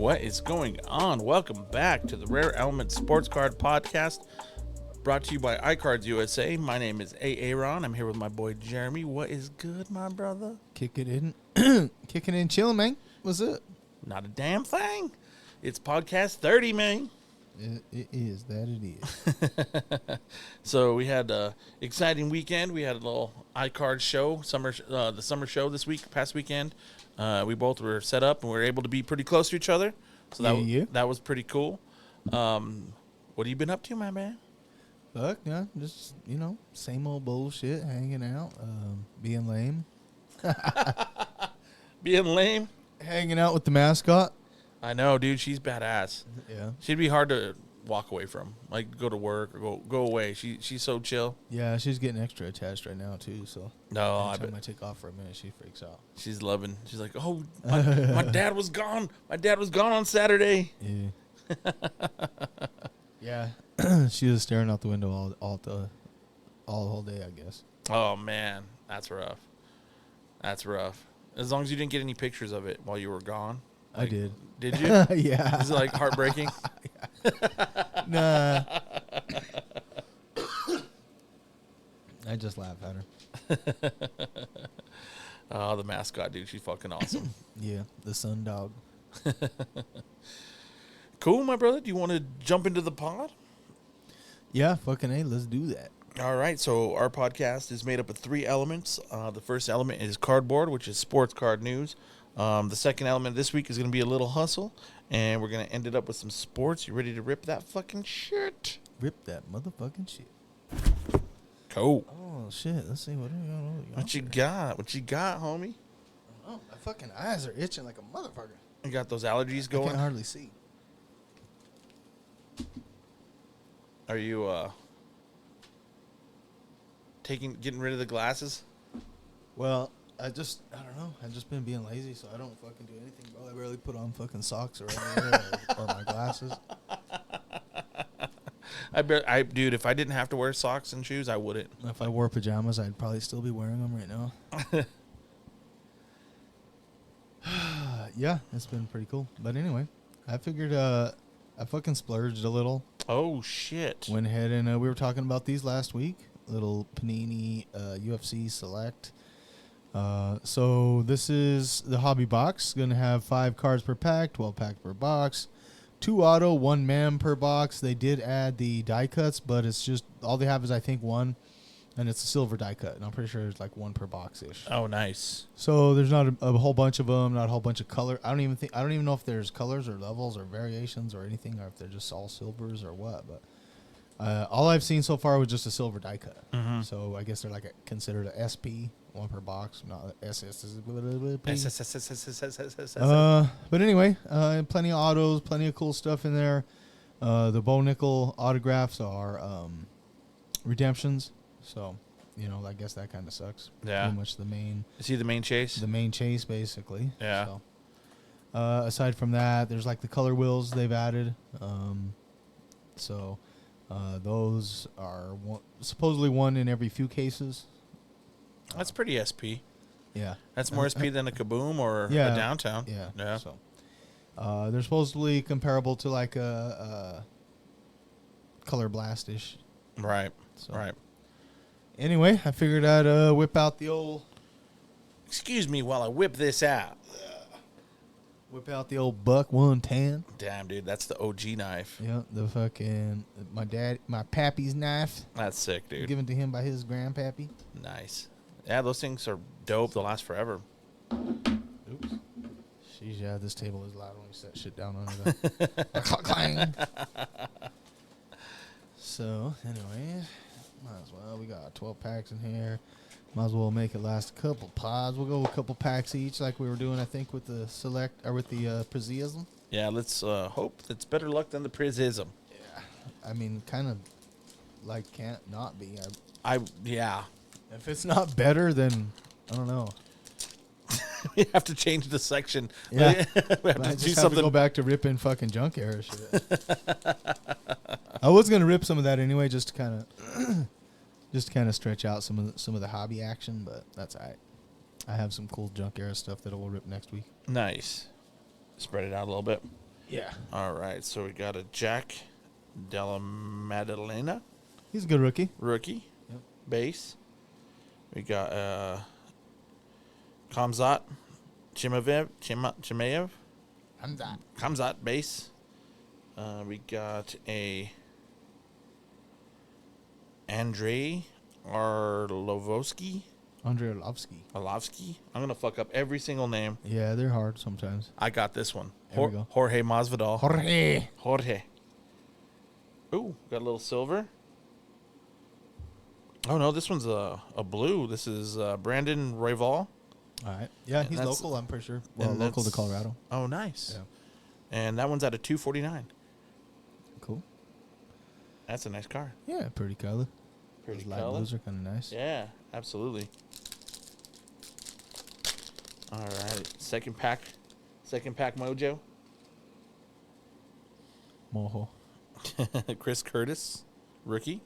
What is going on? Welcome back to the Rare Element Sports Card Podcast, brought to you by iKards USA. My name is Aaron. I'm here with my boy Jeremy. What is good, my brother? Kicking in, chilling, man. What's up? Not a damn thing. It's podcast 30, man. It is. That it is. So we had an exciting weekend. We had a little iKards show, the summer show this past weekend. We both were set up and we were able to be pretty close to each other. So that was pretty cool. What have you been up to, my man? Fuck, yeah. Just, same old bullshit, hanging out, being lame. Being lame? Hanging out with the mascot. I know, dude. She's badass. Yeah. She'd be hard to walk away from. Like, go to work or go away. She's so chill. Yeah, she's getting extra attached right now, too, so. No, I take off for a minute, she freaks out. She's loving. She's like, oh, my dad was gone. My dad was gone on Saturday. Yeah. Yeah. She was staring out the window all the whole day, I guess. Oh, man. That's rough. That's rough. As long as you didn't get any pictures of it while you were gone. I did. Did you? Yeah. Is it like heartbreaking? Nah. I just laugh at her. Oh, the mascot, dude. She's fucking awesome. Yeah, the sun dog. Cool, my brother. Do you want to jump into the pod? Yeah, fucking A, let's do that. All right, so our podcast is made up of three elements. The first element is cardboard, which is sports card news. The second element this week is going to be a little hustle, and we're going to end it up with some sports. You ready to rip that fucking shit? Rip that motherfucking shit. Cool. Oh, shit. Let's see. What you got? What you got, homie? Oh, my fucking eyes are itching like a motherfucker. You got those allergies going? I can hardly see. Are you getting rid of the glasses? Well, I don't know. I've just been being lazy, so I don't fucking do anything, bro. I barely put on fucking socks or anything or my glasses. Dude, if I didn't have to wear socks and shoes, I wouldn't. If I wore pajamas, I'd probably still be wearing them right now. Yeah, it's been pretty cool. But anyway, I figured I fucking splurged a little. Oh, shit. Went ahead and we were talking about these last week. Little Panini UFC Select. So this is the hobby box. Going to have 5 cards per pack, 12 pack per box. 2 auto, 1 mem per box. They did add the die cuts, but it's just, all they have is, I think, 1. And it's a silver die cut. And I'm pretty sure it's like 1 per box-ish. Oh, nice. So there's not a whole bunch of them, not a whole bunch of color. I don't even know if there's colors or levels or variations or anything, or if they're just all silvers or what. But all I've seen so far was just a silver die cut. Mm-hmm. So I guess they're like considered a SP, 1 per box, not SS. But anyway, plenty of autos, plenty of cool stuff in there. The Bo Nickel autographs are redemptions. So, I guess that kind of sucks. Yeah. Pretty much the main. Is he the main chase? The main chase, basically. Yeah. So, aside from that, there's like the color wheels they've added. Those are supposedly 1 in every few cases. That's pretty SP. Yeah. That's more SP than a Kaboom or a Downtown. Yeah. So, they're supposedly comparable to like a Color Blast-ish. Right. So. Right. Anyway, I figured I'd whip out the old... Excuse me while I whip this out. Whip out the old Buck 110. Damn, dude, that's the OG knife. Yeah, the fucking... My pappy's knife. That's sick, dude. Given to him by his grandpappy. Nice. Yeah, those things are dope. They'll last forever. Oops. Jeez, yeah, this table is loud when we set shit down under that. Clang. So, anyway... Might as well. We got 12 packs in here. Might as well make it last a couple pods. We'll go with a couple packs each, like we were doing, I think, with the select or with the Prism. Yeah, let's hope it's better luck than the Prism. Yeah, I mean, kind of like can't not be. Yeah. If it's not better, then I don't know. We have to change the section. Yeah, we have to do something. To go back to ripping fucking junk era shit. I was gonna rip some of that anyway, just to kind of stretch out some of the hobby action, but that's all right. I have some cool junk era stuff that we'll rip next week. Nice. Spread it out a little bit. Yeah. All right, so we got a Jack Della Maddalena. He's a good rookie. Rookie. Yep. Base. We got Kamzat Chimaev. Kamzat base. We got a Andrei Arlovsky. Andrei Arlovsky. Arlovsky. I'm going to fuck up every single name. Yeah, they're hard sometimes. I got this one. There we go. Jorge Masvidal. Jorge. Ooh, got a little silver. Oh, no, this one's a blue. This is Brandon Royval. All right. Yeah, he's local, I'm pretty sure. Well, local to Colorado. Oh, nice. Yeah. And that one's at a 249. Cool. That's a nice card. Yeah, pretty color. Pretty Those light color. blues are kind of nice. Yeah, absolutely. All right, second pack mojo. Mojo. Chris Curtis, rookie.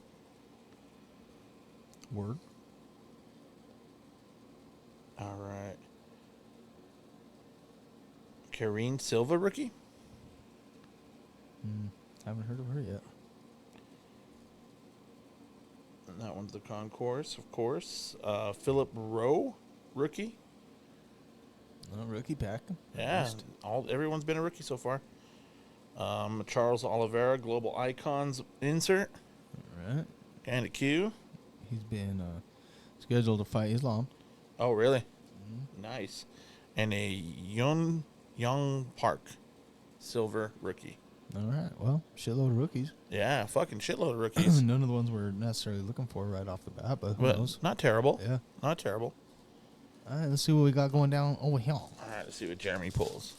Word. All right. Karine Silva, rookie. Haven't heard of her yet. And that one's the concourse, of course. Philip Rowe, rookie. Rookie pack. Yeah, everyone's been a rookie so far. Charles Oliveira, Global Icons insert. All right. And a Q. He's been scheduled to fight Islam. Oh, really? Mm-hmm. Nice. And a Young Park, silver rookie. All right. Well, shitload of rookies. Yeah, fucking shitload of rookies. None of the ones we're necessarily looking for right off the bat, but who knows? Not terrible. Yeah. Not terrible. All right, let's see what we got going down over here. All right, let's see what Jeremy pulls.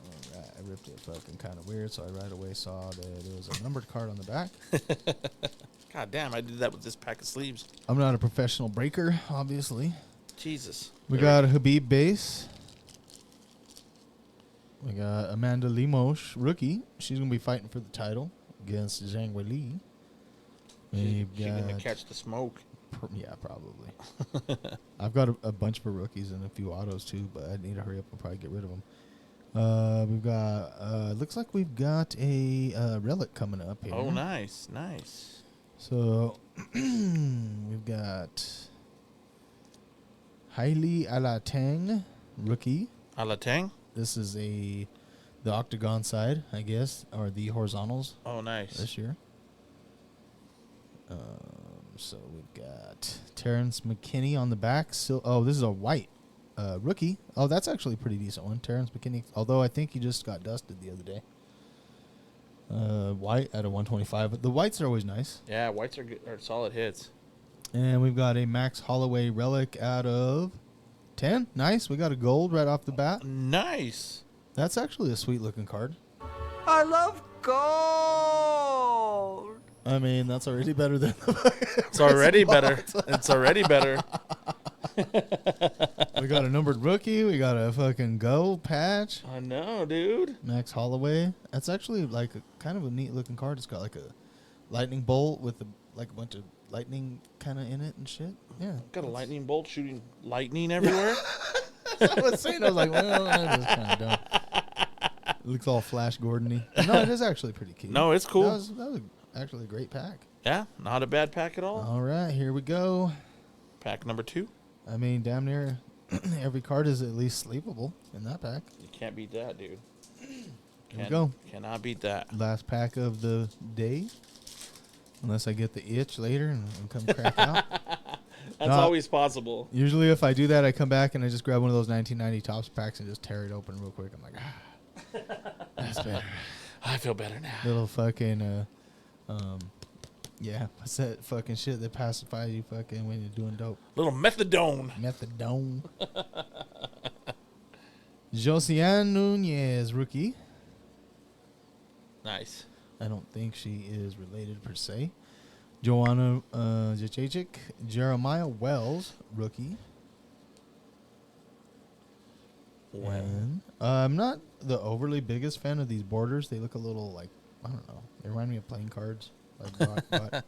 All right, I ripped it fucking kind of weird, so I right away saw that there was a numbered card on the back. God damn, I did that with this pack of sleeves. I'm not a professional breaker, obviously. Jesus. We got a Habib base. We got Amanda Lemos, rookie. She's going to be fighting for the title against Zhang Weili. She's going to catch the smoke. Yeah, probably. I've got a bunch of rookies and a few autos, too, but I need to hurry up and probably get rid of them. We've got, looks like we've got a relic coming up here. Oh, nice, nice. So, we've got Hailey Alatang, rookie. Alatang? This is the octagon side, I guess, or the horizontals. Oh, nice. This year. So we've got Terrence McKinney on the back. So, this is a white rookie. Oh, that's actually a pretty decent one. Terrence McKinney, although I think he just got dusted the other day. White at a 125. But the whites are always nice. Yeah, whites are good, are solid hits. And we've got a Max Holloway relic out of 10. Nice. We got a gold right off the bat. Nice. That's actually a sweet looking card. I love gold. I mean, that's already better than It's already better. It's already better. We got a numbered rookie. We got a fucking gold patch. I know, dude. Max Holloway. That's actually like a kind of a neat looking card. It's got like a lightning bolt with like a bunch of lightning kind of in it and shit. Yeah. Got a lightning bolt shooting lightning everywhere. I was saying, I was like, well, that was kind of dumb. It looks all Flash Gordon-y. No, it is actually pretty cute. No, it's cool. That was actually a great pack. Yeah, not a bad pack at all. All right, here we go. Pack number 2. I mean, damn near every card is at least sleepable in that pack. You can't beat that, dude. Here we go. Cannot beat that. Last pack of the day. Unless I get the itch later and come crack out. That's always possible. Usually if I do that, I come back and I just grab one of those 1990 Topps packs and just tear it open real quick. I'm like, that's better. I feel better now. Little fucking, yeah, what's that fucking shit that pacifies you fucking when you're doing dope? Little methadone. Methadone. Josiane Nunez, rookie. Nice. I don't think she is related per se. Joanna Jacek, Jeremiah Wells, rookie. And I'm not the overly biggest fan of these borders. They look a little like, I don't know. They remind me of playing cards. Like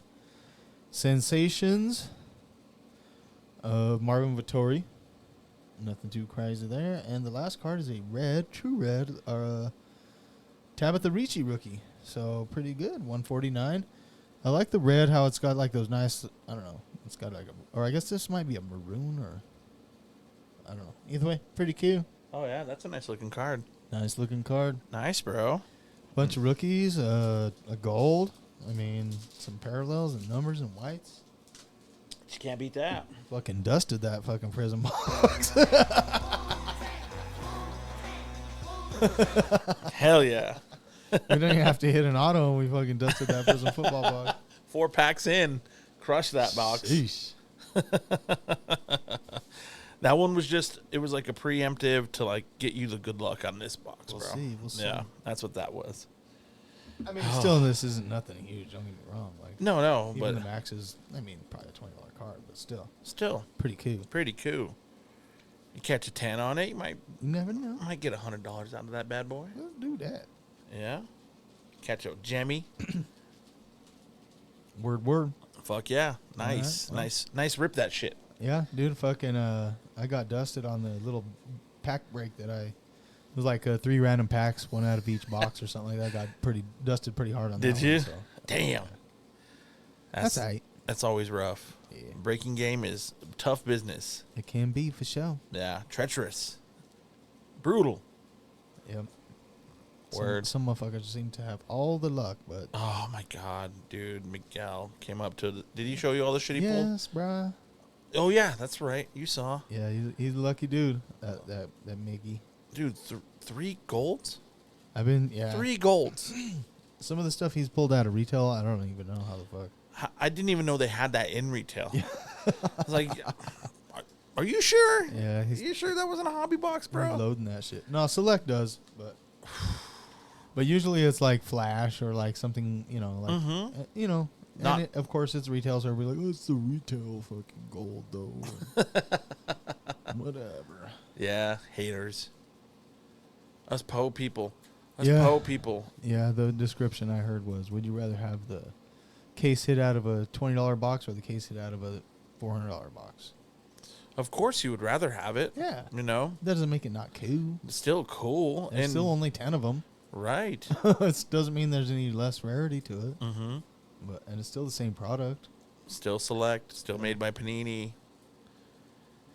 Sensations of Marvin Vittori. Nothing too crazy there. And the last card is a red, true red, Tabitha Ricci rookie. So pretty good, 149. I like the red, how it's got like those nice, I don't know, it's got like or I guess this might be a maroon or, I don't know. Either way, pretty cute. Oh, yeah, that's a nice looking card. Nice looking card. Nice, bro. Bunch of rookies, a gold. I mean, some parallels and numbers and whites. You can't beat that. Fucking dusted that fucking prison box. Hell yeah. We didn't even have to hit an auto and we fucking dusted that prison football box. 4 packs in. Crush that box. Sheesh. That one was just, it was like a preemptive to like get you the good luck on this box, bro. We'll see. Yeah, that's what that was. I mean, still, this isn't nothing huge. Don't get me wrong. Like, No, even but the max is, I mean, probably a $20 card, but still pretty cool. pretty cool. You catch a 10 on it, you You never know. might get $100 out of that bad boy. Let's do that. Yeah. Catch a Jemmy. Word. Fuck yeah. Nice. All right, well. Nice rip that shit. Yeah, dude, fucking, I got dusted on the little pack break that it was like 3 random packs, 1 out of each box or something like that. Got dusted pretty hard on that. Did you? One, so. Damn. That's all right. That's always rough. Yeah. Breaking game is tough business. It can be for sure. Yeah. Treacherous. Brutal. Yep. Word. Some motherfuckers seem to have all the luck, but Oh my god, dude. Miguel came up to did he show you all the shit he pulled? yes, bruh. Oh yeah, that's right. You saw. Yeah, he's a lucky dude. That Miggy. Dude, 3 golds? I've been 3 golds. Some of the stuff he's pulled out of retail, I don't even know how the fuck. I didn't even know they had that in retail. Yeah. I was like, are you sure? Yeah, Are you sure that wasn't a hobby box, bro? loading that shit. No, Select does, but usually it's like Flash or like something, Not- of course it's retail, so everybody's like, oh, it's the retail fucking gold though. Whatever. Yeah, haters. Us Poe people. Yeah. Poe people. Yeah, the description I heard was, would you rather have the case hit out of a $20 box or the case hit out of a $400 box? Of course you would rather have it. Yeah. You know? That doesn't make it not cool. It's still cool. There's and still only 10 of them. Right. It doesn't mean there's any less rarity to it. Mm-hmm. And it's still the same product. Still Select. Still made by Panini.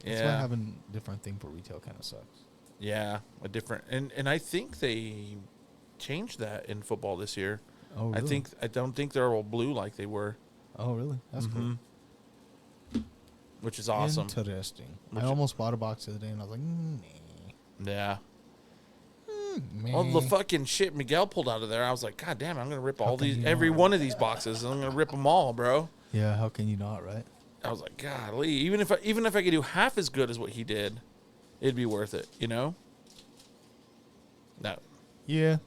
That's why having a different thing for retail kind of sucks. Yeah, a different and I think they changed that in football this year. Oh, really? I don't think they're all blue like they were, Oh, really? That's cool. which is awesome. Interesting. Which- I almost bought a box the other day, and I was like, Yeah. meh. All the fucking shit Miguel pulled out of there, I was like, God damn, I'm gonna rip every one of these boxes. I'm gonna rip them all, bro. Yeah, how can you not, right? I was like, golly, even if I could do half as good as what he did, it'd be worth it, you know? No. Yeah.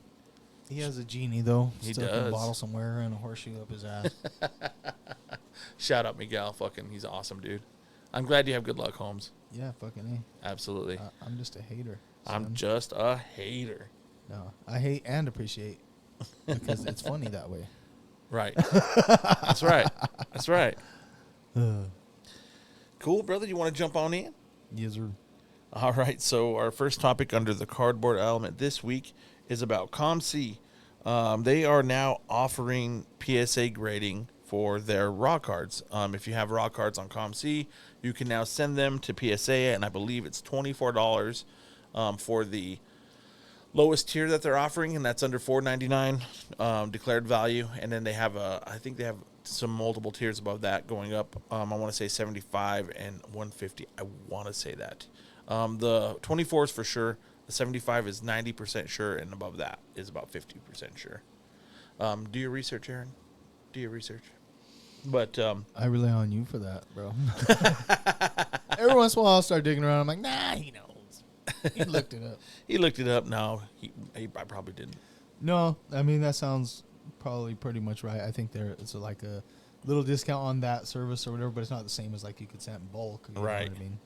He has a genie, though. He stuck in does. a bottle somewhere and a horseshoe up his ass. Shout out Miguel, fucking, he's awesome, dude. I'm glad you have good luck, Holmes. Yeah, fucking A. Absolutely. I'm just a hater. I'm son. just a hater. No, I hate and appreciate because it's funny that way. Right. That's right. That's right. Cool, brother. You want to jump on in? Yes, sir. All right. So our first topic under the cardboard element this week is about COMC. They are now offering PSA grading for their raw cards. If you have raw cards on COMC, you can now send them to PSA, and I believe it's $24 for the lowest tier that they're offering, and that's under $4.99 declared value. And then they have I think they have some multiple tiers above that going up. I want to say 75 and 150. I want to say that. The 24 is for sure. The 75 is 90% sure, and above that is about 50% sure. Do your research, Aaron. Do your research. But I rely on you for that, bro. Every once in a while, I'll start digging around. I'm like, nah, he knows. He looked it up. he looked it up. No, I probably didn't. No, I mean, that sounds probably pretty much right. I think it's like a little discount on that service or whatever, but it's not the same as like you could send in bulk. You Right. know what I mean?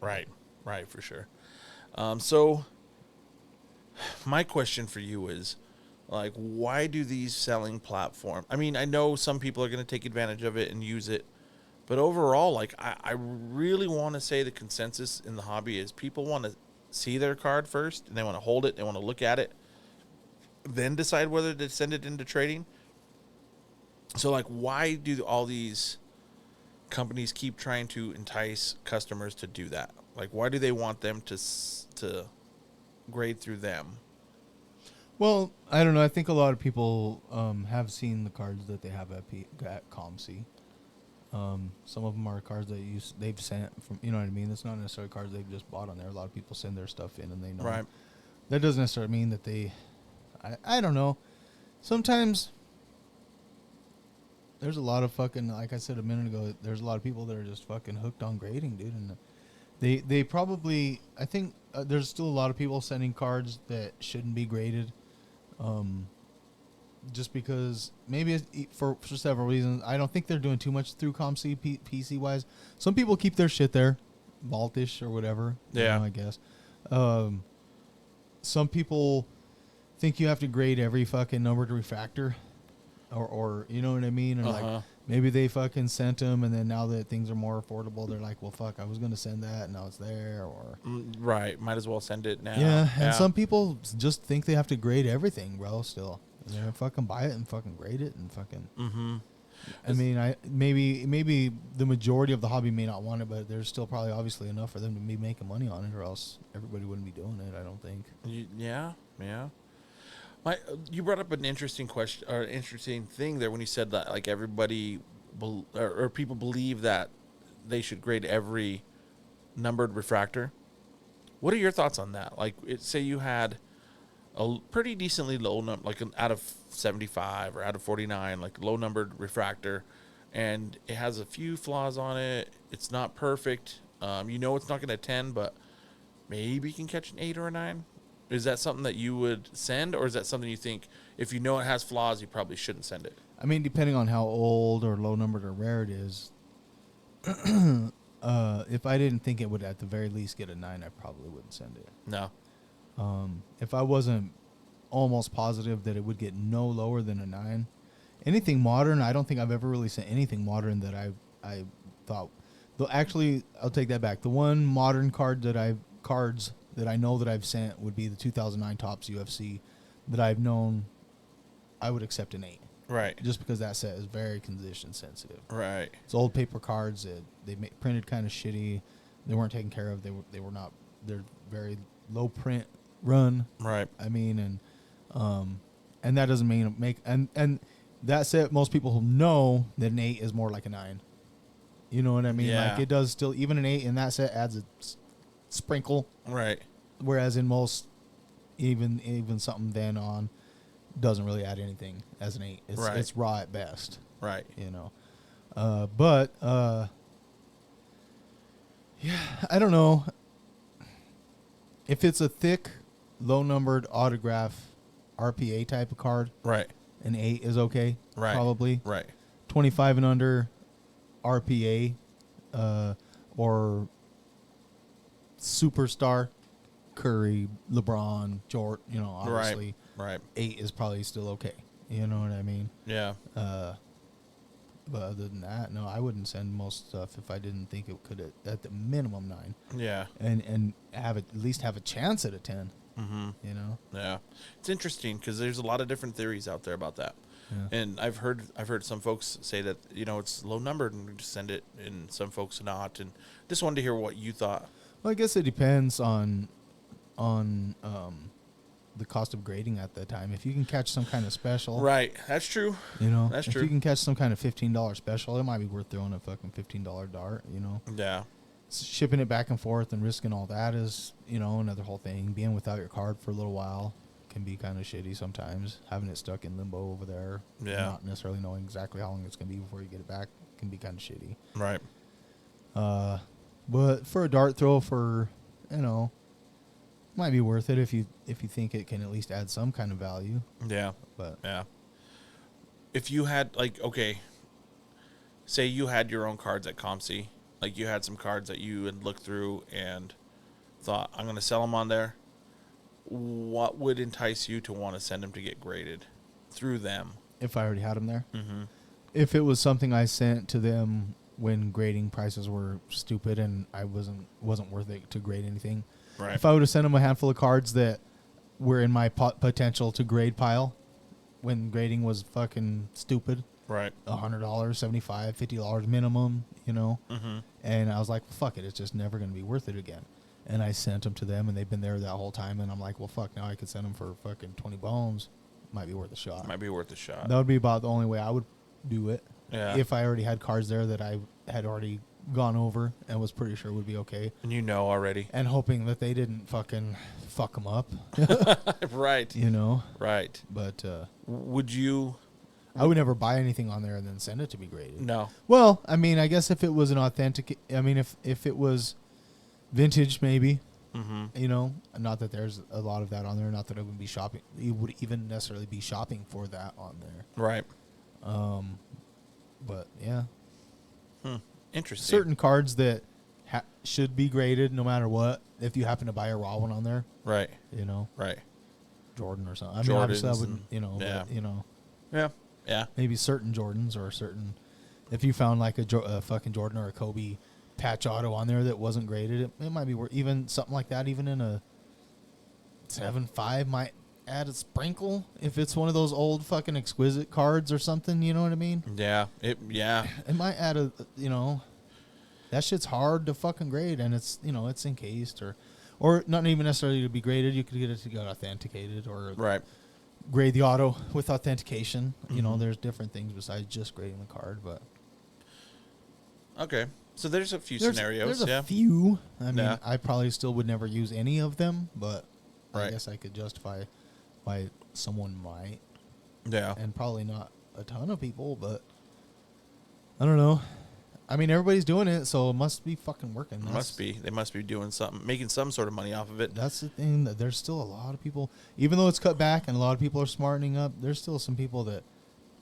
Right, for sure. So my question for you is, like, why do these selling platforms? I mean, I know some people are going to take advantage of it and use it, But overall, like I really want to say the consensus in the hobby is people want to see their card first, and they want to hold it, they want to look at it, then decide whether to send it into trading. So, like, why do all these companies keep trying to entice customers to do that? Like, why do they want them to grade through them? Well, I don't know. I think a lot of people have seen the cards that they have at COMC. Some of them are cards that they've sent from, you know what I mean? It's not necessarily cards they've just bought on there. A lot of people send their stuff in and they know. Right. That doesn't necessarily mean that they, I don't know. Sometimes there's a lot of fucking, like I said a minute ago, there's a lot of people that are just fucking hooked on grading, dude. And they probably, I think there's still a lot of people sending cards that shouldn't be graded. Just because maybe for several reasons. I don't think they're doing too much through COMC PC wise. Some people keep their shit there, vaultish or whatever. Yeah, you know, I guess. Some people think you have to grade every fucking numbered refractor, or you know what I mean. Or like maybe they fucking sent them, and then now that things are more affordable, they're like, well, fuck, I was gonna send that, and now it's there. Or right, might as well send it now. Yeah, and some people just think they have to grade everything, bro. Still. They're gonna fucking buy it and fucking grade it and fucking. Mm-hmm. I mean, maybe the majority of the hobby may not want it, but there's still probably obviously enough for them to be making money on it, or else everybody wouldn't be doing it. I don't think. Yeah. You brought up an interesting question or interesting thing there when you said that like everybody or people believe that they should grade every numbered refractor. What are your thoughts on that? Like, say you had a pretty decently low number, like out of 75 or out of 49, like low numbered refractor, and it has a few flaws on it. It's not perfect. It's not going to 10, but maybe you can catch an 8 or a 9. Is that something that you would send, or is that something you think if you know it has flaws, you probably shouldn't send it? I mean, depending on how old or low numbered or rare it is, if I didn't think it would at the very least get a 9, I probably wouldn't send it. No. If I wasn't almost positive that it would get no lower than a 9, anything modern, I don't think I've ever really sent anything modern that I thought. Though actually, I'll take that back. The one modern cards that I know that I've sent would be the 2009 Topps UFC that I've known I would accept an 8. Right. Just because that set is very condition sensitive. Right. It's old paper cards that they printed kind of shitty. They weren't taken care of. They're very low print run. Right. I mean, and that doesn't mean and that set, most people know that an 8 is more like a 9. You know what I mean? Yeah. Like it does still, even an 8 in that set adds a sprinkle. Right. Whereas in most, even something then on doesn't really add anything as an 8. It's raw at best. Right. You know. Yeah, I don't know. If it's a thick, low-numbered autograph RPA type of card, right, an 8 is okay, right, probably. Right. 25 and under RPA or superstar, Curry, LeBron, Jordan, obviously. Right. 8 is probably still okay. You know what I mean? Yeah. But other than that, no, I wouldn't send most stuff if I didn't think it could at the minimum 9. Yeah. And at least have a chance at a 10. Mm-hmm. You know. Yeah, it's interesting because there's a lot of different theories out there about that. Yeah. And I've heard some folks say that it's low numbered and we just send it, and some folks not. And just wanted to hear what you thought. Well, I guess it depends on the cost of grading at that time. If you can catch some kind of special, right? That's true. That's true. If you can catch some kind of $15 special, it might be worth throwing a fucking $15 dart. Yeah. Shipping it back and forth and risking all that is another whole thing. Being without your card for a little while can be kind of shitty sometimes. Having it stuck in limbo over there, not necessarily knowing exactly how long it's gonna be before you get it back, can be kind of shitty. Right. But for a dart throw, might be worth it if you think it can at least add some kind of value. Yeah. But yeah. If you had say you had your own cards at COMC, like you had some cards that you had looked through and thought, I'm going to sell them on there, what would entice you to want to send them to get graded through them? If I already had them there? Mm-hmm. If it was something I sent to them when grading prices were stupid and I wasn't worth it to grade anything. Right. If I would have sent them a handful of cards that were in my potential to grade pile when grading was fucking stupid. Right. $100, $75, $50 minimum, you know. Mm-hmm. And I was like, fuck it, it's just never going to be worth it again. And I sent them to them, and they've been there that whole time. And I'm like, well, fuck, now I could send them for fucking 20 bones. Might be worth a shot. Might be worth a shot. That would be about the only way I would do it. Yeah. If I already had cards there that I had already gone over and was pretty sure would be okay. And you know already. And hoping that they didn't fucking fuck them up. Right. You know? Right. But would you... I would never buy anything on there and then send it to be graded. No. Well, I mean, I guess if it was an authentic... I mean, if it was vintage, maybe. Mm-hmm. You know? Not that there's a lot of that on there. Not that I would be shopping... You would even necessarily be shopping for that on there. Right. But, yeah. Interesting. Certain cards that should be graded no matter what, if you happen to buy a raw one on there. Right. You know? Right. Jordan or something. I mean, obviously I wouldn't, yeah. But, you know. Yeah. Yeah. Maybe certain Jordans or certain... If you found like a fucking Jordan or a Kobe patch auto on there that wasn't graded, it might be worth... Even something like that, even in a 7.5 might add a sprinkle if it's one of those old fucking exquisite cards or something, you know what I mean? Yeah. It might add a, you know... That shit's hard to fucking grade, and it's, you know, it's encased or not even necessarily to be graded. You could get it to get authenticated or right. grade the auto with authentication. Mm-hmm. You know, there's different things besides just grading the card, but okay. So there's a few scenarios. There's a few. I mean, I probably still would never use any of them, but I guess I could justify why someone might. Yeah. And probably not a ton of people, but I don't know. I mean, everybody's doing it, so it must be fucking working. They must be doing something, making some sort of money off of it. That's the thing, that there's still a lot of people, even though it's cut back and a lot of people are smartening up, there's still some people that,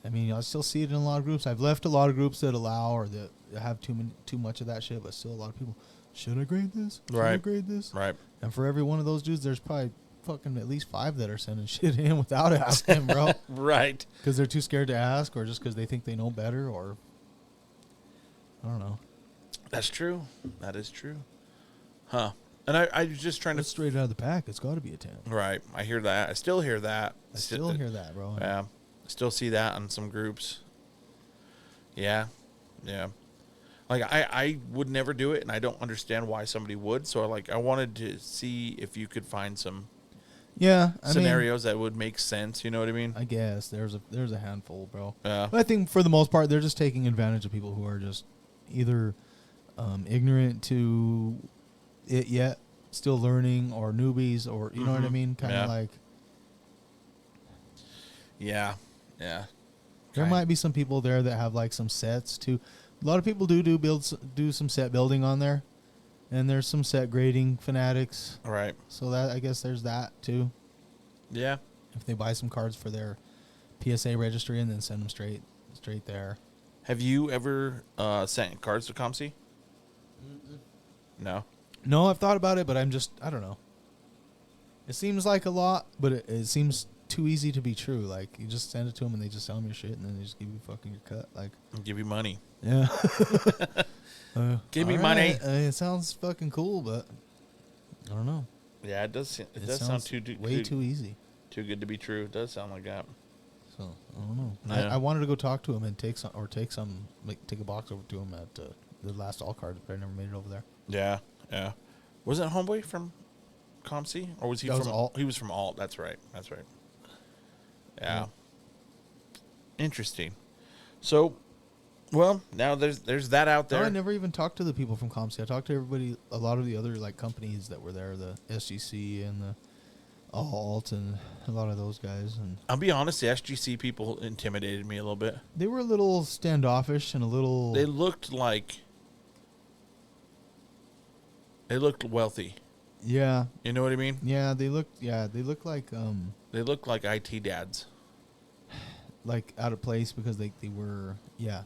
I mean, I still see it in a lot of groups. I've left a lot of groups that allow or that have too much of that shit, but still a lot of people, should I grade this? Should I grade this? Right. And for every one of those dudes, there's probably fucking at least 5 that are sending shit in without asking, bro. Right. Because they're too scared to ask, or just because they think they know better, or I don't know. That's true. That is true. Huh. And I was just trying to... straight out of the pack. It's got to be a 10. Right. I hear that. I still hear that. I still hear that, bro. Yeah. I still see that on some groups. Yeah. Yeah. Like, I would never do it, and I don't understand why somebody would. So, I wanted to see if you could find some scenarios that would make sense. You know what I mean? I guess. There's a handful, bro. Yeah. But I think for the most part, they're just taking advantage of people who are just either... ignorant to it yet, still learning, or newbies, or you know what I mean? Kind of like... Yeah. Yeah. There might be some people there that have, like, some sets, too. A lot of people do some set building on there, and there's some set grading fanatics. Right. So that, I guess there's that, too. Yeah. If they buy some cards for their PSA registry and then send them straight there. Have you ever sent cards to COMC? No. No, I've thought about it, but I don't know. It seems like a lot, but it seems too easy to be true. Like, you just send it to them and they just sell them your shit and then they just give you fucking your cut. Like, give you money. Yeah. Give me money. It sounds fucking cool, but I don't know. Yeah, it does sound too easy. Too good to be true. It does sound like that. So, I don't know. Yeah. I wanted to go talk to him and take a box over to him at the last All Cards, but I never made it over there. Yeah, yeah. Wasn't Homeboy from COMC? Or was he from Alt? He was from Alt. That's right. Yeah. Interesting. So, well, now there's that out there. I never even talked to the people from COMC. I talked to a lot of the other like companies that were there, the SGC and the Alt and a lot of those guys. And I'll be honest, the SGC people intimidated me a little bit. They were a little standoffish and a little... They looked wealthy. Yeah. You know what I mean? Yeah, they looked like... They looked like IT dads. Like out of place because they were... Yeah.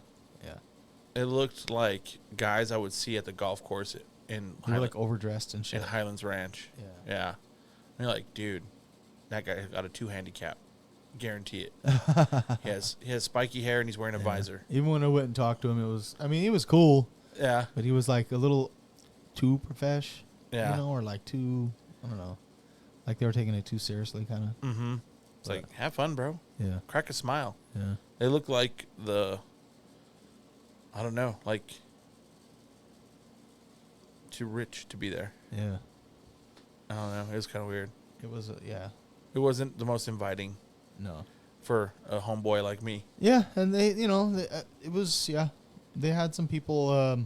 It looked like guys I would see at the golf course in... They were like overdressed and shit. In Highlands Ranch. Yeah. You're like, dude, that guy got a 2 handicap. Guarantee it. He has spiky hair and he's wearing a visor. Even when I went and talked to him, he was cool. Yeah. But he was like a little too profesh. Yeah. You know, or like too, I don't know. Like they were taking it too seriously, kind of. Mm-hmm. It's like, have fun, bro. Yeah. Crack a smile. Yeah. They look like I don't know, like too rich to be there. Yeah. I don't know. It was kind of weird. It was, yeah. It wasn't the most inviting. No. For a homeboy like me. Yeah, and they, it was, they had some people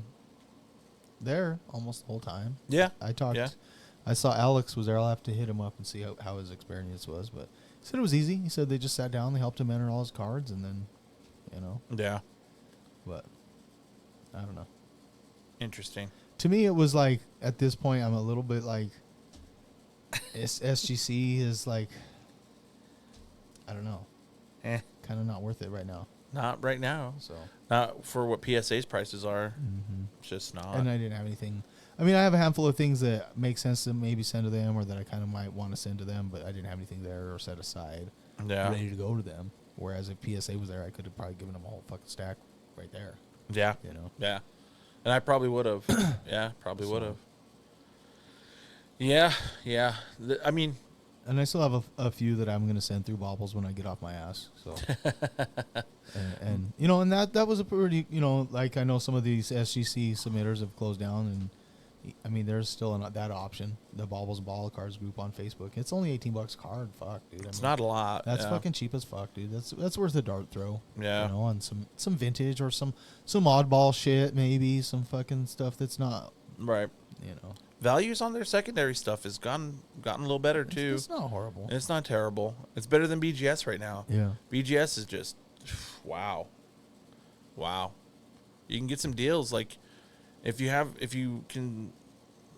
there almost the whole time. Yeah. I saw Alex was there. I'll have to hit him up and see how his experience was. But he said it was easy. He said they just sat down, they helped him enter all his cards, and then, Yeah. But, I don't know. Interesting. To me, it was like, at this point, I'm a little bit like, SGC is like, I don't know. Kind of not worth it right now. Not right now. So not for what PSA's prices are. Mm-hmm. It's just not. And I didn't have anything. I mean, I have a handful of things that make sense to maybe send to them or that I kind of might want to send to them, but I didn't have anything there or set aside ready to go to them. Whereas if PSA was there, I could have probably given them a whole fucking stack right there. Yeah. Yeah. And I probably would have. Yeah, probably would have. Yeah. Yeah. I mean... And I still have a few that I'm going to send through Bobbles when I get off my ass. So, and that was a pretty, like I know some of these SGC submitters have closed down, and I mean there's still that option, the Bobbles and Ball Cards group on Facebook. It's only $18 a card. Fuck, dude. It's not a lot. That's fucking cheap as fuck, dude. That's worth a dart throw. Yeah. On some vintage or some oddball shit, maybe some fucking stuff that's not right. Values on their secondary stuff has gotten a little better too. It's not horrible. It's not terrible. It's better than BGS right now. Yeah. BGS is just wow. You can get some deals like if you can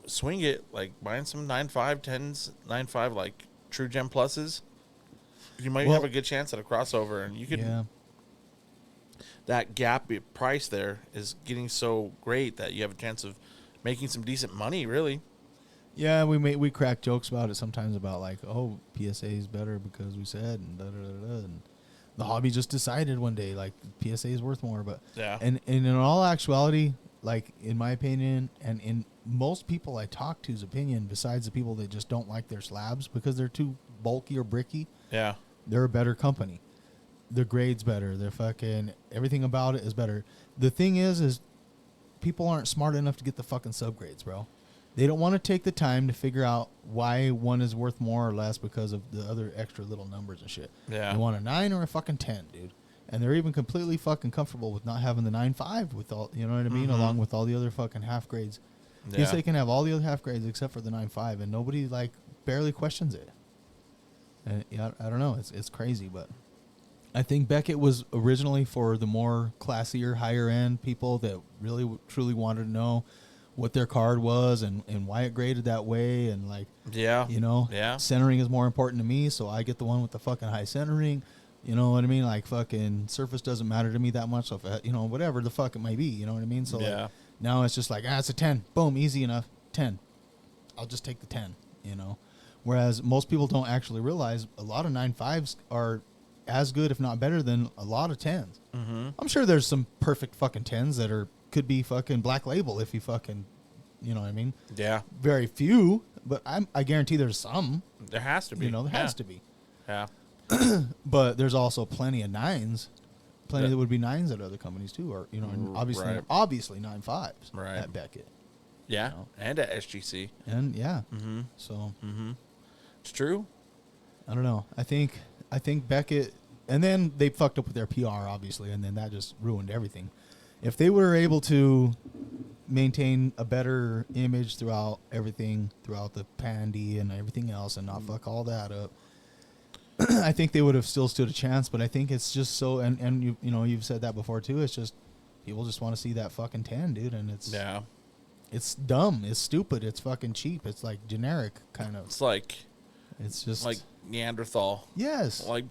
swing it, like buying some 9.5 10s, 9.5 like True Gem Pluses. You might have a good chance at a crossover, and you could. Yeah. That gap price there is getting so great that you have a chance of making some decent money, really. Yeah, we crack jokes about it sometimes about like, oh, PSA is better because we said and and the hobby just decided one day like PSA is worth more, but and in all actuality, like in my opinion, and in most people I talk to's opinion, besides the people that just don't like their slabs because they're too bulky or bricky, they're a better company. Their grade's better. Their fucking everything about it is better. The thing is people aren't smart enough to get the fucking subgrades, bro. They don't want to take the time to figure out why one is worth more or less because of the other extra little numbers and shit. Yeah. They want a 9 or a fucking 10, dude. And they're even completely fucking comfortable with not having the 9.5 with all, you know what I mean? Mm-hmm. Along with all the other fucking half grades. Yeah. Yes, they can have all the other half grades except for the 9.5, and nobody like barely questions it. And I don't know. It's crazy, but I think Beckett was originally for the more classier, higher end people that really truly wanted to know what their card was and why it graded that way, and like centering is more important to me, so I get the one with the fucking high centering. You know what I mean? Like fucking surface doesn't matter to me that much, so if whatever the fuck it might be, you know what I mean? So like, now it's just like it's a 10, boom, easy enough, 10. I'll just take the 10, Whereas most people don't actually realize a lot of 9.5s are as good, if not better, than a lot of 10s. Mm-hmm. I'm sure there's some perfect fucking 10s that could be fucking black label if you fucking, you know what I mean? Yeah. Very few, but I guarantee there's some. There has to be. There has to be. Yeah. But there's also plenty of 9s. Plenty that would be 9s at other companies too, or and obviously 9.5s at Beckett. Yeah, and at SGC. And so it's true. I don't know. I think Beckett, and then they fucked up with their PR, obviously, and then that just ruined everything. If they were able to maintain a better image throughout everything, throughout the pandy and everything else, and not fuck all that up, I think they would have still stood a chance. But I think it's just so, and you've said that before too. It's just people just want to see that fucking 10, dude, and it's dumb, it's stupid, it's fucking cheap, it's like generic kind of. It's just like Neanderthal. Yes. Like,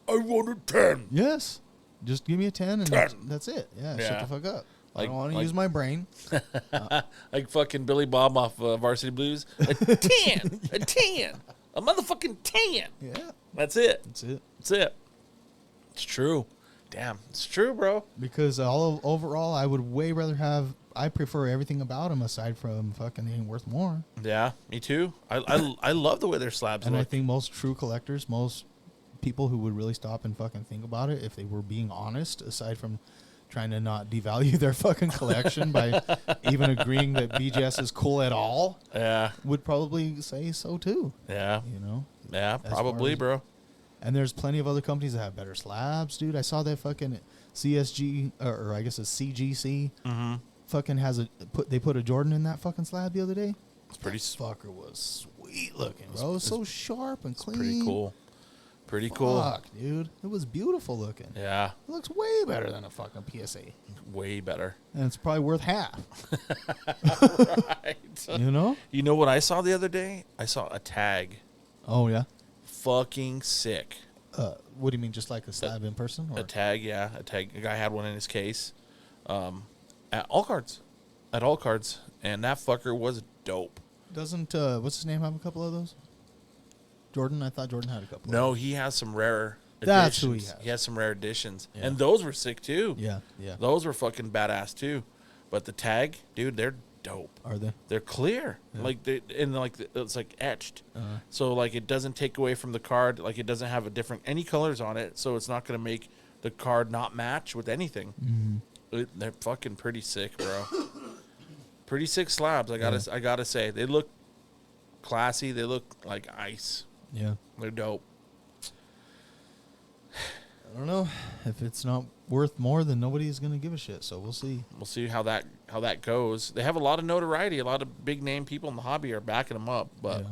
I want a 10. Yes. Just give me a 10 and that's it. Yeah, shut the fuck up. I don't want to use my brain. Like fucking Billy Bob off Varsity Blues. A 10. A 10. A motherfucking 10. Yeah. That's it. That's it. That's it. It's true. Damn, it's true, bro. Because overall, I would way rather have. I prefer everything about them aside from fucking they ain't worth more. Yeah, me too. I love the way their slabs And look. I think most true collectors, most people who would really stop and fucking think about it, if they were being honest, aside from trying to not devalue their fucking collection by even agreeing that BGS is cool at all, Yeah, would probably say so too. yeah, You know? yeah. Probably, bro. And there's plenty of other companies that have better slabs, dude. I saw that fucking CSG, or I guess it's CGC, fucking they put a Jordan in that fucking slab the other day. It's pretty. That fucker was sweet looking, bro. It was so sharp and clean. Pretty cool. Pretty cool. Fuck, dude. It was beautiful looking. Yeah, It looks way better than a fucking PSA. way better. And it's probably worth half. Right. You know? You know what I saw the other day? I saw a tag. Oh, yeah? Fucking sick. What do you mean, just like a slab in person? Or? A tag, yeah. A tag. A guy had one in his case. At iKards. At iKards. And that fucker was dope. Doesn't, what's his name, have a couple of those? Jordan? I thought Jordan had a couple. No, he has some rarer editions. That's who he has. He has some rare editions. Yeah. And those were sick, too. Yeah, yeah. Those were fucking badass, too. But the tag, dude, they're dope. Are they? They're clear. Yeah. Like, it's like etched. Uh-huh. So, like, it doesn't take away from the card. Like, it doesn't have any colors on it. So, it's not going to make the card not match with anything. Mm-hmm. They're fucking pretty sick, bro. Pretty sick slabs. I gotta say, they look classy. They look like ice. Yeah. They're dope. I don't know. If it's not worth more, then nobody's going to give a shit. So we'll see. We'll see how that goes. They have a lot of notoriety. A lot of big name people in the hobby are backing them up. But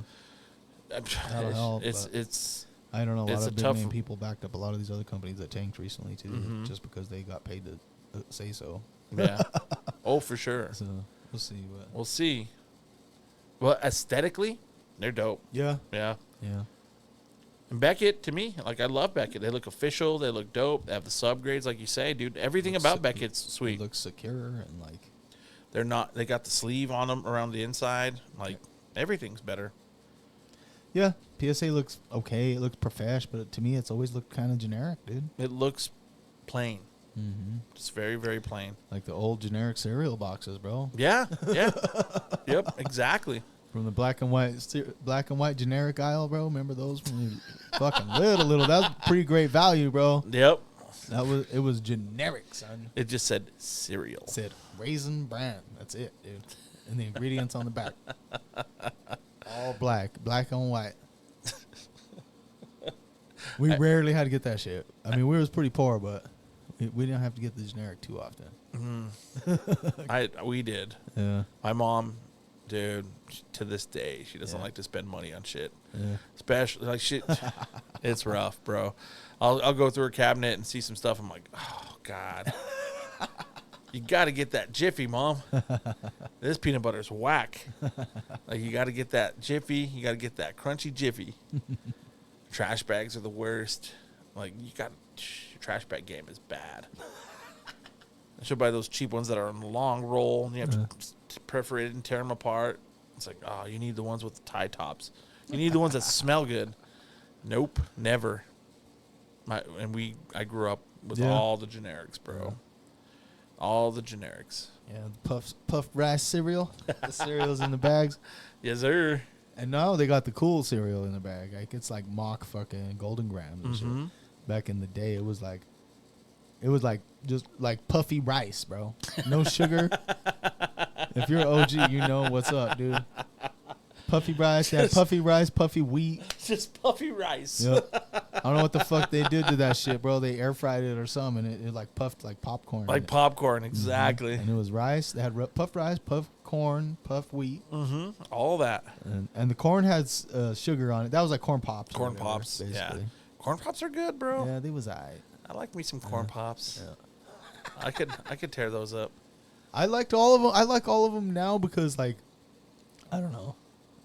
That'll help, it's I don't know. A It's lot a of big tough- name people backed up a lot of these other companies that tanked recently, too, Mhm. just because they got paid to say so. yeah. Oh, for sure. So we'll see. We'll see. Well, aesthetically, they're dope. Yeah. Yeah. Yeah. And Beckett, to me, like, I love Beckett. They look official. They look dope. They have the subgrades, like you say, dude. Everything about Beckett's sweet. It looks secure and like. They got the sleeve on them around the inside. Like, everything's better. Yeah. PSA looks okay. It looks profesh, but to me, it's always looked kind of generic, dude. It looks plain. Mm-hmm. Just very, very plain. Like the old generic cereal boxes, bro. Yeah. Yeah. Yep. Exactly. From the black and white generic aisle, bro. Remember those from when you fucking little? That was pretty great value, bro. Yep. It was generic, son. It just said cereal. It said Raisin Bran. That's it, dude. And the ingredients on the back. All black and white. We rarely had to get that shit. I mean, we was pretty poor, but we didn't have to get the generic too often. We did. Yeah. My mom, dude, to this day, she doesn't like to spend money on shit. Yeah. Especially like shit. It's rough, bro. I'll go through her cabinet and see some stuff. I'm like, oh God, you got to get that Jiffy, Mom. This peanut butter's whack. Like, you got to get that Jiffy. You got to get that crunchy Jiffy. Trash bags are the worst. Like, your trash bag game is bad. I should buy those cheap ones that are on the long roll, and you have to perforate it and tear them apart. It's like, oh, you need the ones with the tie tops. You need the ones that smell good. Nope, never. I grew up with all the generics, bro. Yeah. All the generics. Yeah, puffed rice cereal. The cereal's in the bags. Yes, sir. And now they got the cool cereal in the bag. Like, it's like mock fucking golden grams and shit. Back in the day, it was like just like puffy rice, bro. No sugar. If you're OG, you know what's up, dude. Puffy rice, yeah, puffy rice, puffy wheat. Just puffy rice. Yep. I don't know what the fuck they did to that shit, bro. They air fried it or something, and it like puffed like popcorn. Like popcorn, exactly. And it was rice. They had puffed rice, puffed corn, puffed wheat. All that. And the corn had sugar on it. That was like corn pops. Corn pops, basically. yeah. Corn pops are good, bro. Yeah, they was alright. I like me some corn pops. Yeah. I could tear those up. I liked all of them. I like all of them now because, like, I don't know.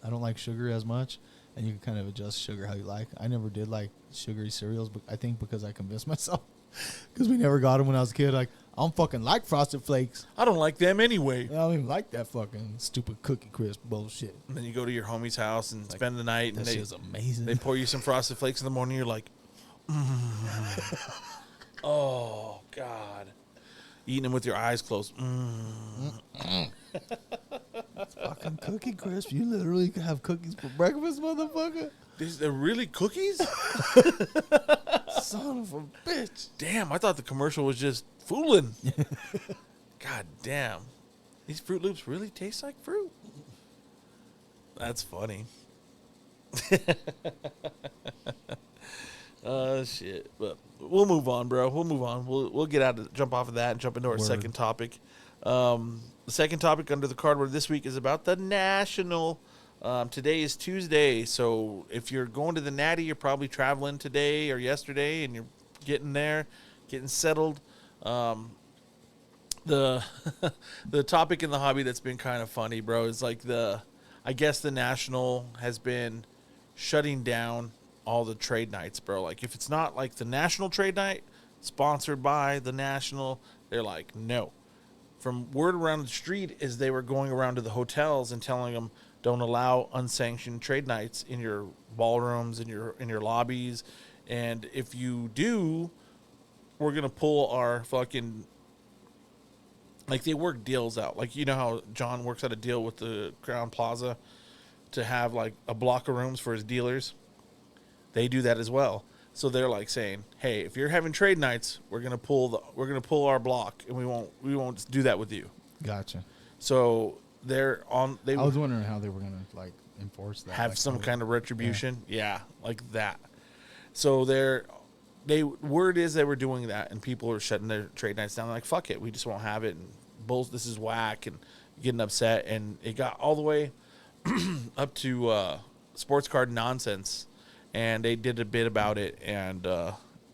I don't like sugar as much, and you can kind of adjust sugar how you like. I never did like sugary cereals, but I think because I convinced myself, because we never got them when I was a kid. Like, I don't fucking like Frosted Flakes. I don't like them anyway. I don't even like that fucking stupid Cookie Crisp bullshit. And then you go to your homie's house and spend the night, and That shit's amazing. they pour you some Frosted Flakes in the morning. You're like, Oh, God. Eating them with your eyes closed. Fucking Cookie Crisp. You literally have cookies for breakfast, motherfucker. They're really cookies? Son of a bitch. Damn, I thought the commercial was just fooling. God damn. These Fruit Loops really taste like fruit. That's funny. Shit. But we'll move on, bro. We'll move on. We'll get out of jump off of that and jump into our second topic. The second topic under the cardboard this week is about the National. Today is Tuesday, so if you're going to the Natty, you're probably traveling today or yesterday, and you're getting there, getting settled. The the topic in the hobby that's been kind of funny, bro, is like I guess the National has been shutting down all the trade nights, bro. Like if it's not like the National Trade Night sponsored by the National, they're like, no. From word around the street is they were going around to the hotels and telling them don't allow unsanctioned trade nights in your ballrooms, in your lobbies, and if you do, we're gonna pull our fucking, like, they work deals out. Like, you know how John works out a deal with the Crown Plaza to have like a block of rooms for his dealers. They do that as well. So they're like saying, "Hey, if you're having trade nights, we're gonna pull our block, and we won't do that with you." Gotcha. So I was wondering how they were gonna like enforce that. Have like some kind of retribution, yeah, like that. So word is they were doing that, and people are shutting their trade nights down. Like, fuck it, we just won't have it, and this is whack, and getting upset, and it got all the way up to Sports Card Nonsense. And they did a bit about it, and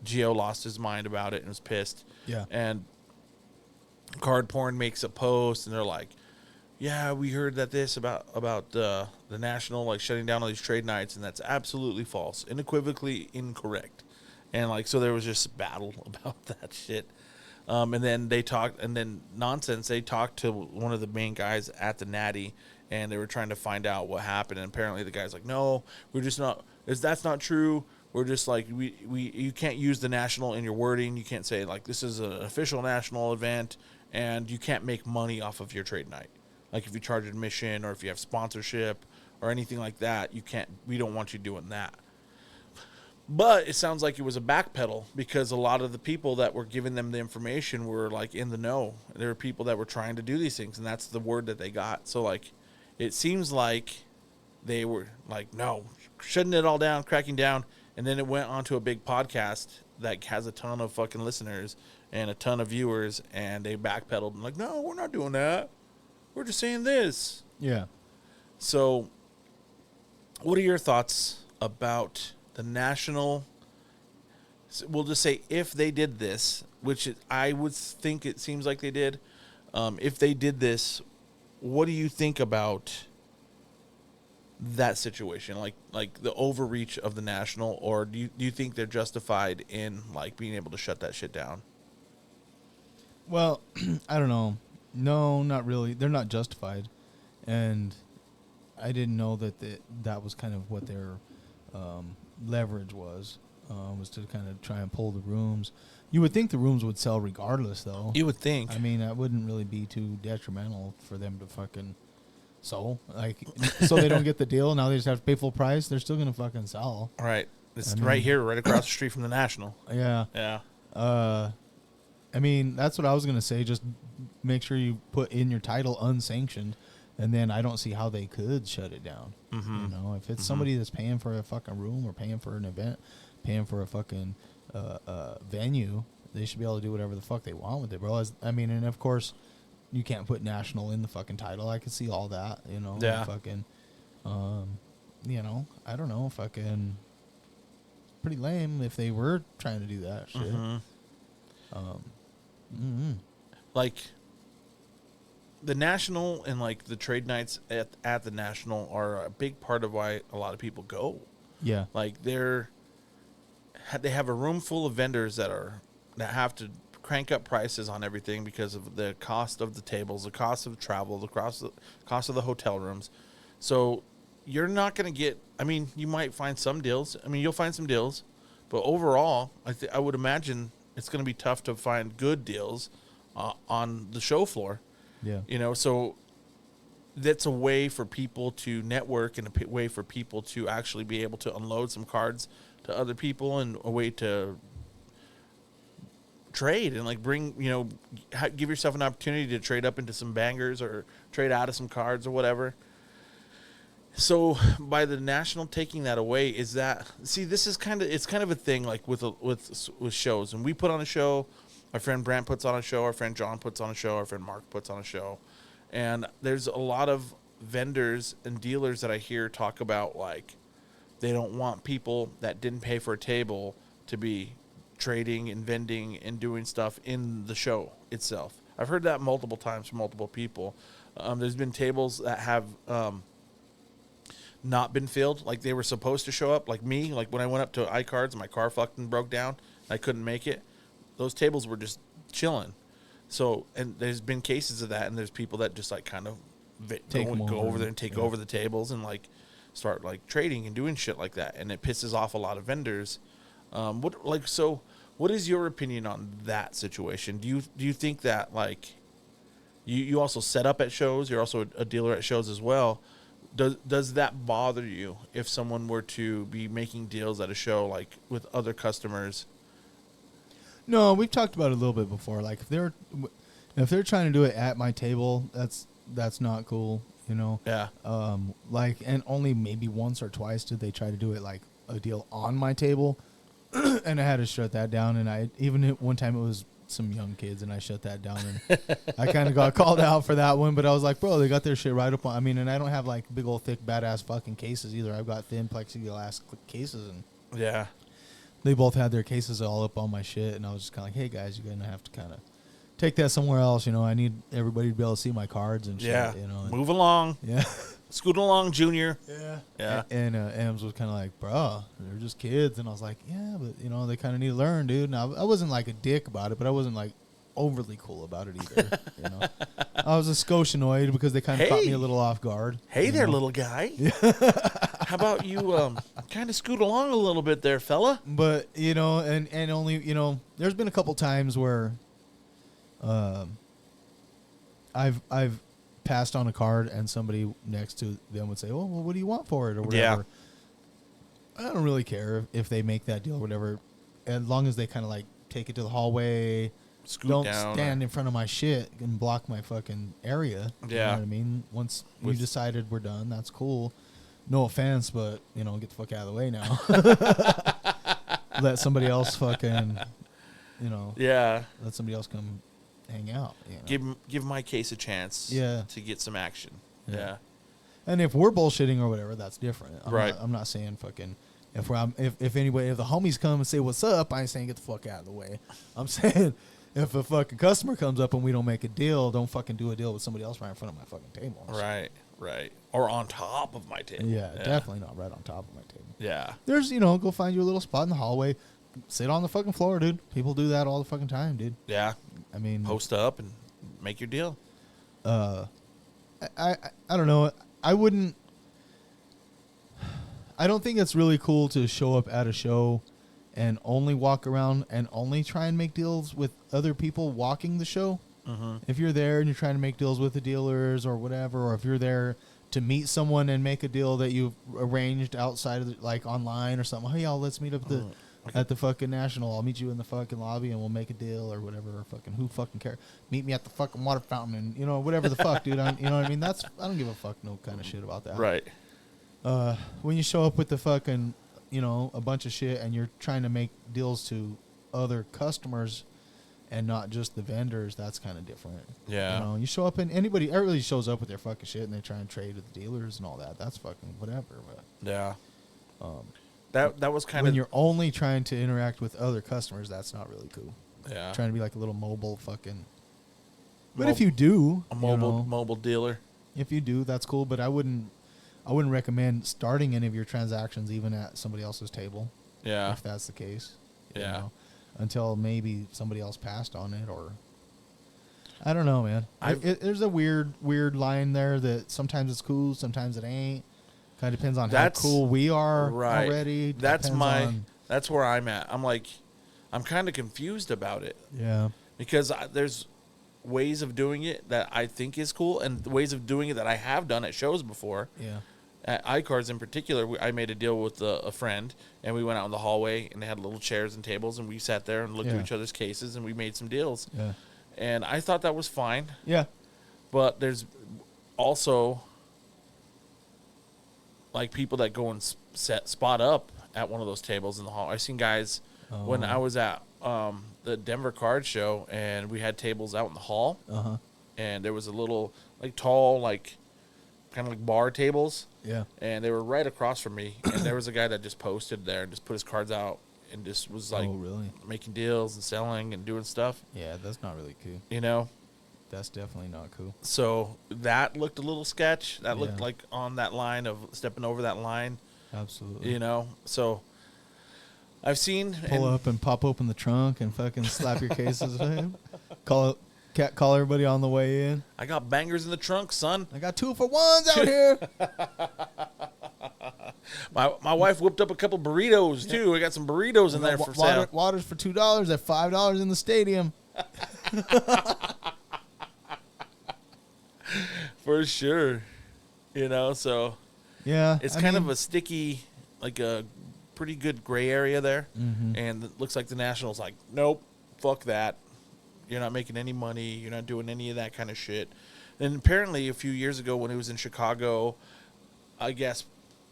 Gio lost his mind about it and was pissed. Yeah. And Card Porn makes a post, and they're like, "Yeah, we heard that this about the National like shutting down all these trade nights, and that's absolutely false, unequivocally incorrect." And like, so there was just a battle about that shit. And then they talked to one of the main guys at the Natty, and they were trying to find out what happened. And apparently the guy's like, "No, we're just not. That's not true. We're just like you can't use the National in your wording. You can't say like this is an official National event, and you can't make money off of your trade night. Like if you charge admission or if you have sponsorship or anything like that, you can't. We don't want you doing that." But it sounds like it was a backpedal because a lot of the people that were giving them the information were like in the know. There were people that were trying to do these things, and that's the word that they got. So like, it seems like they were like, no, shutting it all down, cracking down, and then it went onto a big podcast that has a ton of fucking listeners and a ton of viewers, and they backpedaled and like, no, we're not doing that. We're just saying this. Yeah. So, what are your thoughts about the National? We'll just say if they did this, which I would think it seems like they did. If they did this, what do you think about that situation? Like the overreach of the National, or do you think they're justified in like being able to shut that shit down? Well, I don't know. No, not really. They're not justified, and I didn't know that was kind of what their leverage was to kind of try and pull the rooms. You would think the rooms would sell regardless, though. You would think. I mean, that wouldn't really be too detrimental for them to fucking sell. Like, so they don't get the deal. Now they just have to pay full price. They're still gonna fucking sell. Right. It's right here, right across the street from the National. Yeah. Yeah. I mean, that's what I was gonna say. Just make sure you put in your title unsanctioned, and then I don't see how they could shut it down. Mm-hmm. You know, if it's somebody that's paying for a fucking room or paying for an event, paying for a fucking venue, they should be able to do whatever the fuck they want with it, bro. I mean, and of course, you can't put National in the fucking title. I can see all that, you know. Yeah. Fucking, you know, I don't know, fucking, pretty lame if they were trying to do that shit. Like the National and like the trade nights at the National are a big part of why a lot of people go. Yeah. Like they have a room full of vendors that have to crank up prices on everything because of the cost of the tables, the cost of travel, the cost of the hotel rooms. So you're not going to get, I mean, you might find some deals. I mean, you'll find some deals, But overall, I would imagine it's going to be tough to find good deals on the show floor. Yeah. You know, so that's a way for people to network and a way for people to actually be able to unload some cards to other people and a way to trade and like bring, you know, give yourself an opportunity to trade up into some bangers or trade out of some cards or whatever. So by the National taking that away, is that, see, this is kind of a thing like with shows. And we put on a show, our friend Brant puts on a show, our friend John puts on a show, our friend Mark puts on a show. And there's a lot of vendors and dealers that I hear talk about, like, they don't want people that didn't pay for a table to be trading and vending and doing stuff in the show itself. I've heard that multiple times from multiple people. There's been tables that have not been filled, like they were supposed to show up. Like me, like when I went up to iKards and my car fucking broke down, I couldn't make it. Those tables were just chilling. So, and there's been cases of that, and there's people that just like kind of go over there and take over the tables and like start like trading and doing shit like that, and it pisses off a lot of vendors. What is your opinion on that situation? Do you think that, like, you also set up at shows, you're also a dealer at shows as well? Does that bother you if someone were to be making deals at a show, like with other customers? No, we've talked about it a little bit before. Like if they're trying to do it at my table, that's not cool, you know. Yeah. Like, and only maybe once or twice did they try to do it like a deal on my table, and I had to shut that down. And I even one time it was some young kids, and I shut that down, and I kind of got called out for that one. But I was like, bro, they got their shit right up on. I mean, and I don't have like big old thick badass fucking cases either. I've got thin plexiglass cases, and yeah. They both had their cases all up on my shit, and I was just kind of like, hey, guys, you're going to have to kind of take that somewhere else. You know, I need everybody to be able to see my cards and shit. Yeah. You know, move along. Yeah. Scoot along, Junior. Yeah. Yeah. And Ams was kind of like, bro, they're just kids. And I was like, yeah, but, you know, they kind of need to learn, dude. Now, I wasn't like a dick about it, but I wasn't like overly cool about it either. You know, I was a skosh annoyed because they kind of caught me a little off guard. Hey there, little guy. How about you kind of scoot along a little bit there, fella? But, you know, and only, you know, there's been a couple times where I've passed on a card and somebody next to them would say, oh, well, what do you want for it or whatever. Yeah. I don't really care if they make that deal or whatever, as long as they kind of like take it to the hallway. Don't stand in front of my shit and block my fucking area. Yeah. You know what I mean? Once you decided we're done, that's cool. No offense, but, you know, get the fuck out of the way now. Let somebody else fucking, you know. Yeah. Let somebody else come hang out. You know? Give my case a chance to get some action. Yeah. And if we're bullshitting or whatever, that's different. I'm not saying fucking if the homies come and say what's up, I ain't saying get the fuck out of the way. I'm saying if a fucking customer comes up and we don't make a deal, don't fucking do a deal with somebody else right in front of my fucking table. Right. Or on top of my table. Yeah, definitely not right on top of my table. Yeah. There's, you know, go find you a little spot in the hallway. Sit on the fucking floor, dude. People do that all the fucking time, dude. Yeah. I mean, post up and make your deal. I don't know. I don't think it's really cool to show up at a show and only walk around and only try and make deals with other people walking the show. Mm-hmm. If you're there and you're trying to make deals with the dealers or whatever, or if you're there to meet someone and make a deal that you've arranged outside of like online or something. Hey, y'all, let's meet up at the fucking National. I'll meet you in the fucking lobby and we'll make a deal or whatever. Or fucking who fucking cares? Meet me at the fucking water fountain and, you know, whatever the fuck, dude. You know what I mean? I don't give a fuck no kind of shit about that. Right. When you show up with the fucking, you know, a bunch of shit and you're trying to make deals to other customers and not just the vendors, that's kind of different. Yeah. You know, you show up and everybody shows up with their fucking shit and they try and trade with the dealers and all that. That's fucking whatever. But, yeah. That was kind of... When you're only trying to interact with other customers, that's not really cool. Yeah. Trying to be like a little mobile fucking... But if you do... A mobile dealer. If you do, that's cool. But I wouldn't recommend starting any of your transactions even at somebody else's table. Yeah. If that's the case. Yeah. You know, until maybe somebody else passed on it or... I don't know, man. There's a weird line there that sometimes it's cool, sometimes it ain't. Kind of depends on how cool we are already. That's my That's where I'm at. I'm like, I'm kind of confused about it. Yeah. Because there's ways of doing it that I think is cool, and ways of doing it that I have done at shows before. Yeah. At iKards in particular, I made a deal with a friend, and we went out in the hallway, and they had little chairs and tables, and we sat there and looked at each other's cases, and we made some deals. Yeah. And I thought that was fine. Yeah. But there's also like people that go and spot up at one of those tables in the hall. I've seen guys when I was at the Denver card show, and we had tables out in the hall, and there was a little like tall, like kind of like bar tables, and they were right across from me, and there was a guy that just posted there and just put his cards out and just was like making deals and selling and doing stuff. Yeah, that's not really cool. You know, that's definitely not cool. So that looked a little sketch. That looked like on that line of stepping over that line. Absolutely. You know, so I've seen pull up and pop open the trunk and fucking slap your cases. Call everybody on the way in. I got bangers in the trunk, son. I got 2-for-1s out here. My wife whipped up a couple burritos too. I got some burritos in there for sale. Waters for $2 at $5 in the stadium. For sure. You know, so yeah, it's kind of a sticky, like a pretty good gray area there. And it looks like the Nationals like, nope, fuck that. You're not making any money. You're not doing any of that kind of shit. And apparently a few years ago when it was in Chicago, I guess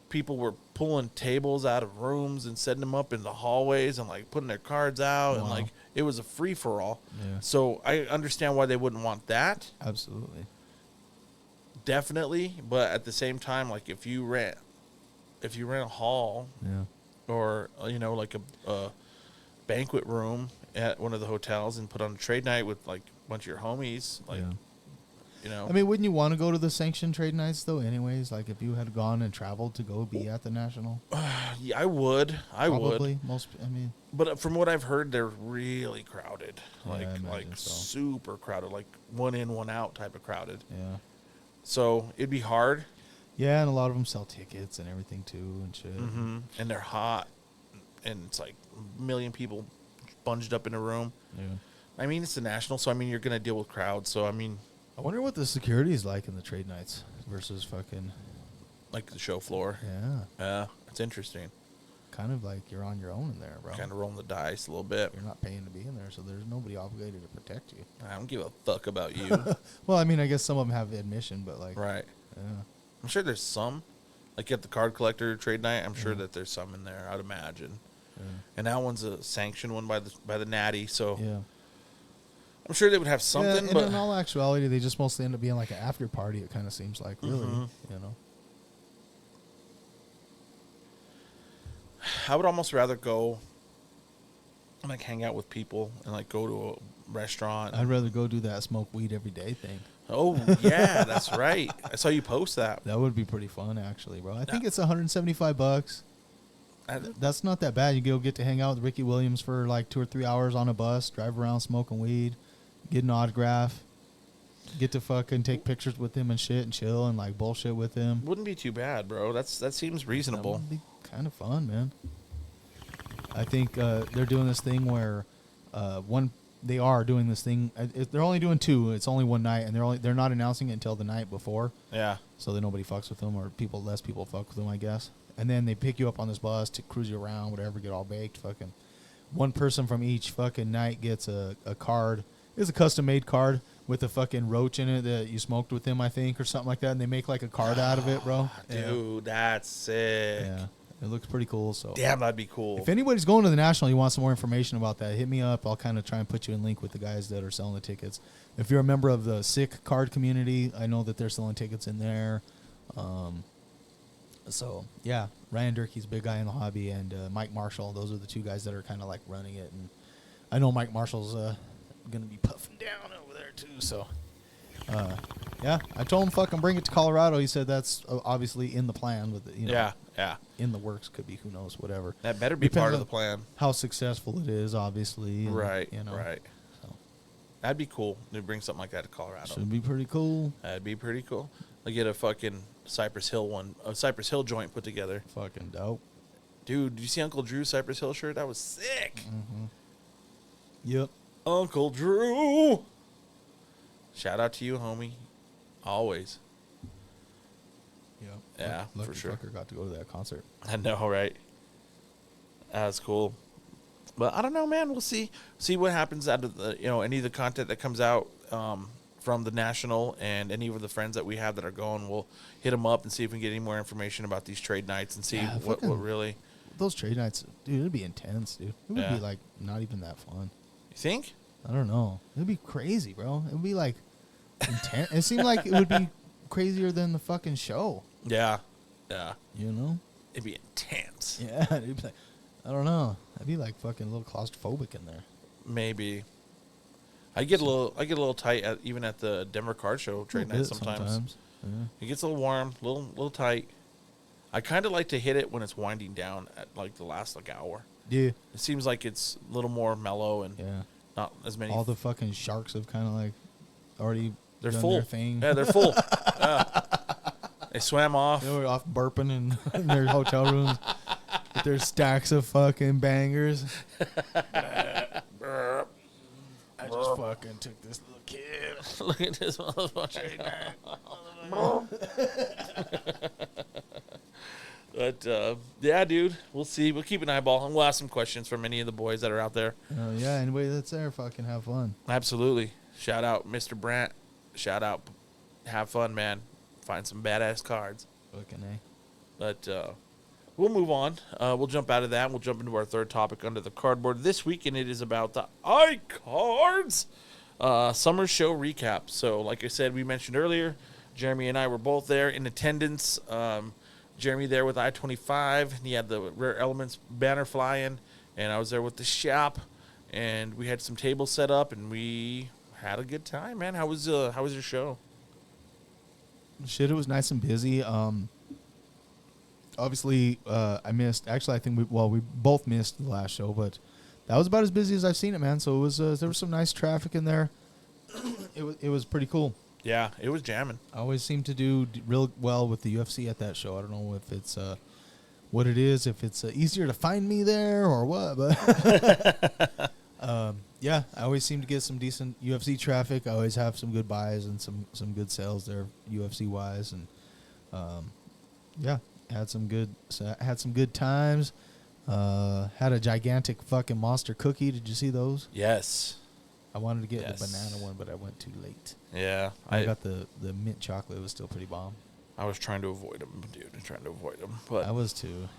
people were pulling tables out of rooms and setting them up in the hallways and like putting their cards out. And like it was a free for all. Yeah. So I understand why they wouldn't want that. Absolutely. Definitely. But at the same time, like if you rent a hall or, you know, like a banquet room at one of the hotels and put on a trade night with like a bunch of your homies, like, you know. I mean, wouldn't you want to go to the sanctioned trade nights though anyways? Like if you had gone and traveled to go be at the National? Yeah, I would. Probably. But from what I've heard, they're really crowded. Like so. Super crowded, like one in, one out type of crowded. Yeah. So it'd be hard. Yeah, and a lot of them sell tickets and everything too and shit. And they're hot. And it's like a million people bunged up in a room. Yeah. I mean, it's the National, so I mean, you're going to deal with crowds. So I mean, I wonder what the security is like in the trade nights versus fucking like the show floor. Yeah. It's interesting. Kind of like you're on your own in there, bro. Kind of rolling the dice a little bit. You're not paying to be in there, so there's nobody obligated to protect you. I don't give a fuck about you. Well, I mean, I guess some of them have admission, but like, right. Yeah. I'm sure there's some, like at the card collector trade night. I'm sure that there's some in there. I'd imagine. Yeah. And that one's a sanctioned one by the Natty, so yeah. I'm sure they would have something. Yeah, but in all actuality, they just mostly end up being like an after party. It kind of seems like, really, you know. I would almost rather go and like hang out with people and like go to a restaurant. I'd rather go do that smoke weed every day thing. Oh yeah, that's right. I saw you post that. That would be pretty fun, actually, bro. I think it's $175. That's not that bad. You get to hang out with Ricky Williams for like 2 or 3 hours on a bus, drive around smoking weed, get an autograph, get to fucking take pictures with him and shit and chill and like bullshit with him. Wouldn't be too bad, bro. That seems reasonable. That would be kind of fun, man. I think they're doing this thing where they are doing this thing. They're only doing 2. It's only one night, and they're not announcing it until the night before. Yeah. So that nobody fucks with them, or less people fuck with them, I guess. And then they pick you up on this bus to cruise you around, whatever, get all baked. Fucking one person from each fucking night gets a card. It's a custom made card with a fucking roach in it that you smoked with them, I think, or something like that. And they make like a card out of it, bro. Dude, that's sick. Yeah. It looks pretty cool. So damn, that'd be cool. If anybody's going to the National, you want some more information about that, hit me up. I'll kind of try and put you in link with the guys that are selling the tickets. If you're a member of the Sick card community, I know that they're selling tickets in there. So yeah, Ryan Durkee's a big guy in the hobby, and Mike Marshall. Those are the 2 guys that are kind of like running it. And I know Mike Marshall's gonna be puffing down over there too. So yeah, I told him fucking bring it to Colorado. He said that's obviously in the plan with yeah. In the works, could be, who knows, whatever. That better be part of the plan. How successful it is, obviously. And, right, you know, right. So that'd be cool to bring something like that to Colorado. Should be pretty cool. That'd be pretty cool. Like get a fucking Cypress Hill joint put together. Fucking dope. Dude, did you see Uncle Drew's Cypress Hill shirt? That was sick. Mm-hmm. Yep. Uncle Drew. Shout out to you, homie. Always. Yep. Yeah, Lucky for sure. Fucker got to go to that concert. I know, right? That's cool. But I don't know, man. We'll see what happens out of the, any of the content that comes out from the national, and any of the friends that we have that are going. We'll hit them up and see if we can get any more information about these trade nights and see what really. Those trade nights, dude, it'd be intense, dude. It would be like not even that fun. You think? I don't know. It'd be crazy, bro. It would be like intense. It seemed like it would be crazier than the fucking show. Yeah. Yeah. You know? It'd be intense. Yeah. It'd be like, I don't know. I'd be like fucking a little claustrophobic in there. Maybe. I get a little tight even at the Denver Card Show trade night sometimes. Yeah. It gets a little warm, little tight. I kind of like to hit it when it's winding down at like the last hour. Yeah. It seems like it's a little more mellow and not as many. All the fucking sharks have kind of like already they're done full. Their thing. Yeah, they're full. They swam off. They were off burping in their hotel rooms with their stacks of fucking bangers. I just fucking took this little kid. Look at this motherfucker. But, yeah, dude, we'll see. We'll keep an eyeball, and we'll ask some questions from any of the boys that are out there. Yeah, anybody that's there, fucking have fun. Absolutely. Shout out Mr. Brandt. Shout out. Have fun, man. Find some badass cards. Fucking A. But we'll move on. We'll jump out of that, and we'll jump into our third topic under the cardboard this week, and it is about the iKards summer show recap. So, like I said, we mentioned earlier, Jeremy and I were both there in attendance. Jeremy there with I-25, and he had the Rare Elements banner flying, and I was there with the shop, and we had some tables set up, and we had a good time, man. How was your show? Shit, it was nice and busy. Obviously, I missed. Actually, I think we both missed the last show, but that was about as busy as I've seen it, man. So it was. There was some nice traffic in there. It was pretty cool. Yeah, it was jamming. I always seem to do real well with the UFC at that show. I don't know if it's what it is, if it's easier to find me there or what, but yeah, I always seem to get some decent UFC traffic. I always have some good buys and some good sales there UFC wise, and yeah, had some good times. Had a gigantic fucking monster cookie. Did you see those? Yes. I wanted to get the banana one, but I went too late. Yeah. I got the mint chocolate. It was still pretty bomb. I was trying to avoid them, dude. But I was too.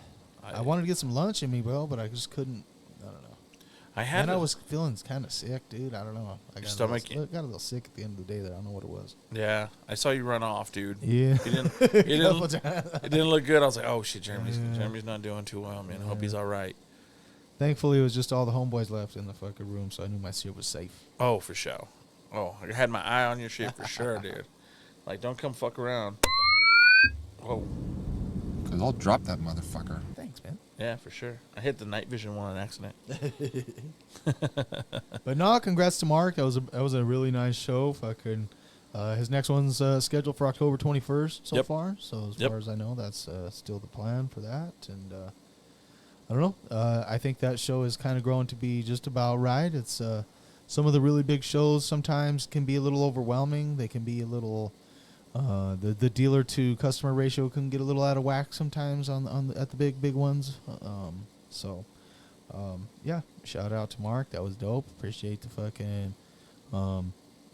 I wanted to get some lunch in me, bro, but I just couldn't. I don't know. I was feeling kind of sick, dude. I don't know. I got a little sick at the end of the day. That I don't know what it was. Yeah, I saw you run off, dude. Yeah. It didn't look good. I was like, oh shit, Jeremy's not doing too well, man. I hope he's all right. Thankfully, it was just all the homeboys left in the fucking room, so I knew my shit was safe. Oh, for sure. Oh, I had my eye on your shit for sure, dude. Like, don't come fuck around. Whoa. Because I'll drop that motherfucker. Thanks, man. Yeah, for sure. I hit the night vision one on accident. But no, congrats to Mark. That was a really nice show. Fucking, his next one's scheduled for October 21st so far. So as far as I know, that's still the plan for that. And I don't know. I think that show is kind of growing to be just about right. It's some of the really big shows sometimes can be a little overwhelming. They can be a little the dealer to customer ratio can get a little out of whack sometimes at the big ones. Yeah, shout out to Mark. That was dope. Appreciate the fucking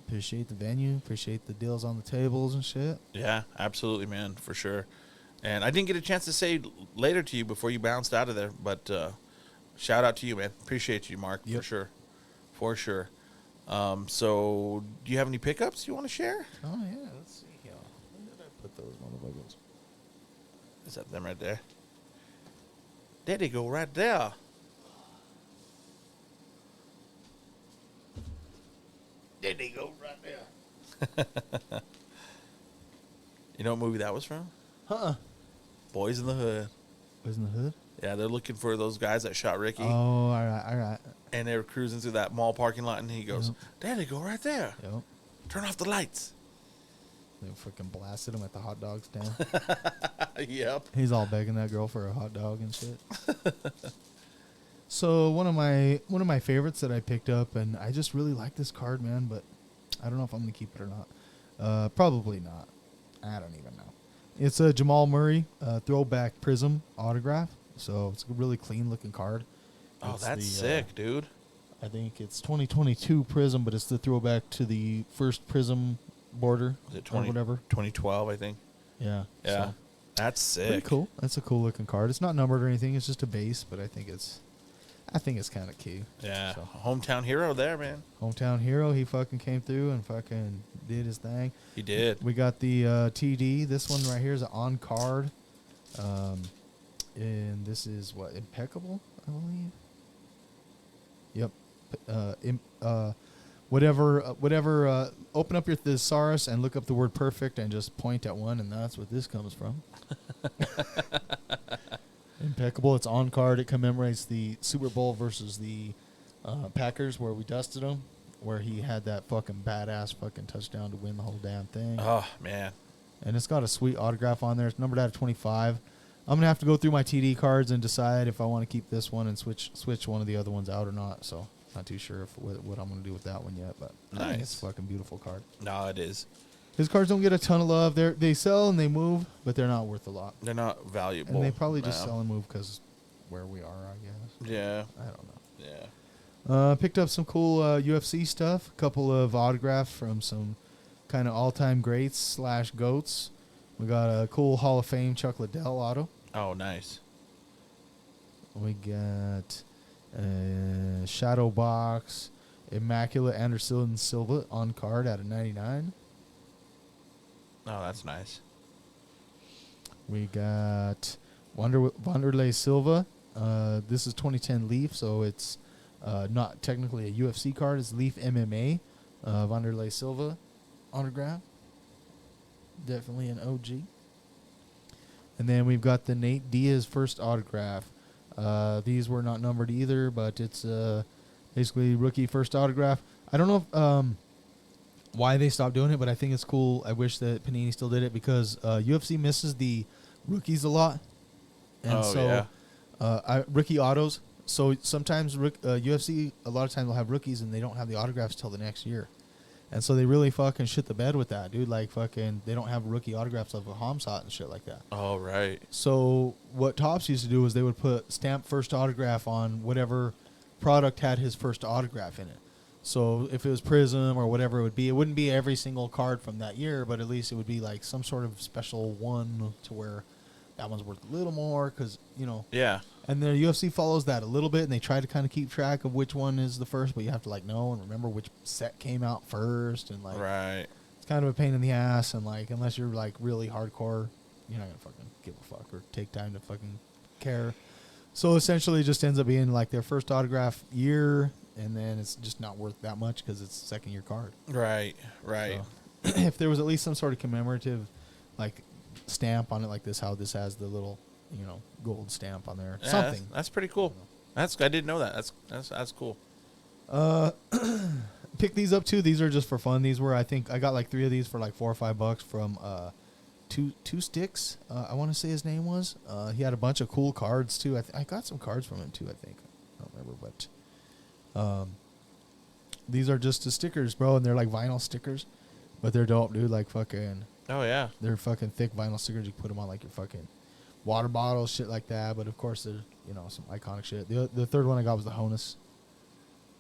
appreciate the venue. Appreciate the deals on the tables and shit. Yeah, absolutely, man, for sure. And I didn't get a chance to say later to you before you bounced out of there, but shout out to you, man. Appreciate you, Mark, for sure. For sure. So, do you have any pickups you want to share? Oh, yeah. Let's see here. Where did I put those motherfuckers? Is that them right there? There they go, right there. There they go, right there. You know what movie that was from? Boys in the Hood. Boys in the Hood? Yeah, they're looking for those guys that shot Ricky. Oh, all right. And they were cruising through that mall parking lot, and he goes, there they go, right there. Yep. Turn off the lights. They fucking blasted him at the hot dog stand. Yep. He's all begging that girl for a hot dog and shit. So one of my favorites that I picked up, and I just really like this card, man, but I don't know if I'm gonna keep it or not. Probably not. I don't even know. It's a Jamal Murray throwback Prism autograph, so it's a really clean looking card. Oh, It's that's sick, dude. I think it's 2022 Prism, but it's the throwback to the first Prism border. Is it or whatever? 2012, I think. Yeah. Yeah. So, That's sick. pretty cool. That's a cool looking card. It's not numbered or anything. It's just a base, but I think it's kind of key. Yeah. So. Hometown hero there, man. Hometown hero. He fucking came through and fucking did his thing. He did. We got the TD. This one right here is an on card. And this is what? Impeccable, I believe. Yep. Whatever. Open up your thesaurus and look up the word perfect and just point at one, and that's what this comes from. Impeccable. It's on card. It commemorates the Super Bowl versus the Packers where we dusted them, where he had that fucking badass fucking touchdown to win the whole damn thing. Oh, man. And it's got a sweet autograph on there. It's numbered out of 25. I'm going to have to go through my TD cards and decide if I want to keep this one and switch one of the other ones out or not. So not too sure what I'm going to do with that one yet, but I think it's a fucking beautiful card. No, it is. His cards don't get a ton of love. They sell and they move, but they're not worth a lot. They're not valuable. And they probably just sell and move because where we are, I guess. Yeah. I don't know. Yeah. Picked up some cool UFC stuff. A couple of autographs from some kind of all-time greats / goats. We got a cool Hall of Fame Chuck Liddell auto. Oh, nice. We got Shadow Box, Immaculate Anderson Silva on card out of 99. Oh, that's nice. We got Wanderlei Silva. This is 2010 Leaf, so it's not technically a UFC card. It's Leaf MMA. Wanderlei Silva autograph. Definitely an OG. And then we've got the Nate Diaz first autograph. These were not numbered either, but it's basically rookie first autograph. I don't know if, why they stopped doing it, but I think it's cool. I wish that Panini still did it because UFC misses the rookies a lot. And rookie autos. So sometimes UFC, a lot of times, will have rookies and they don't have the autographs till the next year. And so they really fucking shit the bed with that, dude. Like, fucking, they don't have rookie autographs of a Hamzat and shit like that. Oh, right. So what Topps used to do is they would put stamp first autograph on whatever product had his first autograph in it. So if it was Prism or whatever it would be, it wouldn't be every single card from that year, but at least it would be like some sort of special one to where that one's worth a little more because, you know. Yeah. And the UFC follows that a little bit, and they try to kind of keep track of which one is the first, but you have to, like, know and remember which set came out first. And, like, right. It's kind of a pain in the ass, and, like, unless you're, like, really hardcore, you're not going to fucking give a fuck or take time to fucking care. So essentially it just ends up being, like, their first autograph year, and then it's just not worth that much because it's a second-year card. Right, right. So, if there was at least some sort of commemorative, like, stamp on it like this, how this has the little, you know, gold stamp on there. Yeah, something. That's pretty cool. I didn't know that. That's cool. Pick these up too. These are just for fun. These were, I think, I got like 3 of these for like $4 or $5 from two sticks. I want to say his name was. He had a bunch of cool cards too. I got some cards from him too. I think I don't remember, but these are just the stickers, bro, and they're like vinyl stickers, but they're dope, dude. Like fucking. Oh yeah. They're fucking thick vinyl stickers. You can put them on like your fucking water bottles, shit like that. But of course, they're, you know, some iconic shit. The third one I got was the Honus.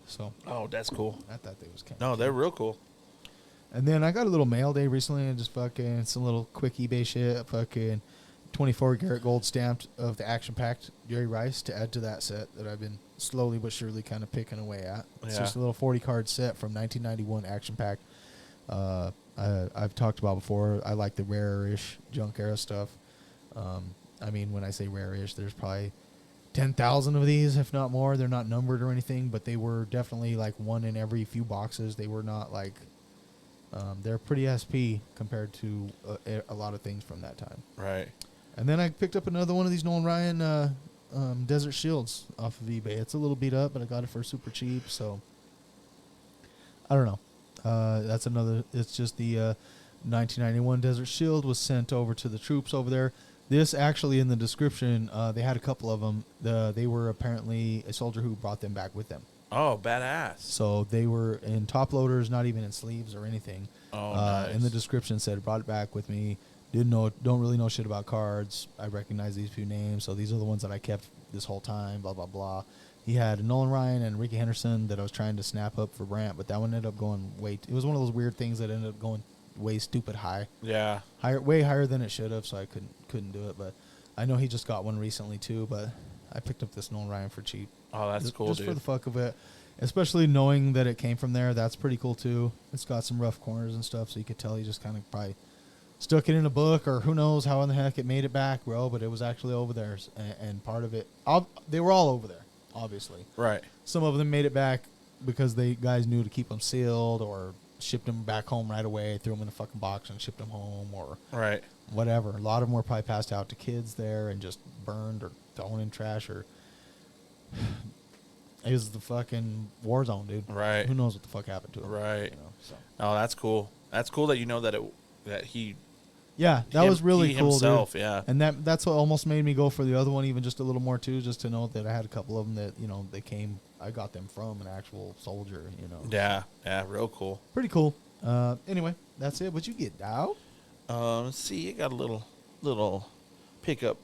So. Oh, that's cool. I thought they was kind of. No, they're real cool. And then I got a little mail day recently and just fucking some little quick eBay shit. Fucking 24 karat gold stamped of the action packed Jerry Rice to add to that set that I've been slowly but surely kind of picking away at. It's just a little 40 card set from 1991 action packed. I've talked about before. I like the rare-ish junk era stuff. I mean, when I say rare-ish, there's probably 10,000 of these, if not more. They're not numbered or anything, but they were definitely like one in every few boxes. They were not like, they're pretty SP compared to a lot of things from that time. Right. And then I picked up another one of these Nolan Ryan Desert Shields off of eBay. It's a little beat up, but I got it for super cheap, so I don't know. That's another. It's just the 1991 Desert Shield was sent over to the troops over there. This actually, in the description, they had a couple of them. They were apparently a soldier who brought them back with them. Oh, badass. So they were in top loaders, not even in sleeves or anything. Oh, nice. In the description said, brought it back with me. Don't really know shit about cards. I recognize these few names, so these are the ones that I kept this whole time, blah, blah, blah. He had Nolan Ryan and Ricky Henderson that I was trying to snap up for Brant, but that one ended up going it was one of those weird things that ended up going way stupid high. Yeah. Way higher than it should have, so I couldn't do it. But I know he just got one recently too, but I picked up this Nolan Ryan for cheap. Oh, that's cool, just dude. for the fuck of it. Especially knowing that it came from there, that's pretty cool too. It's got some rough corners and stuff, so you could tell he just kind of probably stuck it in a book, or who knows how in the heck it made it back, bro. But it was actually over there, and part of it, they were all over there, obviously. Right. Some of them made it back because guys knew to keep them sealed, or shipped them back home right away, threw them in a fucking box and shipped them home, or right, whatever. A lot of them were probably passed out to kids there and just burned or thrown in trash, or it was the fucking war zone, dude. Right. Who knows what the fuck happened to him? Right. You know, so. Oh, that's cool. That's cool that you know that he. Yeah, that was really cool, himself, dude. Yeah. And that's what almost made me go for the other one even just a little more too, just to know that I had a couple of them that I got them from an actual soldier, Yeah, yeah, real cool. Pretty cool. Anyway, that's it. What'd you get, Dow? Let's see, I got a little pickup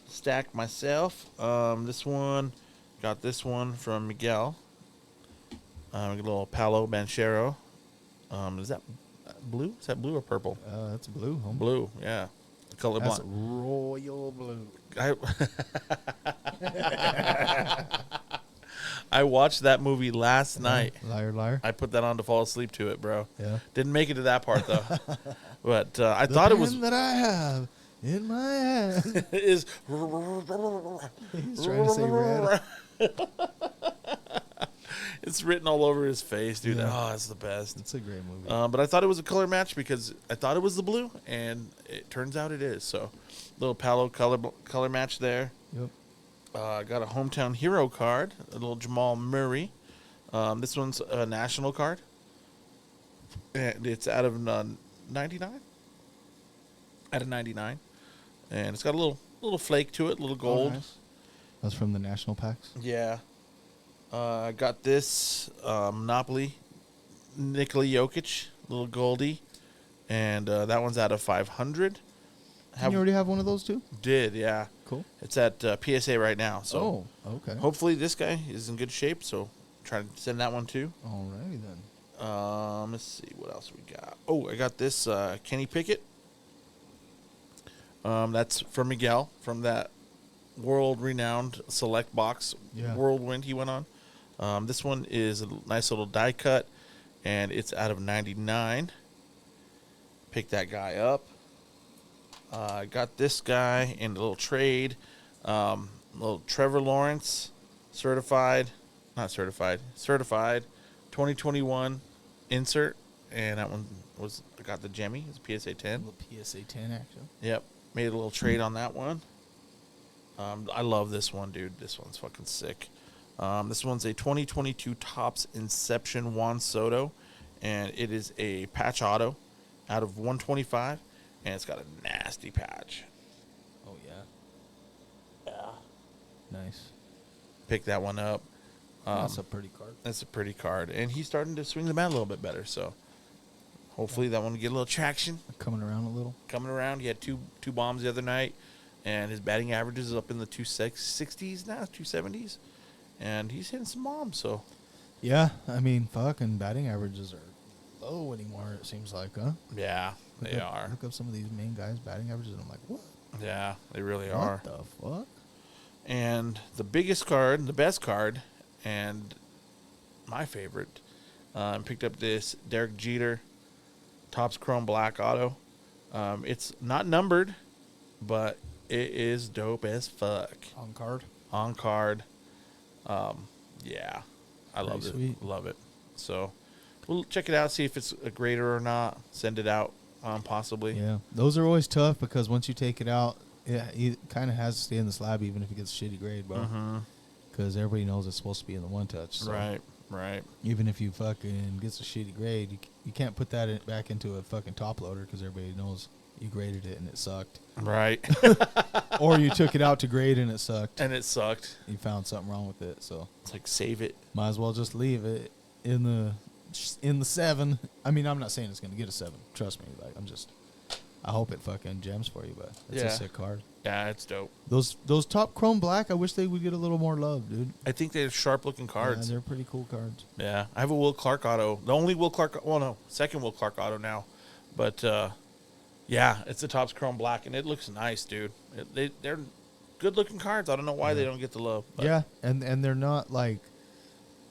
stack myself. This one, got this one from Miguel. A little Palo Banchero. Is that blue? Is that blue or purple? That's blue. Homie. Blue, yeah. The color That's blonde. royal blue. I watched that movie last night. Liar, liar. I put that on to fall asleep to it, bro. Yeah. Didn't make it to that part though. But I thought it was pen that I have in my hand is. He's trying to say red. It's written all over his face, dude. Yeah. Oh, that's the best. It's a great movie. But I thought it was a color match because I thought it was the blue, and it turns out it is. So, little Palo color match there. Yep. Got a hometown hero card, a little Jamal Murray. This one's a national card, and it's out of 99. Out of 99, and it's got a little flake to it, a little gold. Oh, nice. That's from the national packs. Yeah. I got this Monopoly Nikola Jokic, little Goldie, and that one's out of 500. You already have one of those too? Did, yeah. Cool. It's at PSA right now. So okay. hopefully this guy is in good shape, so try to send that one too. Alrighty then. Let's see what else we got. Oh, I got this Kenny Pickett. That's from Miguel from that world-renowned select box whirlwind he went on. This one is a nice little die cut, and it's out of 99. Pick that guy up. I got this guy in a little trade. Little Trevor Lawrence, certified 2021 insert, and that one I got the Jemmy. It's a PSA 10. A little PSA 10 action. Yep, made a little trade on that one. I love this one, dude. This one's fucking sick. This one's a 2022 Topps Inception Juan Soto, and it is a patch auto out of 125, and it's got a nasty patch. Oh, yeah. Yeah. Nice. Pick that one up. That's a pretty card. That's a pretty card, and he's starting to swing the bat a little bit better, so hopefully that one will get a little traction. Coming around a little. Coming around. He had two bombs the other night, and his batting average is up in the 260s now, 270s. And he's hitting some bombs, so. Yeah, I mean, fucking batting averages are low anymore, it seems like, huh? Yeah, they are. Look up some of these main guys' batting averages, and I'm like, what? Yeah, they really are. What the fuck? And the biggest card, the best card, and my favorite, picked up this Derek Jeter Topps Chrome Black Auto. It's not numbered, but it is dope as fuck. On card? On card. Yeah, I love Sweet. it. Love it. So we'll check it out, see if it's a grader or not. Send it out, possibly. Yeah, those are always tough because once you take it out, it kind of has to stay in the slab even if it gets shitty grade, bro. Because everybody knows it's supposed to be in the one touch. So. Right, Right. Even if you fucking gets a shitty grade, you can't put that back into a fucking top loader because everybody knows you graded it and it sucked. Right. Or you took it out to grade and it sucked. And it sucked. You found something wrong with it, so it's like save it. Might as well just leave it in the 7. I mean, I'm not saying it's gonna get a 7. Trust me. Like I hope it fucking gems for you, but it's a sick card. Yeah, it's dope. Those top chrome black, I wish they would get a little more love, dude. I think they're sharp looking cards. Yeah, they're pretty cool cards. Yeah, I have a Will Clark auto. The only Will Clark, well, no, second Will Clark auto now, but yeah, it's the Topps Chrome Black, and it looks nice, dude. They're good looking cards. I don't know why they don't get the love. But. Yeah, and they're not like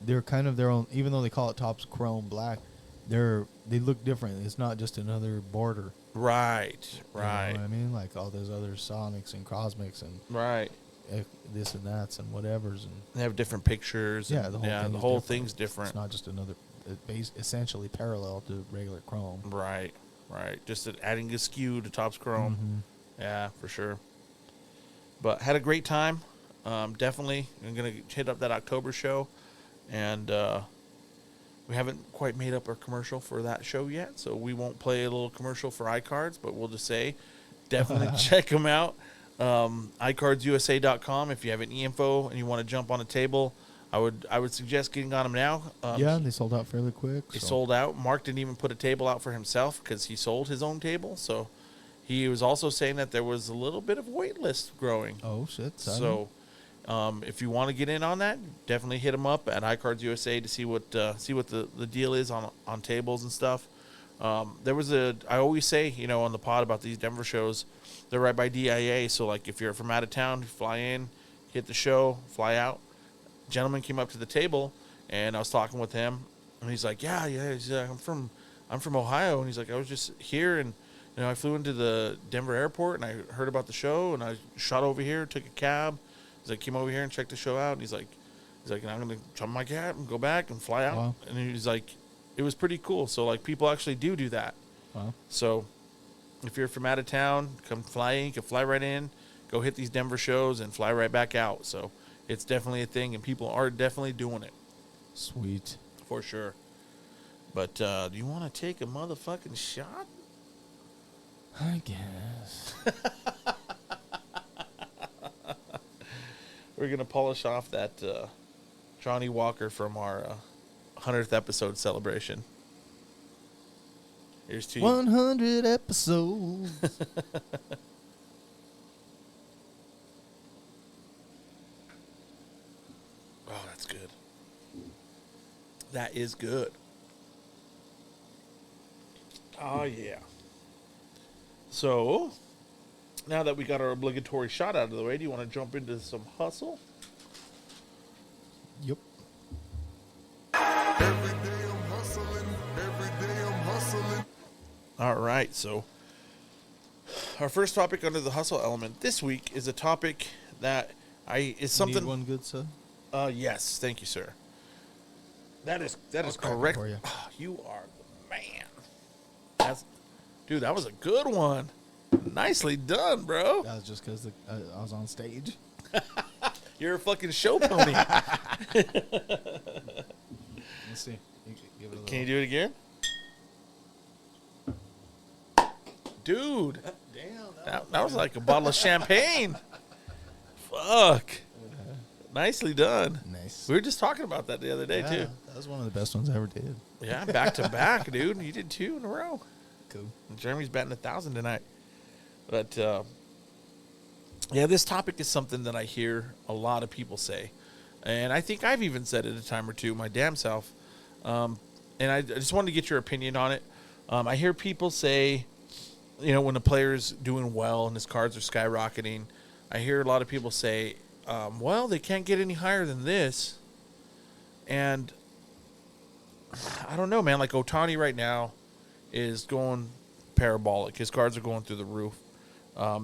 they're kind of their own. Even though they call it Topps Chrome Black, they look different. It's not just another border. Right. You know what I mean, like all those other Sonics and Cosmics and this and that's and whatever's, and they have different pictures. Yeah, the whole thing's different. It's not just another, essentially parallel to regular Chrome. Right. Just adding a skew to Topps Chrome. Mm-hmm. Yeah, for sure. But had a great time. Definitely, I'm gonna hit up that October show, and we haven't quite made up our commercial for that show yet, so we won't play a little commercial for iKards, but we'll just say definitely check them out. iKardsUSA.com. If you have any info and you want to jump on a table, I would suggest getting on them now. Yeah, they sold out fairly quick. They sold out. Mark didn't even put a table out for himself because he sold his own table. So he was also saying that there was a little bit of wait list growing. Oh, shit. So if you want to get in on that, definitely hit them up at iKards USA to see what the deal is on tables and stuff. I always say, on the pod about these Denver shows, they're right by DIA. So like if you're from out of town, fly in, hit the show, fly out. Gentleman came up to the table and I was talking with him and he's like, yeah. He's like, I'm from Ohio. And he's like, I was just here and, I flew into the Denver airport and I heard about the show and I shot over here, took a cab. He's like, came over here and checked the show out. And he's like, and I'm going to jump in my cab and go back and fly out. Wow. And he's like, it was pretty cool. So like people actually do that. Wow. So if you're from out of town, come fly in, you can fly right in, go hit these Denver shows and fly right back out. So it's definitely a thing and people are definitely doing it. Sweet. For sure. But do you want to take a motherfucking shot? I guess. We're going to polish off that Johnny Walker from our 100th episode celebration. Here's to you. 100 episodes. Oh, that's good. That is good. Oh, yeah. So, now that we got our obligatory shot out of the way, do you want to jump into some hustle? Yep. Every day I'm hustling. All right, so our first topic under the hustle element this week is a topic that is something. Need one good, sir? Yes, thank you, sir. That is crack it correct. for you. Oh, you are the man. Dude, that was a good one. Nicely done, bro. That was just because I was on stage. You're a fucking show pony. Let's see. Give it a Can you do it again? Dude, Damn. that was like a bottle of champagne. Fuck. Nicely done. Nice. We were just talking about that the other day, too. That was one of the best ones I ever did. Yeah, back to back, dude. You did 2 in a row. Cool. And Jeremy's batting 1,000 tonight. But, yeah, this topic is something that I hear a lot of people say. And I think I've even said it a time or two, my damn self. And I just wanted to get your opinion on it. I hear people say, when a player's doing well and his cards are skyrocketing, I hear a lot of people say, well, they can't get any higher than this. And I don't know, man. Like Ohtani right now is going parabolic. His cards are going through the roof.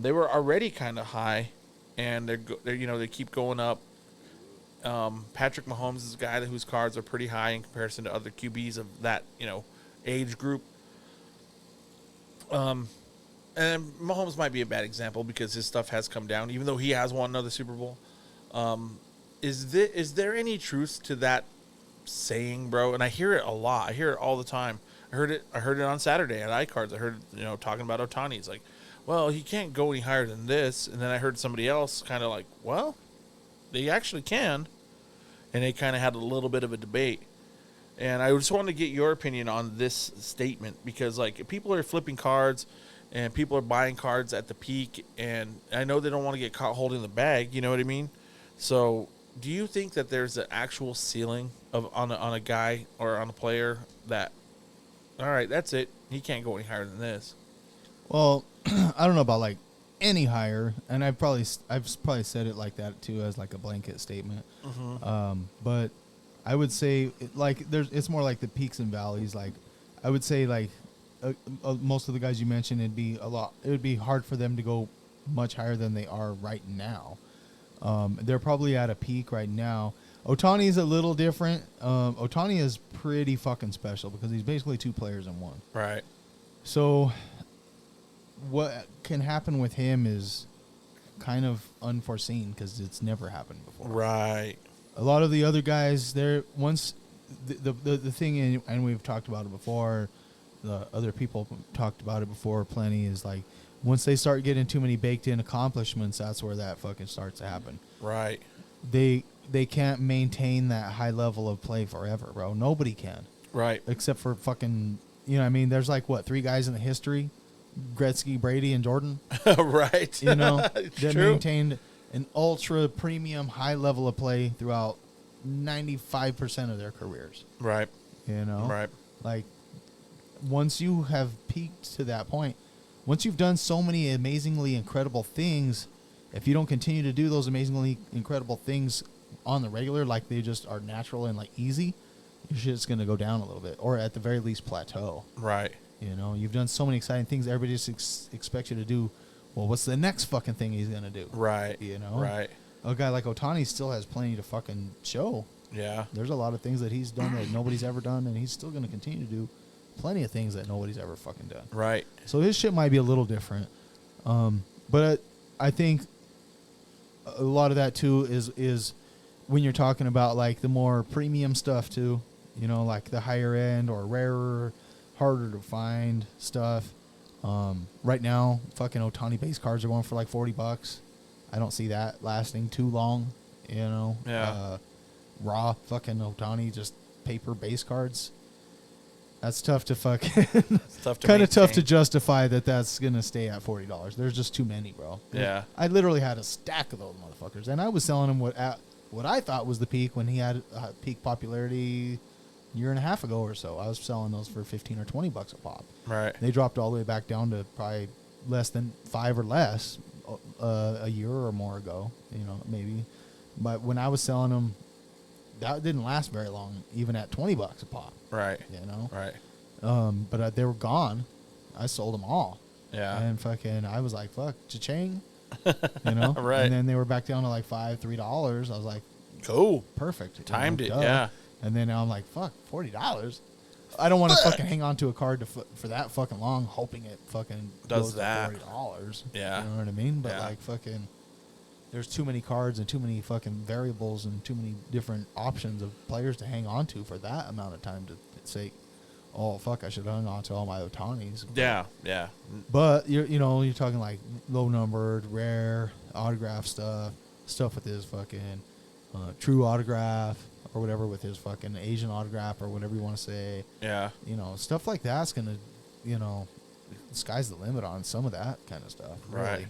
They were already kind of high, and they keep going up. Patrick Mahomes is a guy whose cards are pretty high in comparison to other QBs of that age group. And Mahomes might be a bad example because his stuff has come down, even though he has won another Super Bowl. Is there any truth to that saying, bro, and I hear it a lot. I hear it all the time. I heard it on Saturday at iKards. I heard, talking about Ohtani. It's like, well, he can't go any higher than this. And then I heard somebody else kind of like, well, they actually can. And they kind of had a little bit of a debate. And I just wanted to get your opinion on this statement because, like, if people are flipping cards and people are buying cards at the peak, and I know they don't want to get caught holding the bag, you know what I mean? So do you think that there's an actual ceiling on a guy or on a player that, all right, that's it, he can't go any higher than this? Well, I don't know about like any higher, and I've probably said it like that too as like a blanket statement. Mm-hmm. But I would say it's more like the peaks and valleys. Like I would say like most of the guys you mentioned, it would be hard for them to go much higher than they are right now. They're probably at a peak right now. Ohtani's a little different. Ohtani is pretty fucking special because he's basically two players in one. Right. So what can happen with him is kind of unforeseen because it's never happened before. Right. A lot of the other guys, they're once the thing, and we've talked about it before, the other people talked about it before plenty, is like once they start getting too many baked in accomplishments, that's where that fucking starts to happen. Right. They can't maintain that high level of play forever, bro. Nobody can. Right. Except for fucking, there's like, what, 3 guys in the history? Gretzky, Brady, and Jordan. Right. That True. maintained an ultra premium high level of play throughout 95% of their careers. Right. Right. Like, once you have peaked to that point, once you've done so many amazingly incredible things, if you don't continue to do those amazingly incredible things on the regular, like they just are natural and like easy, your shit's going to go down a little bit, or at the very least plateau. Right. You've done so many exciting things. Everybody just expects you to do, well, what's the next fucking thing he's going to do? Right. Right. A guy like Ohtani still has plenty to fucking show. Yeah. There's a lot of things that he's done that nobody's ever done, and he's still going to continue to do plenty of things that nobody's ever fucking done. Right. So his shit might be a little different. But I think a lot of that too is when you're talking about like the more premium stuff too, like the higher end or rarer, harder to find stuff. Right now, fucking Ohtani base cards are going for like $40. I don't see that lasting too long. Yeah. Raw fucking Ohtani, just paper base cards. That's tough to fucking. Kind of tough to justify that's gonna stay at $40. There's just too many, bro. Yeah. I literally had a stack of those motherfuckers, and I was selling them what I thought was the peak when he had peak popularity a year and a half ago or so. I was selling those for $15 or $20 a pop. Right. They dropped all the way back down to probably less than 5 or less a year or more ago. Maybe. But when I was selling them, that didn't last very long, even at $20 a pop. Right. Right. Right. But they were gone. I sold them all. Yeah. And fucking, I was like, fuck, cha-ching. Right. And then they were back down to like $3. I was like, cool. Perfect. Timed it. Duh. Yeah. And then now I'm like, fuck, $40. I don't want to fucking hang on to a card for that fucking long, hoping it fucking does goes that. to $40. Yeah. You know what I mean? But Yeah. like fucking, there's too many cards and too many fucking variables and too many different options of players to hang on to for that amount of time to say, oh fuck, I should have hung on to all my Otanis. Yeah. Yeah. But you're talking like low numbered, rare autograph stuff with his fucking true autograph or whatever, with his fucking Asian autograph or whatever you want to say. Yeah. Stuff like that's gonna, the sky's the limit on some of that kind of stuff. Right. Really,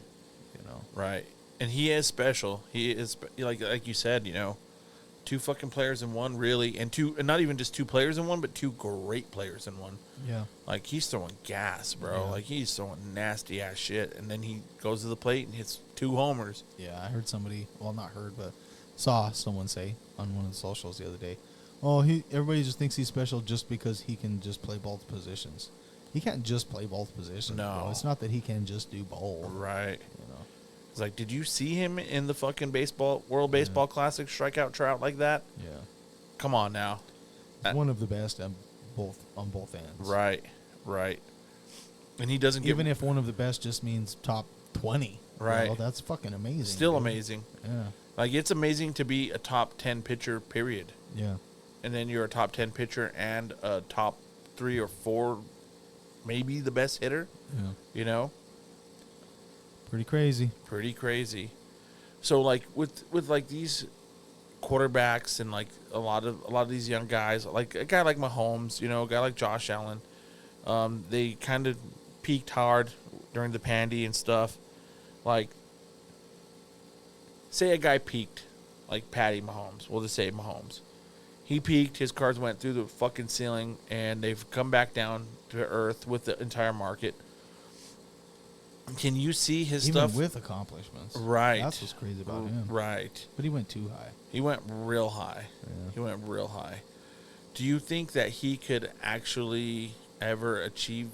Right. And he is special. He is like you said, 2 fucking players in one, really, and not even just 2 players in one, but 2 great players in one. Yeah. Like, he's throwing gas, bro. Yeah. Like, he's throwing nasty ass shit, and then he goes to the plate and hits 2 homers. Yeah, I heard somebody, well, not heard, but saw someone say on one of the socials the other day, oh, everybody just thinks he's special just because he can just play both positions. He can't just play both positions. No. Bro. It's not that he can just do both. Right. It's like, did you see him in the fucking World Baseball Classic strikeout trout like that? Yeah. Come on now. One of the best on both ends. Right. Right. And he doesn't even if one of the best just means top 20. Right. That's fucking amazing. Still dude. amazing. Yeah. Like, it's amazing to be a top 10 pitcher, period. Yeah. and then you're a top 10 pitcher and a top 3 or 4, maybe the best hitter. Yeah. You know, Pretty crazy. pretty crazy. So like with like these quarterbacks and like a lot of these young guys, like a guy like Mahomes, you know, a guy like Josh Allen, they kind of peaked hard during the pandy and stuff. Like, say a guy peaked, like Patty Mahomes. We'll just say Mahomes. He peaked. His cards went through the fucking ceiling, and they've come back down to earth with the entire market. Can you see his Even stuff? with accomplishments. Right. That's what's crazy about him. Right. But he went too high. He went real high. Yeah. He went real high. Do you think that he could actually ever achieve,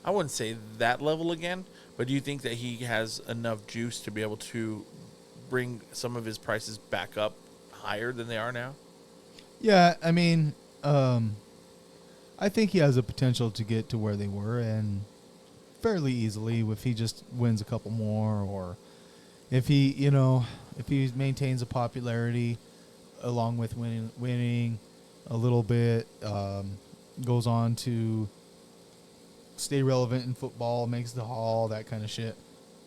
I wouldn't say that level again, but do you think that he has enough juice to be able to bring some of his prices back up higher than they are now? Yeah, I mean, I think he has the potential to get to where they were, and fairly easily if he just wins a couple more, or if he, you know, if he maintains a popularity along with winning a little bit, goes on to stay relevant in football, makes the Hall, that kind of shit.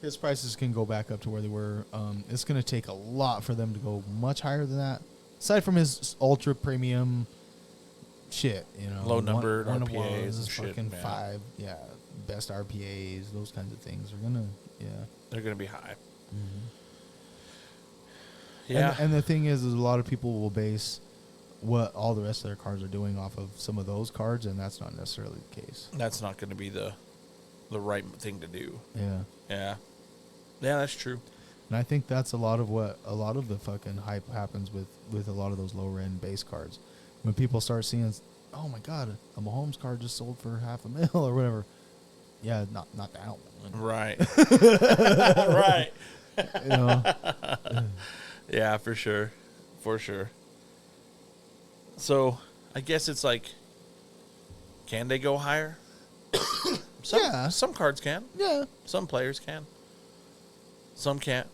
His prices can go back up to where they were. It's going to take a lot for them to go much higher than that. Aside from his ultra premium shit, you know, Low numbered one of RPAs ones, and shit, fucking yeah. 5, best RPAs, those kinds of things are gonna, They're going to be high. Mm-hmm. Yeah. And the thing is a lot of people will base what all the rest of their cards are doing off of some of those cards, and that's not necessarily the case. That's not going to be the right thing to do. Yeah. Yeah. Yeah, that's true. And I think that's a lot of the fucking hype happens with a lot of those lower end base cards. When people start seeing, oh my God, a Mahomes card just sold for $500,000 or whatever. Yeah, not that one. Right. Right. You know? Yeah, for sure. For sure. So, I guess it's like, can they go higher? Yeah. Some cards can. Yeah. Some players can. Some can't.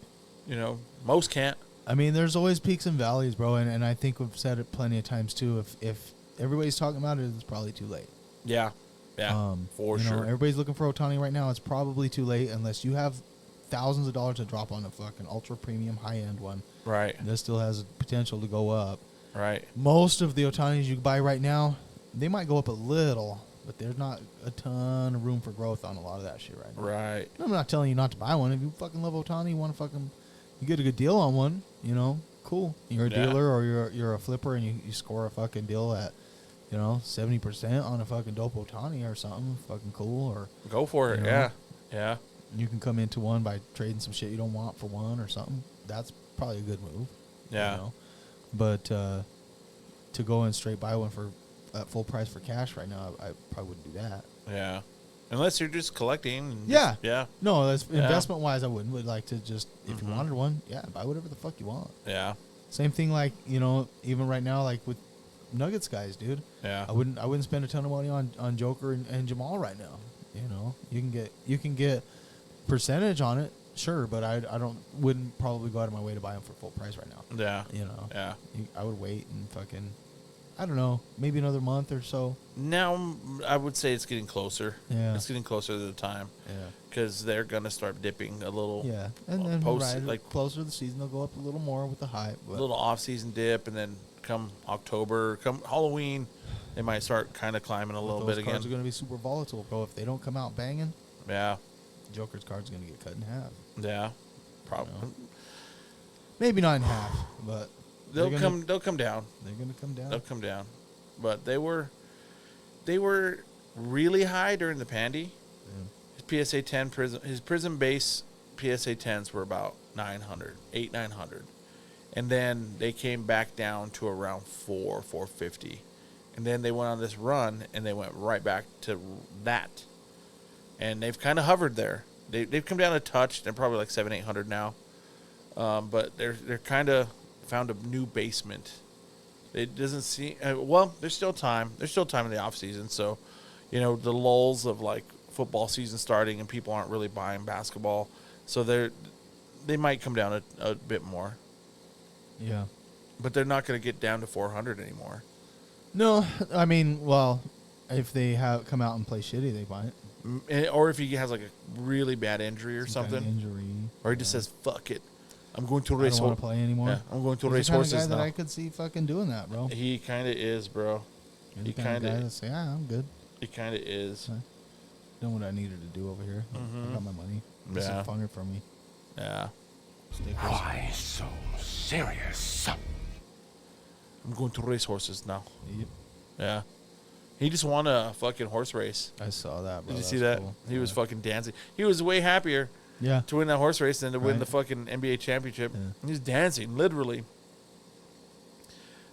You know, most can't. I mean, there's always peaks and valleys, bro, and I think we've said it plenty of times too. If everybody's talking about it, it's probably too late. Yeah. Yeah. For sure. Everybody's looking for Ohtani right now. It's probably too late unless you have thousands of dollars to drop on a fucking ultra premium high end one. Right. That still has potential to go up. Right. Most of the Ohtanis you buy right now, they might go up a little, but there's not a ton of room for growth on a lot of that shit right now. Right. I'm not telling you not to buy one. If you fucking love Ohtani, you get a good deal on one, you know, cool. You're a dealer or you're a flipper and you score a fucking deal at, 70% on a fucking dope Ohtani or something, fucking cool. Or go for it. Yeah. Yeah. You can come into one by trading some shit you don't want for one or something. That's probably a good move. Yeah. You know? But to go and straight buy one for at full price for cash right now, I probably wouldn't do that. Yeah. Unless you're just collecting. And Yeah. Yeah. No, that's investment wise. I wouldn't. Would like to just if you wanted one, buy whatever the fuck you want. Yeah. Same thing like even right now like with Nuggets guys, dude. Yeah. I wouldn't spend a ton of money on Joker and Jamal right now. You can get percentage on it, sure, but I wouldn't probably go out of my way to buy them for full price right now. Yeah. Yeah. I would wait and fucking, I don't know, maybe another month or so. Now, I would say it's getting closer. Yeah. It's getting closer to the time. Yeah. Because they're going to start dipping a little. Yeah. And then like closer to the season, they'll go up a little more with the hype. A little off-season dip, and then come October, come Halloween, they might start kind of climbing a little bit again. Those cards are going to be super volatile, bro. If they don't come out banging, yeah, Joker's card's going to get cut in half. Yeah, probably. Maybe not in half, but they'll come down. They're going to come down. They'll come down, but they were really high during the pandy. Yeah. His PSA 10 his Prism base PSA 10s were about 900, and then they came back down to around 450, and then they went on this run and they went right back to that, and they've kind of hovered there. They've come down a touch. They're probably like 700-800 now, but they're kind of found a new basement. It doesn't seem there's still time. There's still time in the off season, so the lulls of like football season starting and people aren't really buying basketball, so they might come down a bit more. Yeah, but they're not going to get down to 400 anymore. No, I mean, well, if they have come out and play shitty, they might. Or if he has like a really bad injury or Some something. kind of injury. Or he just says, fuck it. I'm going to I race don't want to play anymore. Yeah, I'm going to He's race the kind horses of guy now. that I could see fucking doing that, bro. He kind of is, bro. He's the kind of guy that say, I'm good. He kind of is. Done what I needed to do over here. I got my money. This is funner for me. Yeah. Stickers. Why so serious? I'm going to race horses now. Yep. Yeah. He just won a fucking horse race. I saw that, bro. Did you see that? Cool. He was fucking dancing. He was way happier to win that horse race than to win the fucking NBA championship. Yeah. He was dancing, literally.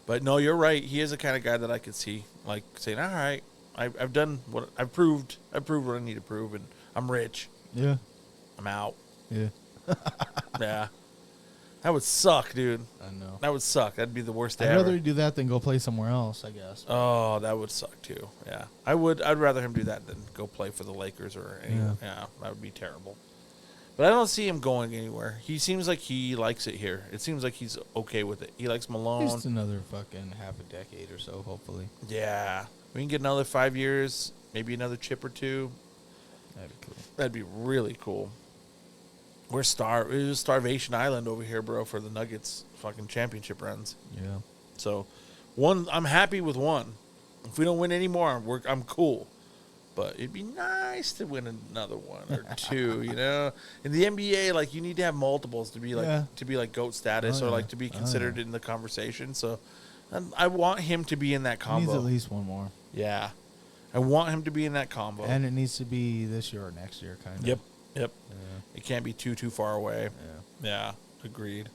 But no, you're right. He is the kind of guy that I could see, like, saying, all right, I've done what I've proved what I need to prove, and I'm rich. Yeah. I'm out. Yeah. Yeah. That would suck, dude. I know. That would suck. That'd be the worst day I'd ever. rather do that than go play somewhere else, I guess. Oh, that would suck too. Yeah, I'd rather him do that than go play for the Lakers or any. Yeah, that would be terrible. But I don't see him going anywhere. He seems like he likes it here. It seems like he's okay with it. He likes Malone. Just another fucking half a decade or so, hopefully. Yeah, we can get another 5 years, maybe another chip or two. That'd be cool. That'd be really cool. We're Starvation Island over here, bro, for the Nuggets fucking championship runs. Yeah. So, I'm happy with one. If we don't win any more, I'm cool. But it'd be nice to win another one or two, you know. In the NBA, like, you need to have multiples to be like GOAT status or like to be considered in the conversation. So, I want him to be in that combo. He needs at least one more. Yeah, I want him to be in that combo. And it needs to be this year or next year, kind of. Yep. Yeah. It can't be too far away. Yeah. Agreed.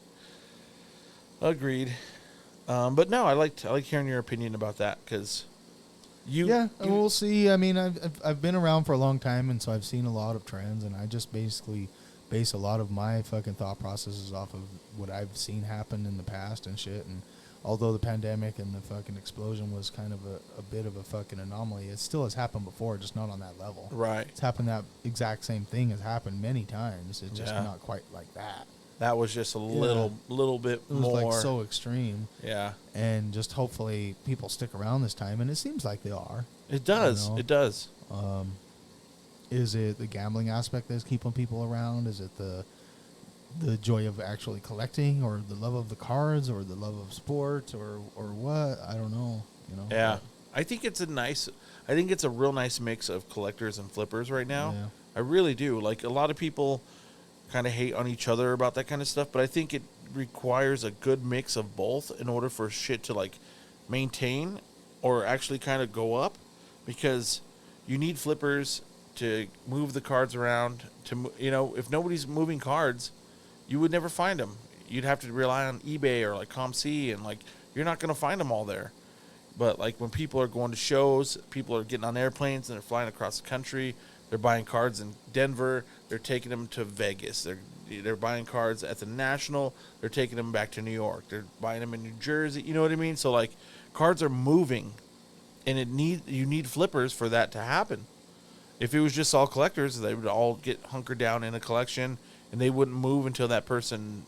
But no, I like hearing your opinion about that because we'll see. I mean, I've been around for a long time, and so I've seen a lot of trends, and I just basically base a lot of my fucking thought processes off of what I've seen happen in the past and shit. And although the pandemic and the fucking explosion was kind of a bit of a fucking anomaly, it still has happened before, just not on that level. Right. It's happened, that exact same thing has happened many times. It's just not quite like that. That was just a little bit it was more. like so extreme. Yeah. And just hopefully people stick around this time, and it seems like they are. It does. You know? It does. Is it the gambling aspect that's keeping people around? Is it the joy of actually collecting, or the love of the cards, or the love of sports, or what? I don't know. You know. Yeah. I think it's a real nice mix of collectors and flippers right now. Yeah. I really do. Like, a lot of people kind of hate on each other about that kind of stuff, but I think it requires a good mix of both in order for shit to like maintain or actually kind of go up, because you need flippers to move the cards around. If nobody's moving cards, you would never find them. You'd have to rely on eBay or like COMC, and like you're not going to find them all there. But like when people are going to shows, people are getting on airplanes and they're flying across the country. They're buying cards in Denver. They're taking them to Vegas. They're buying cards at the National. They're taking them back to New York. They're buying them in New Jersey. You know what I mean? So like, cards are moving, and you need flippers for that to happen. If it was just all collectors, they would all get hunkered down in a collection, and they wouldn't move until that person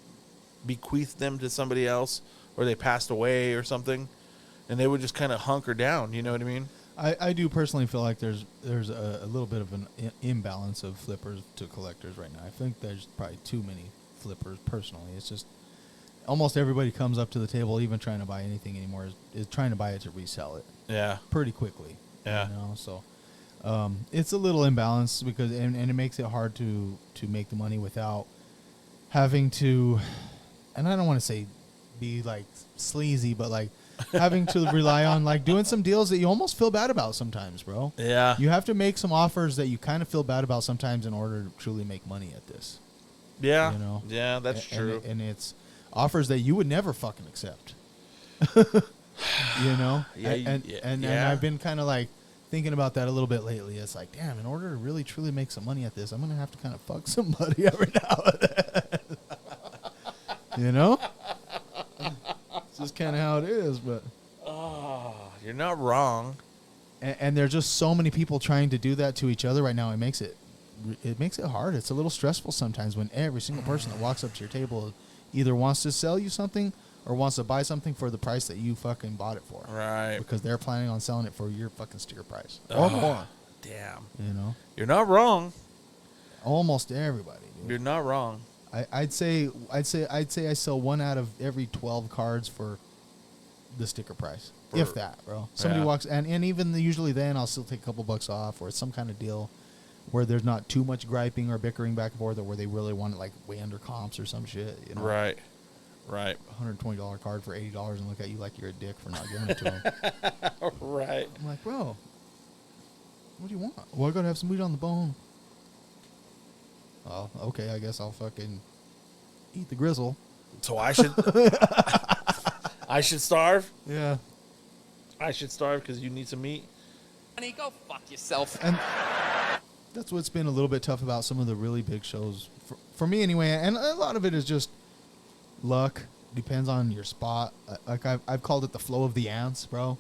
bequeathed them to somebody else, or they passed away or something, and they would just kind of hunker down. You know what I mean? I do personally feel like there's a little bit of an imbalance of flippers to collectors right now. I think there's probably too many flippers personally. It's just almost everybody comes up to the table, even trying to buy anything anymore, is trying to buy it to resell it. Yeah. Pretty quickly. Yeah. You know, so it's a little imbalanced because and it makes it hard to make the money without having to, and I don't want to say be like sleazy, but like having to rely on like doing some deals that you almost feel bad about sometimes, bro. Yeah. You have to make some offers that you kind of feel bad about sometimes in order to truly make money at this. Yeah. You know? Yeah, that's true. And it's offers that you would never fucking accept. You know? And I've been kind of like thinking about that a little bit lately. It's like, damn, in order to really truly make some money at this, I'm going to have to kind of fuck somebody every now and then. You know? It's just kind of how it is, but you're not wrong. And there's just so many people trying to do that to each other right now. It makes it hard. It's a little stressful sometimes when every single person that walks up to your table either wants to sell you something or wants to buy something for the price that you fucking bought it for. Right. Because they're planning on selling it for your fucking sticker price or more. Damn. You know, You're not wrong. almost everybody. Dude. You're not wrong. I'd say I sell 1 out of every 12 cards for the sticker price, if that, bro. Somebody walks and even usually then I'll still take a couple bucks off, or it's some kind of deal where there's not too much griping or bickering back and forth, or where they really want it like way under comps or some shit. You know? Right. Right. $120 card for $80 and look at you like you're a dick for not giving it to them. Right. I'm like, bro, what do you want? Well, I gotta have some meat on the bone. Oh, okay, I guess I'll fucking eat the grizzle. So I should I should starve? Yeah. I should starve because you need some meat? Honey, go fuck yourself. And that's what's been a little bit tough about some of the really big shows. For me anyway, and a lot of it is just luck. Depends on your spot. Like I've called it the flow of the ants, bro.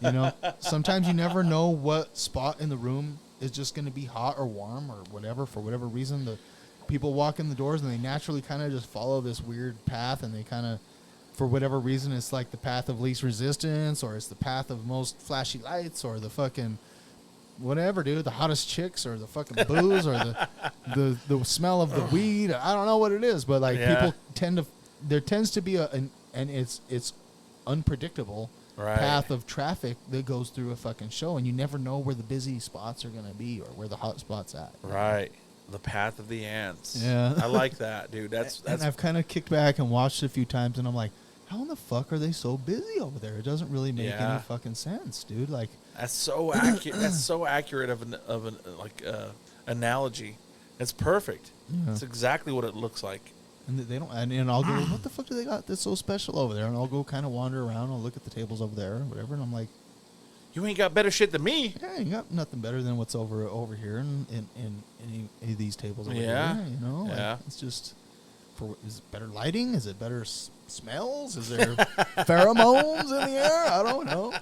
You know? Sometimes you never know what spot in the room is just going to be hot or warm or whatever. For whatever reason, the people walk in the doors and they naturally kind of just follow this weird path, and they kind of, for whatever reason, it's like the path of least resistance, or it's the path of most flashy lights, or the fucking whatever, dude, the hottest chicks, or the fucking booze, or the smell of the weed. I don't know what it is, but like people there tends to be and it's unpredictable path of traffic that goes through a fucking show, and you never know where the busy spots are going to be or where the hot spots at. Right. The path of the ants. Yeah. I like that, dude. That's and I've kind of kicked back and watched it a few times, and I'm like, how in the fuck are they so busy over there? It doesn't really make any fucking sense, dude. Like, that's so accurate. That's so accurate of an analogy. It's perfect. Yeah. That's exactly what it looks like. and they don't, and I'll go, what the fuck do they got that's so special over there? And I'll go kind of wander around, I'll look at the tables over there or whatever, and I'm like, You ain't got better shit than me. yeah, you got nothing better than what's over here in any of these tables over here, you know? Yeah. Like, it's just, is it better lighting? Is it better smells? Is there pheromones in the air? I don't know.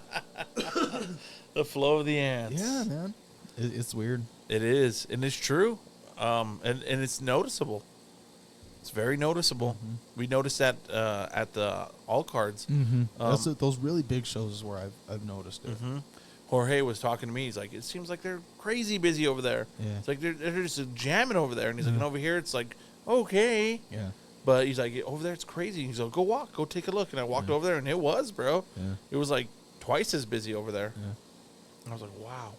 The flow of the ants. Yeah, man. It's weird. It is, and it's true, and it's noticeable. It's very noticeable. Mm-hmm. We noticed that at the iKards. Mm-hmm. Those really big shows is where I've noticed it. Mm-hmm. Jorge was talking to me. He's like, it seems like they're crazy busy over there. Yeah. It's like they're just jamming over there. And he's like, and over here, it's like, okay. Yeah. But he's like, over there, it's crazy. He's like, go take a look. And I walked over there, and it was, bro. Yeah. It was like twice as busy over there. Yeah. And I was like, wow.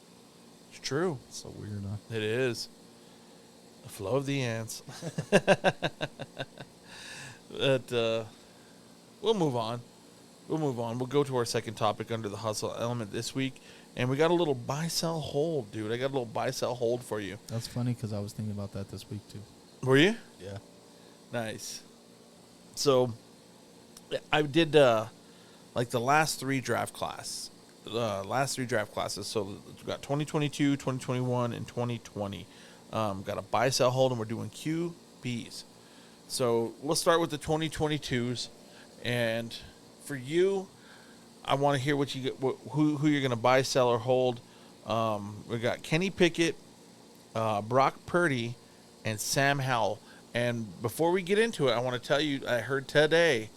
It's true. It's so weird, huh? It is. The flow of the ants. But we'll move on. We'll go to our second topic under the hustle element this week. And we got a little buy-sell hold, dude. I got a little buy-sell hold for you. That's funny because I was thinking about that this week, too. Were you? Yeah. Nice. So, I did, like, the last three draft classes. So, we got 2022, 2021, and 2020. Got a buy-sell hold, and we're doing QBs. So, let's start with the 2022s. And for you, I want to hear what you get, who you're going to buy, sell, or hold. We got Kenny Pickett, Brock Purdy, and Sam Howell. And before we get into it, I want to tell you, I heard today,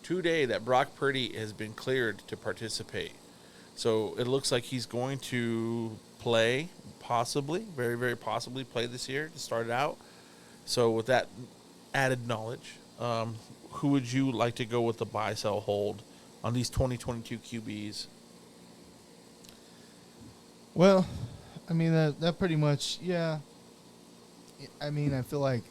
that Brock Purdy has been cleared to participate. So it looks like he's going to play, possibly, very, very possibly play this year to start it out. So with that added knowledge, who would you like to go with the buy, sell, hold on these 2022 QBs? Well, I mean, that pretty much, yeah. I mean, I feel like,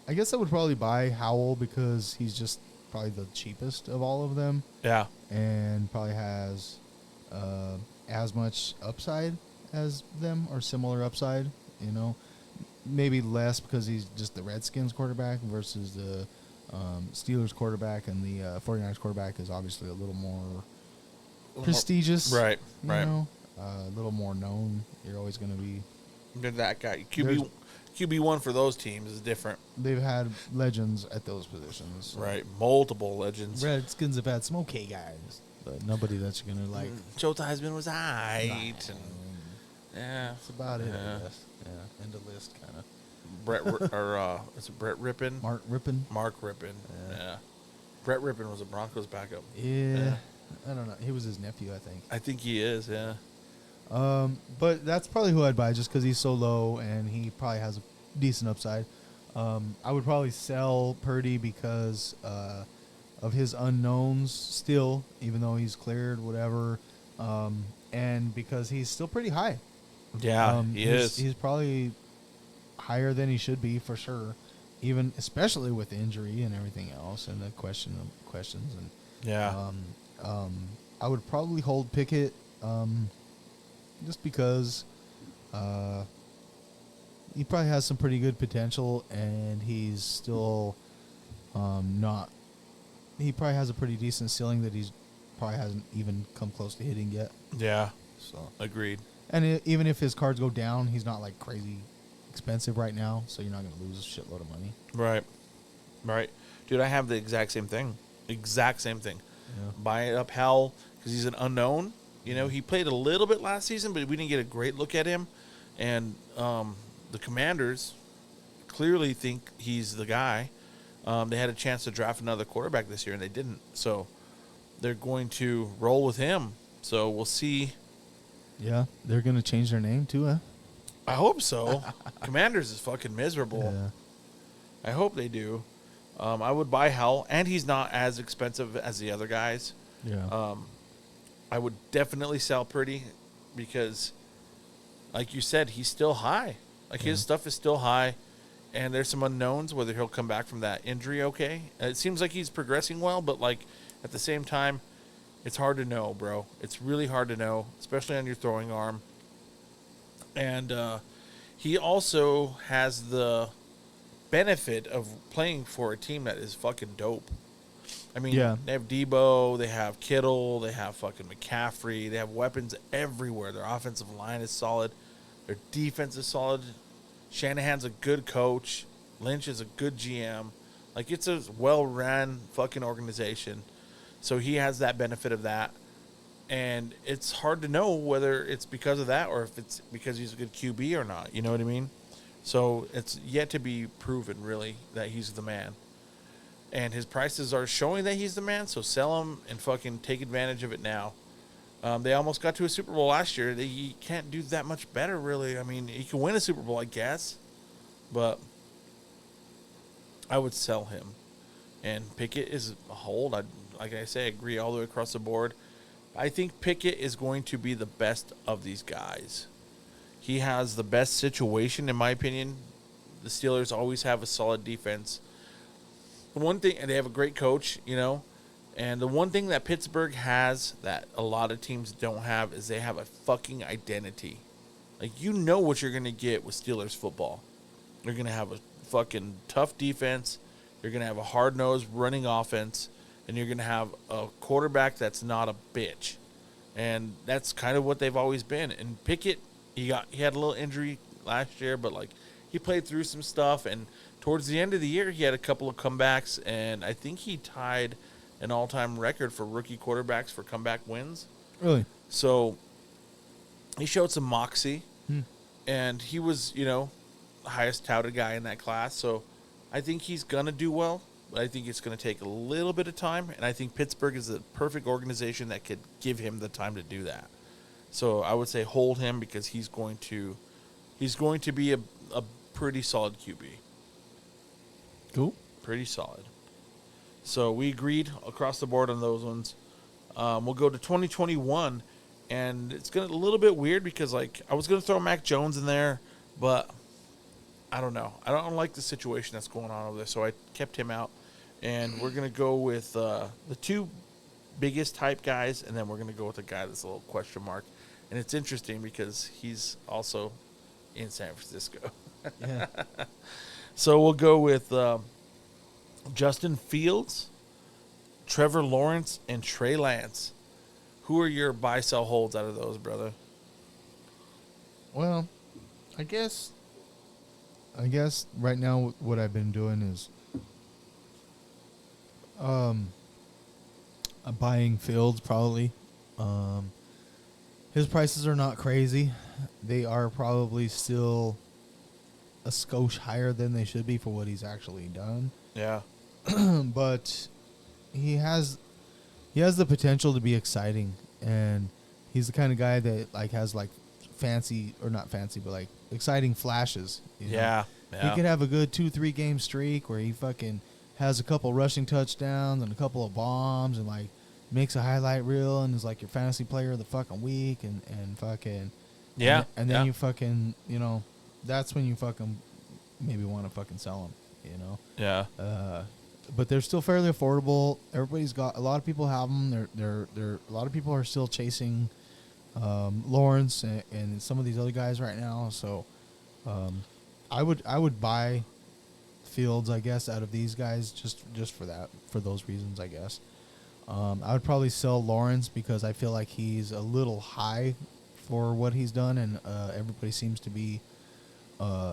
I guess I would probably buy Howell because he's just probably the cheapest of all of them. Yeah. And probably has as much upside as them, or similar upside, you know. Maybe less because he's just the Redskins quarterback versus the Steelers quarterback, and the 49ers quarterback is obviously a little more prestigious. Right, you right. know? A little more known. You're always going to be... That guy. QB1 for those teams is different. They've had legends at those positions. Right. Multiple legends. Redskins have had some okay guys, but nobody that's going to, like... Joe Theismann was aight. Yeah. That's about it, Yeah. I guess. Yeah, end of list, kind of. is it Brett Rippon? Mark Rippon. Mark Rippon. Yeah. Brett Rippon was a Broncos backup. Yeah. I don't know. He was his nephew, I think. I think he is, yeah. But that's probably who I'd buy just because he's so low and he probably has a decent upside. I would probably sell Purdy because of his unknowns still, even though he's cleared, whatever. And because he's still pretty high. Yeah, he is. He's probably higher than he should be for sure, even especially with injury and everything else and the questions and yeah. I would probably hold Pickett just because he probably has some pretty good potential and he's still not. He probably has a pretty decent ceiling that he's probably hasn't even come close to hitting yet. Yeah. So agreed. And even if his cards go down, he's not like crazy expensive right now, so you're not going to lose a shitload of money. Right. Dude, I have the exact same thing. Yeah. Buy it up hell because he's an unknown. You know, he played a little bit last season, but we didn't get a great look at him. And the Commanders clearly think he's the guy. They had a chance to draft another quarterback this year, and they didn't. So they're going to roll with him. So we'll see. Yeah, they're going to change their name too, huh? I hope so. Commanders is fucking miserable. Yeah. I hope they do. I would buy Hell, and he's not as expensive as the other guys. Yeah. I would definitely sell Purdy because, like you said, he's still high. Like his stuff is still high, and there's some unknowns whether he'll come back from that injury okay. It seems like he's progressing well, but like at the same time, it's hard to know, bro. It's really hard to know, especially on your throwing arm. And he also has the benefit of playing for a team that is fucking dope. I mean, they have Debo, they have Kittle, they have fucking McCaffrey. They have weapons everywhere. Their offensive line is solid. Their defense is solid. Shanahan's a good coach. Lynch is a good GM. Like, it's a well-ran fucking organization. So he has that benefit of that. And it's hard to know whether it's because of that or if it's because he's a good QB or not. You know what I mean? So it's yet to be proven, really, that he's the man. And his prices are showing that he's the man, so sell him and fucking take advantage of it now. They almost got to a Super Bowl last year. You can't do that much better, really. I mean, he can win a Super Bowl, I guess. But I would sell him. And Pickett is a hold. Like I say, I agree all the way across the board. I think Pickett is going to be the best of these guys. He has the best situation, in my opinion. The Steelers always have a solid defense. The one thing, and they have a great coach, you know, and the one thing that Pittsburgh has that a lot of teams don't have is they have a fucking identity. Like, you know what you're going to get with Steelers football. You're going to have a fucking tough defense. You're going to have a hard-nosed running offense. And you're going to have a quarterback that's not a bitch. And that's kind of what they've always been. And Pickett, he had a little injury last year, but, like, he played through some stuff. And towards the end of the year, he had a couple of comebacks. And I think he tied an all-time record for rookie quarterbacks for comeback wins. Really? So he showed some moxie. And he was, you know, the highest touted guy in that class. So I think he's going to do well. But I think it's going to take a little bit of time, and I think Pittsburgh is the perfect organization that could give him the time to do that. So I would say hold him because he's going to be a pretty solid QB. Cool. Pretty solid. So we agreed across the board on those ones. We'll go to 2021, and it's a little bit weird because, like, I was going to throw Mac Jones in there, but I don't know. I don't like the situation that's going on over there, so I kept him out. And we're going to go with the two biggest type guys, and then we're going to go with a guy that's a little question mark. And it's interesting because he's also in San Francisco. Yeah. So we'll go with Justin Fields, Trevor Lawrence, and Trey Lance. Who are your buy-sell holds out of those, brother? Well, I guess right now what I've been doing is I'm buying Fields probably. His prices are not crazy. They are probably still a skosh higher than they should be for what he's actually done. Yeah. But he has the potential to be exciting, and he's the kind of guy that like has like fancy or not fancy, but like exciting flashes. You know? He could have a good 2-3 game streak where he fucking has a couple rushing touchdowns and a couple of bombs and like makes a highlight reel and is like your fantasy player of the fucking week and fucking and then you fucking that's when you fucking maybe want to fucking sell him, Yeah. But they're still fairly affordable. Everybody's got a lot of people have them. They're a lot of people are still chasing Lawrence and some of these other guys right now. So I would buy Fields, I guess, out of these guys just for those reasons, I guess. I would probably sell Lawrence because I feel like he's a little high for what he's done, and everybody seems to be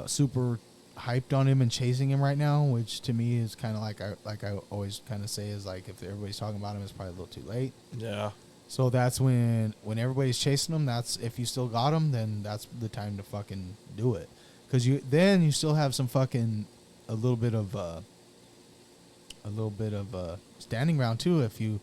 super hyped on him and chasing him right now, which to me is kind of like I always kind of say is like if everybody's talking about him, it's probably a little too late. Yeah. So that's when everybody's chasing him. That's if you still got him, then that's the time to fucking do it, because you still have some fucking a little bit of standing ground too if you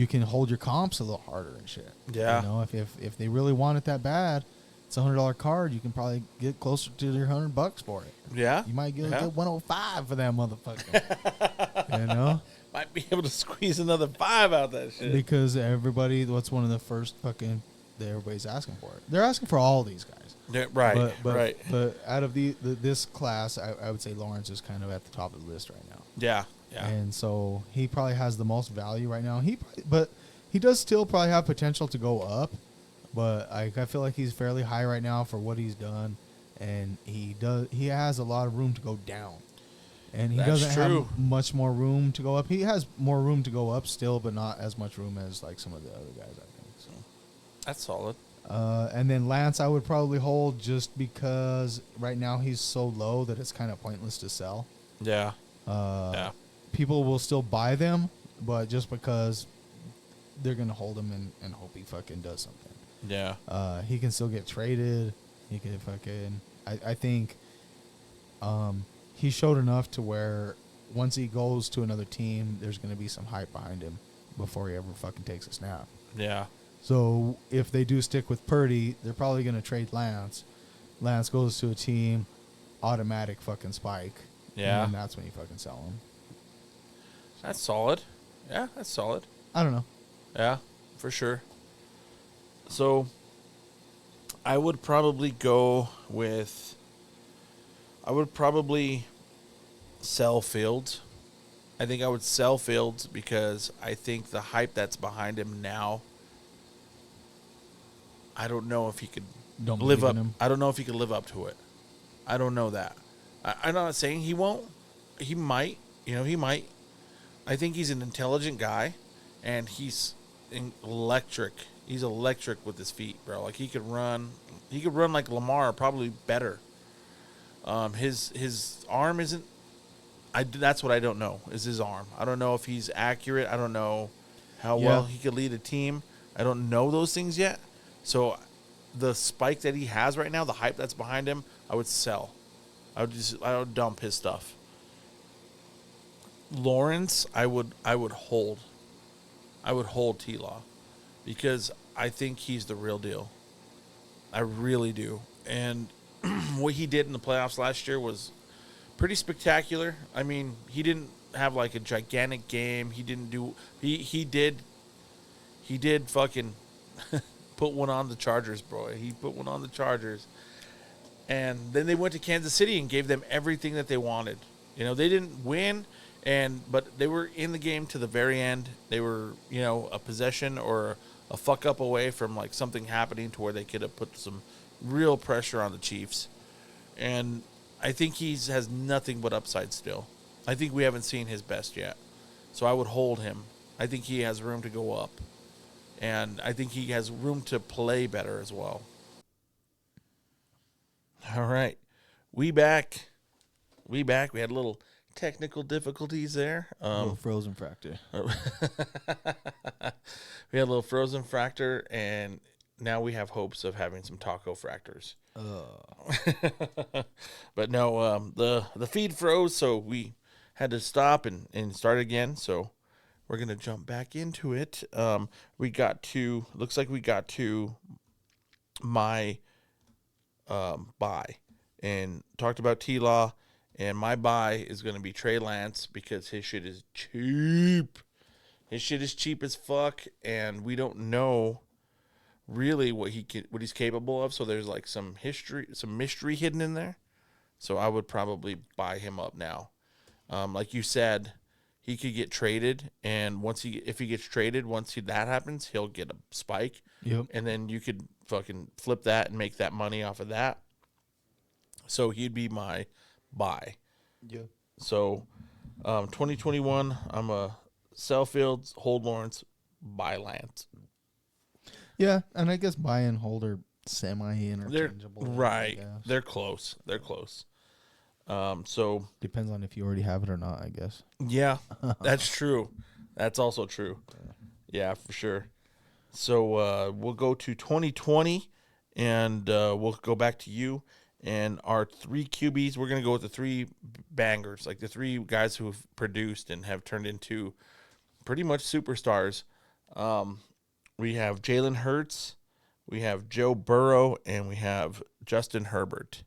can hold your comps a little harder and shit. Yeah. If they really want it that bad, it's $100 card. You can probably get closer to your $100 for it. Yeah. You might get 105 for that motherfucker. Might be able to squeeze another 5 out that shit. Because what's one of the first fucking that everybody's asking for it. They're asking for all these guys. Yeah, right. Right. But out of this class, I would say Lawrence is kind of at the top of the list right now. Yeah. Yeah. And so he probably has the most value right now. But he does still probably have potential to go up. But I feel like he's fairly high right now for what he's done, and he has a lot of room to go down. And he doesn't have much more room to go up. He has more room to go up still, but not as much room as like some of the other guys, I think. So that's solid. And then Lance, I would probably hold just because right now he's so low that it's kind of pointless to sell. Yeah. People will still buy them, but just because they're gonna hold him and hope he fucking does something. Yeah. He can still get traded. He can fucking. I think. He showed enough to where once he goes to another team, there's going to be some hype behind him before he ever fucking takes a snap. Yeah. So if they do stick with Purdy, they're probably going to trade Lance. Lance goes to a team, automatic fucking spike. Yeah. And that's when you fucking sell him. That's solid. Yeah, that's solid. I don't know. Yeah, for sure. So I would probably go with... I would probably sell Fields. I think I would sell Fields because I think the hype that's behind him now, I don't know if he could live up. I don't know if he could live up to it. I don't know that. I'm not saying he won't. He might. He might. I think he's an intelligent guy, and he's electric. He's electric with his feet, bro. Like he could run. He could run like Lamar, probably better. His arm isn't. That's what I don't know is his arm. I don't know if he's accurate. I don't know how well he could lead a team. I don't know those things yet. So the spike that he has right now, the hype that's behind him, I would sell. I would dump his stuff. Lawrence, I would hold. I would hold T-Law because I think he's the real deal. I really do. And what he did in the playoffs last year was pretty spectacular. I mean, he didn't have like a gigantic game. He didn't do he did fucking put one on the Chargers, bro. He put one on the Chargers. And then they went to Kansas City and gave them everything that they wanted. They didn't win but they were in the game to the very end. They were, a possession or a fuck up away from like something happening to where they could have put some real pressure on the Chiefs. And I think he has nothing but upside still. I think we haven't seen his best yet. So I would hold him. I think he has room to go up. And I think he has room to play better as well. All right. We back. We had a little technical difficulties there. A little frozen fracture. We had a little frozen fracture, and now we have hopes of having some taco fractors. But no, the feed froze, so we had to stop and start again. So we're gonna jump back into it. Looks like we got to my buy and talked about T-Law, and my buy is gonna be Trey Lance because his shit is cheap. His shit is cheap as fuck, and we don't know really what he's capable of. So there's like some mystery hidden in there. So I would probably buy him up now. Like you said, he could get traded, and if he gets traded, that happens, he'll get a spike. Yep. And then you could fucking flip that and make that money off of that. So he'd be my buy. Yeah. So 2021, I'm a sell Fields, hold Lawrence, buy Lance. Yeah, and I guess buy and hold are semi-interchangeable. Right. They're close. So depends on if you already have it or not, I guess. Yeah, that's true. That's also true. Yeah, for sure. So we'll go to 2020, and we'll go back to you. And our 3 QBs, we're going to go with the 3 bangers, like the 3 guys who have produced and have turned into pretty much superstars. We have Jalen Hurts, we have Joe Burrow, and we have Justin Herbert.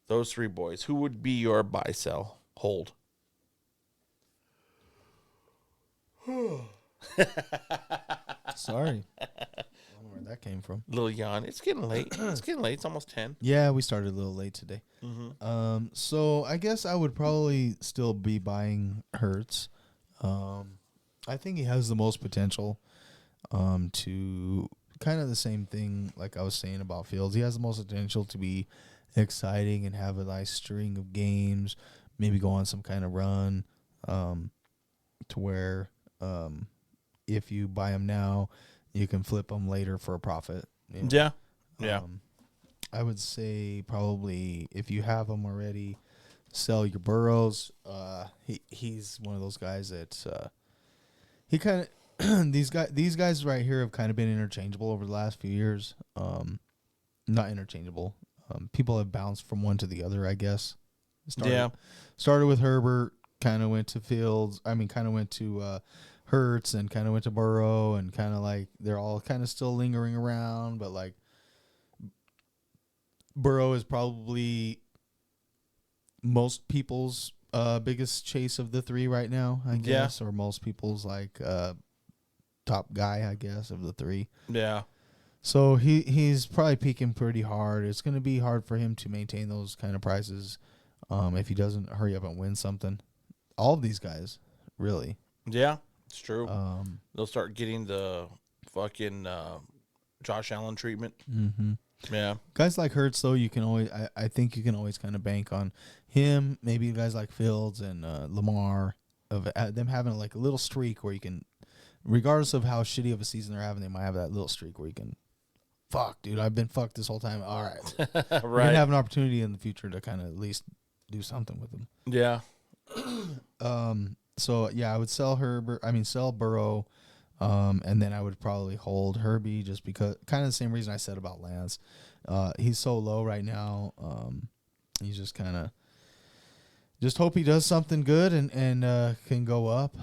Those 3 boys. Who would be your buy, sell, hold? Sorry. I don't know where that came from. Little yawn. It's getting late. It's almost 10. Yeah, we started a little late today. Mm-hmm. So I guess I would probably still be buying Hurts. I think he has the most potential to kind of the same thing like I was saying about Fields. He has the most potential to be exciting and have a nice string of games, maybe go on some kind of run to where if you buy him now, you can flip them later for a profit. You know? Yeah. I would say probably if you have them already, sell your Burrows. He's one of those guys that he kind of these guys right here have kind of been interchangeable over the last few years. Not interchangeable. People have bounced from one to the other, I guess. Started with Herbert, kind of went to Fields. Kind of went to Hurts, and kind of went to Burrow, and kind of like they're all kind of still lingering around. But like Burrow is probably most people's biggest chase of the 3 right now, I guess, or most people's like top guy, I guess, of the 3. Yeah. So he's probably peaking pretty hard. It's going to be hard for him to maintain those kind of prices if he doesn't hurry up and win something. All of these guys, really. Yeah, it's true. They'll start getting the fucking Josh Allen treatment. Mm-hmm. Yeah. Guys like Hurts, though, you can always. I think you can always kind of bank on him. Maybe guys like Fields and Lamar, of them having like a little streak where you can, regardless of how shitty of a season they're having, they might have that little streak where you can. Fuck, dude, I've been fucked this whole time. All right. Right. We're going to have an opportunity in the future to kind of at least do something with them. Yeah. So, yeah, I would sell Burrow, and then I would probably hold Herbie just because, kind of the same reason I said about Lance. He's so low right now. He's just kind of, just hope he does something good and can go up.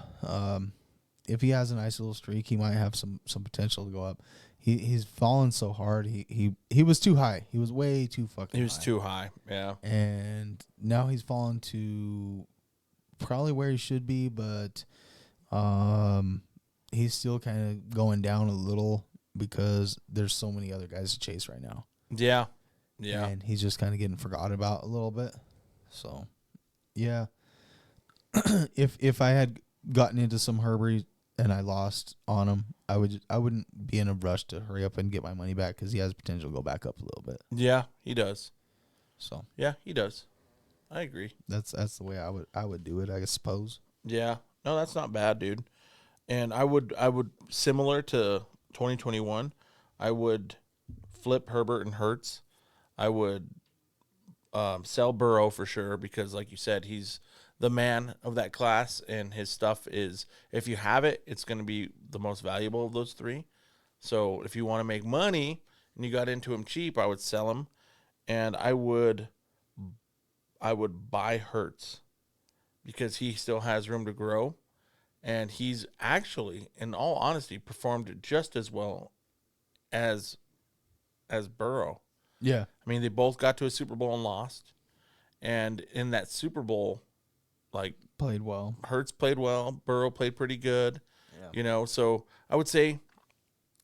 If he has a nice little streak, he might have some potential to go up. He's fallen so hard. He was too high. He was way too fucking high. He was too high, yeah. And now he's fallen to probably where he should be, but he's still kind of going down a little because there's so many other guys to chase right now. Yeah. Yeah. And he's just kind of getting forgotten about a little bit. So, yeah. If I had gotten into some Herbert and I lost on him, I wouldn't be in a rush to hurry up and get my money back because he has potential to go back up a little bit. Yeah, he does. So yeah, he does. I agree. That's the way I would do it, I suppose. Yeah, no, that's not bad, dude. And I would similar to 2021, I would flip Herbert and Hurts. I would sell Burrow for sure because, like you said, he's the man of that class, and his stuff is, if you have it, it's going to be the most valuable of those 3. So if you want to make money and you got into him cheap, I would sell him, and I would buy Hurts because he still has room to grow, and he's actually, in all honesty, performed just as well as Burrow. Yeah. I mean, they both got to a Super Bowl and lost, and in that Super Bowl, like, Played well. Hurts played well, Burrow played pretty good. Yeah. You know, so I would say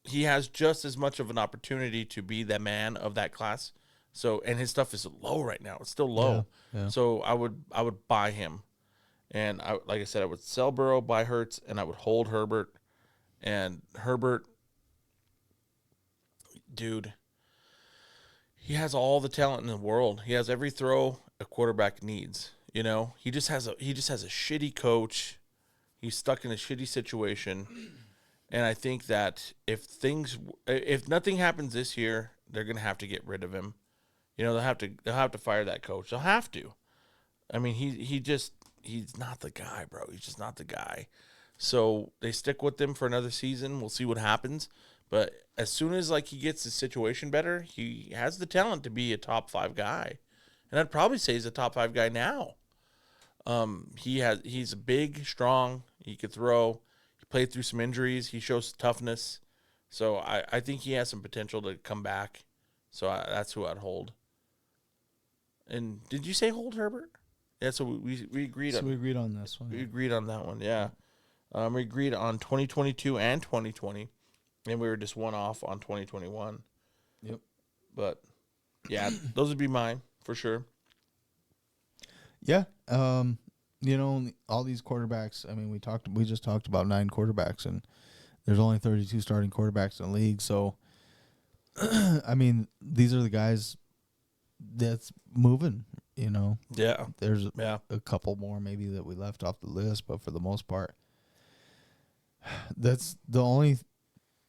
he has just as much of an opportunity to be the man of that class. So, and his stuff is low right now. It's still low. Yeah. So I would buy him. And like I said, I would sell Burrow, buy Hurts, and I would hold Herbert. And Herbert, dude, he has all the talent in the world. He has every throw a quarterback needs. You know, he just has a shitty coach. He's stuck in a shitty situation. And I think that if nothing happens this year, they're gonna have to get rid of him. You know, they'll have to fire that coach. They'll have to. I mean, he's not the guy, bro. He's just not the guy. So they stick with him for another season. We'll see what happens. But as soon as like he gets his situation better, he has the talent to be a top 5 guy. And I'd probably say he's a top 5 guy now. He's big, strong. He could throw. He played through some injuries. He shows toughness. So I think he has some potential to come back. So that's who I'd hold. And did you say hold Herbert? Yeah, so we agreed on. So we agreed on this one. We agreed on that one, yeah. We agreed on 2022 and 2020, and we were just one off on 2021. Yep. But yeah, those would be mine for sure. Yeah. You know, all these quarterbacks. I mean, we just talked about 9 quarterbacks, and there's only 32 starting quarterbacks in the league. So, I mean, these are the guys that's moving. You know. Yeah. There's a couple more maybe that we left off the list, but for the most part, that's the only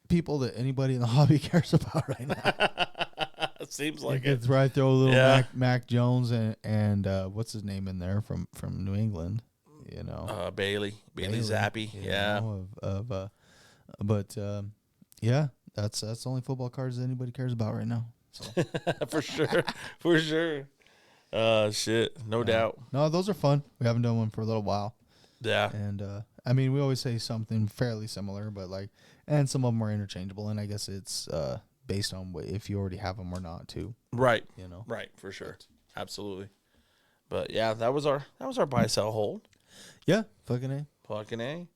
people that anybody in the hobby cares about right now. It seems like it's it. right. Throw a little Mac Jones and what's his name in there from New England, you know. Bailey Zappi, yeah. But yeah, that's the only football cards that anybody cares about right now. So. For sure. Shit, no doubt. No, those are fun. We haven't done one for a little while. Yeah. And I mean, we always say something fairly similar, but and some of them are interchangeable, and I guess it's based on if you already have them or not, too. Right. You know. Right, for sure. Absolutely. But yeah, that was our buy sell hold. Yeah, fucking A.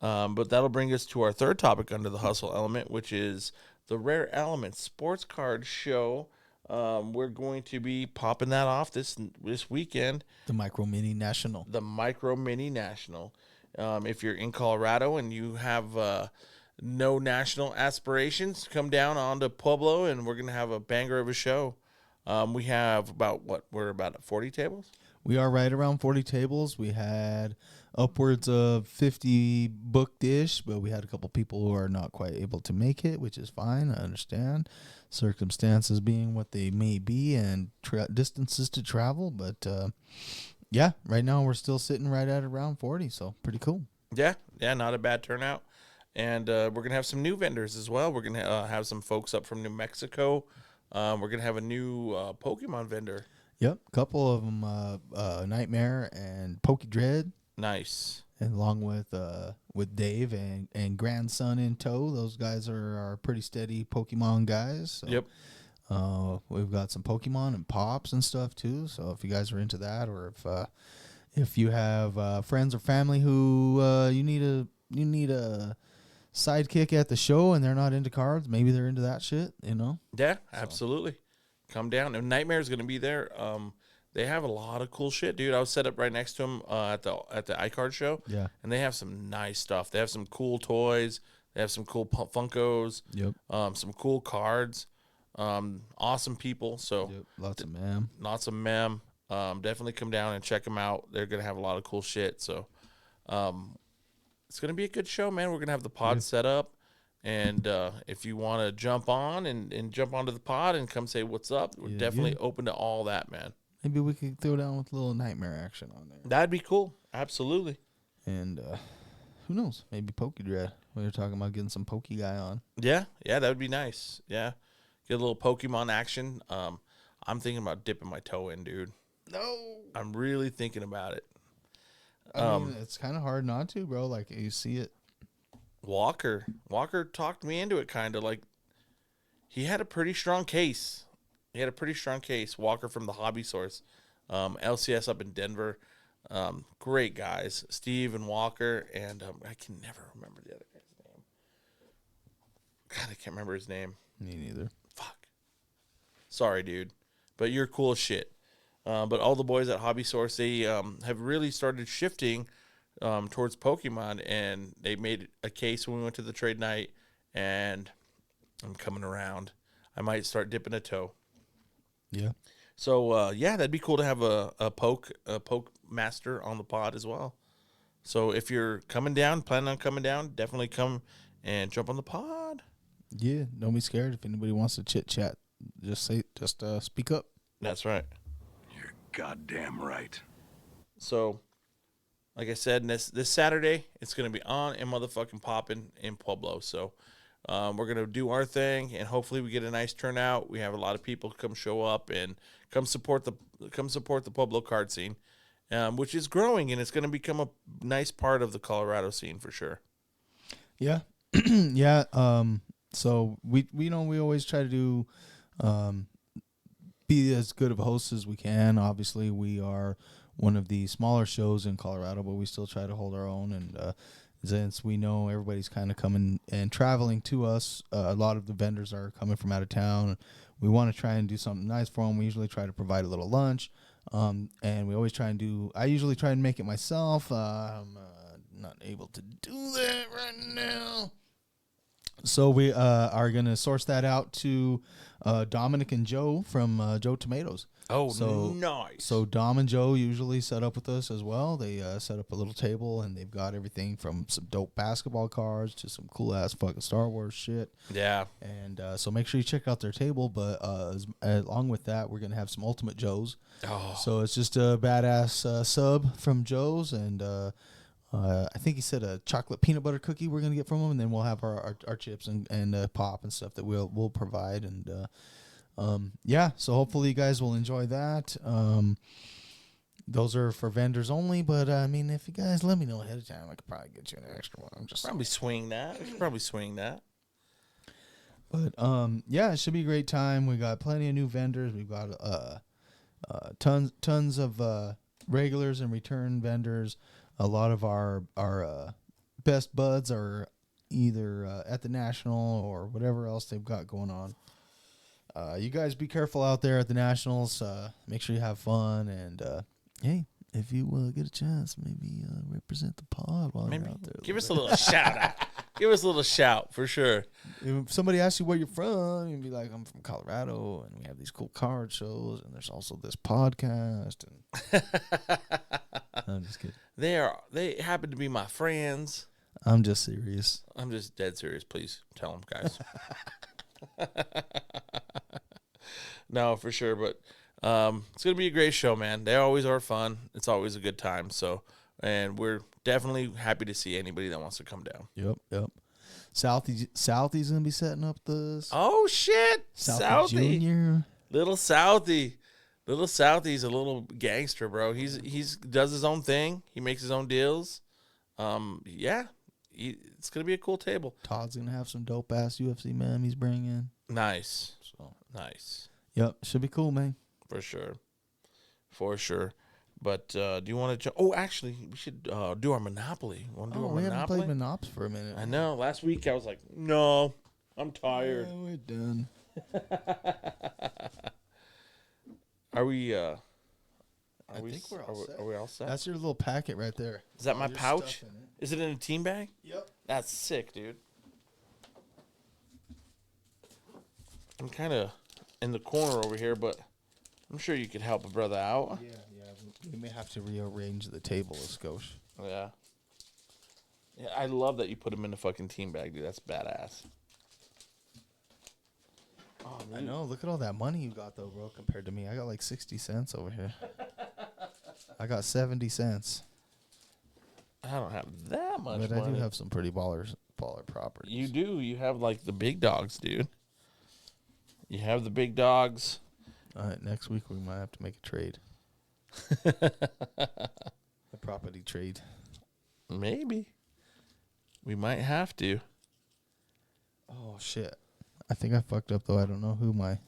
But that'll bring us to our third topic under the hustle element, which is the Rare Elements Sports Card Show. We're going to be popping that off this weekend. The Micro Mini National. If you're in Colorado and you have no national aspirations, come down onto Pueblo, and we're going to have a banger of a show. We have we're about 40 tables? We are right around 40 tables. We had upwards of 50 booked-ish, but we had a couple people who are not quite able to make it, which is fine. I understand. Circumstances being what they may be and distances to travel. But, yeah, right now we're still sitting right at around 40, so pretty cool. Yeah, not a bad turnout. And we're going to have some new vendors as well. We're going to have some folks up from New Mexico. We're going to have a new Pokemon vendor. Yep, a couple of them, Nightmare and Poke Dread. Nice. And along with Dave and grandson in tow. Those guys are pretty steady Pokemon guys. So, yep. We've got some Pokemon and Pops and stuff too. So if you guys are into that, or if you have friends or family who you need a sidekick at the show and they're not into cards, maybe they're into that shit. You know. Yeah, absolutely. Come down. And Nightmare's going to be there. They have a lot of cool shit, dude. I was set up right next to them at the iKards show. Yeah. And they have some nice stuff. They have some cool toys. They have some cool Funkos. Yep. Some cool cards. Awesome people. So yep. Lots of mem. Definitely come down and check them out. They're going to have a lot of cool shit. So it's going to be a good show, man. We're going to have the pod set up. And if you want to jump on and jump onto the pod and come say what's up, we're definitely open to all that, man. Maybe we could throw down with a little Nightmare action on there. That'd be cool. Absolutely. And who knows? Maybe Poke Dread. We were talking about getting some Poke guy on. Yeah, that would be nice. Yeah. get a little Pokemon action. I'm thinking about dipping my toe in, dude. No. I'm really thinking about it. I mean, it's kind of hard not to, bro. Like, you see it. Walker talked me into it, kind of. Like, he had a pretty strong case. Walker from the Hobby Source. LCS up in Denver. Great guys. Steve and Walker. And I can never remember the other guy's name. God, I can't remember his name. Me neither. Fuck. Sorry, dude. But you're cool as shit. But all the boys at Hobby Source, they have really started shifting towards Pokemon, and they made a case when we went to the trade night, and I'm coming around. I might start dipping a toe. Yeah. So that'd be cool to have a poke master on the pod as well. So if you're planning on coming down, definitely come and jump on the pod. Yeah, don't be scared. If anybody wants to chit chat, just speak up. That's right. You're goddamn right. So, like I said, this Saturday, it's going to be on and motherfucking popping in Pueblo. So, we're going to do our thing, and hopefully we get a nice turnout. We have a lot of people come show up and come support the Pueblo card scene, which is growing, and it's going to become a nice part of the Colorado scene for sure. Yeah. Yeah. So we always try to do be as good of a host as we can. Obviously, we are one of the smaller shows in Colorado, but we still try to hold our own. And since we know everybody's kind of coming and traveling to us, a lot of the vendors are coming from out of town. We want to try and do something nice for them. We usually try to provide a little lunch, and we always try and do. I usually try and make it myself. I'm not able to do that right now. So we are going to source that out to Dominic and Joe from Joe Tomatoes. Oh, so nice. So Dom and Joe usually set up with us as well. They set up a little table, and they've got everything from some dope basketball cards to some cool-ass fucking Star Wars shit. Yeah. And so make sure you check out their table. But along with that, we're going to have some Ultimate Joes. Oh. So it's just a badass sub from Joe's, and I think he said a chocolate peanut butter cookie we're going to get from him, and then we'll have our chips and pop and stuff that we'll provide. And so hopefully you guys will enjoy that. Those are for vendors only, but I mean, if you guys let me know ahead of time, I could probably get you an extra one. I'm just probably swing that. We should probably swing that. But it should be a great time. We got plenty of new vendors. We've got tons of regulars and return vendors. A lot of our best buds are either at the National or whatever else they've got going on. You guys be careful out there at the Nationals. Make sure you have fun. And, hey, if you get a chance, maybe represent the pod while you're out there. Give us a little shout out. Give us a little shout for sure. If somebody asks you where you're from, you'd be like, I'm from Colorado, and we have these cool card shows, and there's also this podcast. And I'm just kidding. They happen to be my friends. I'm just serious. I'm just dead serious. Please tell them, guys. No, for sure. But it's going to be a great show, man. They always are fun. It's always a good time. So, and we're definitely happy to see anybody that wants to come down. Yep. Southie's going to be setting up this. Oh, shit. Southie Jr. Little Southie. Little Southie's a little gangster, bro. He's does his own thing. He makes his own deals. It's going to be a cool table. Todd's going to have some dope-ass UFC memes bringing. Nice. Nice. Yep, should be cool, man. For sure. But do you want to? Oh, actually, we should do our Monopoly. Want to do our we Monopoly? haven't played Monops for a minute. I know. Last week I was like, no, I'm tired. Yeah, we're done. Are we? I think we're all set. Are we all set? That's your little packet right there. Is that my Your pouch? stuff in it. Is it in a team bag? Yep. That's sick, dude. I'm kind of in the corner over here, but I'm sure you could help a brother out. Yeah. We may have to rearrange the table a skosh. Yeah. Yeah, I love that you put him in a fucking team bag, dude. That's badass. Oh, I know. Look at all that money you got, though, bro, compared to me. I got like 60 cents over here. I got 70 cents. I don't have that much But money. I do have some pretty baller properties. You do. You have, like, the big dogs, dude. You have the big dogs. All right, next week we might have to make a trade. A property trade. Maybe. We might have to. Oh, shit. I think I fucked up, though. I don't know who my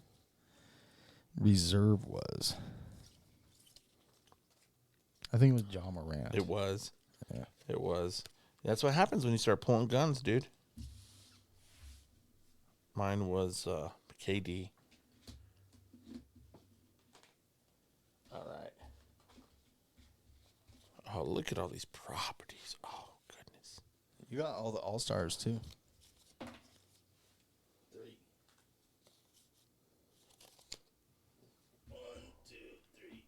reserve was. I think it was John Morant. It was. Yeah. It was. That's what happens when you start pulling guns, dude. Mine was KD. All right. Oh, look at all these properties. Oh, goodness. You got all the All-Stars, too. 3. 1, 2, 3,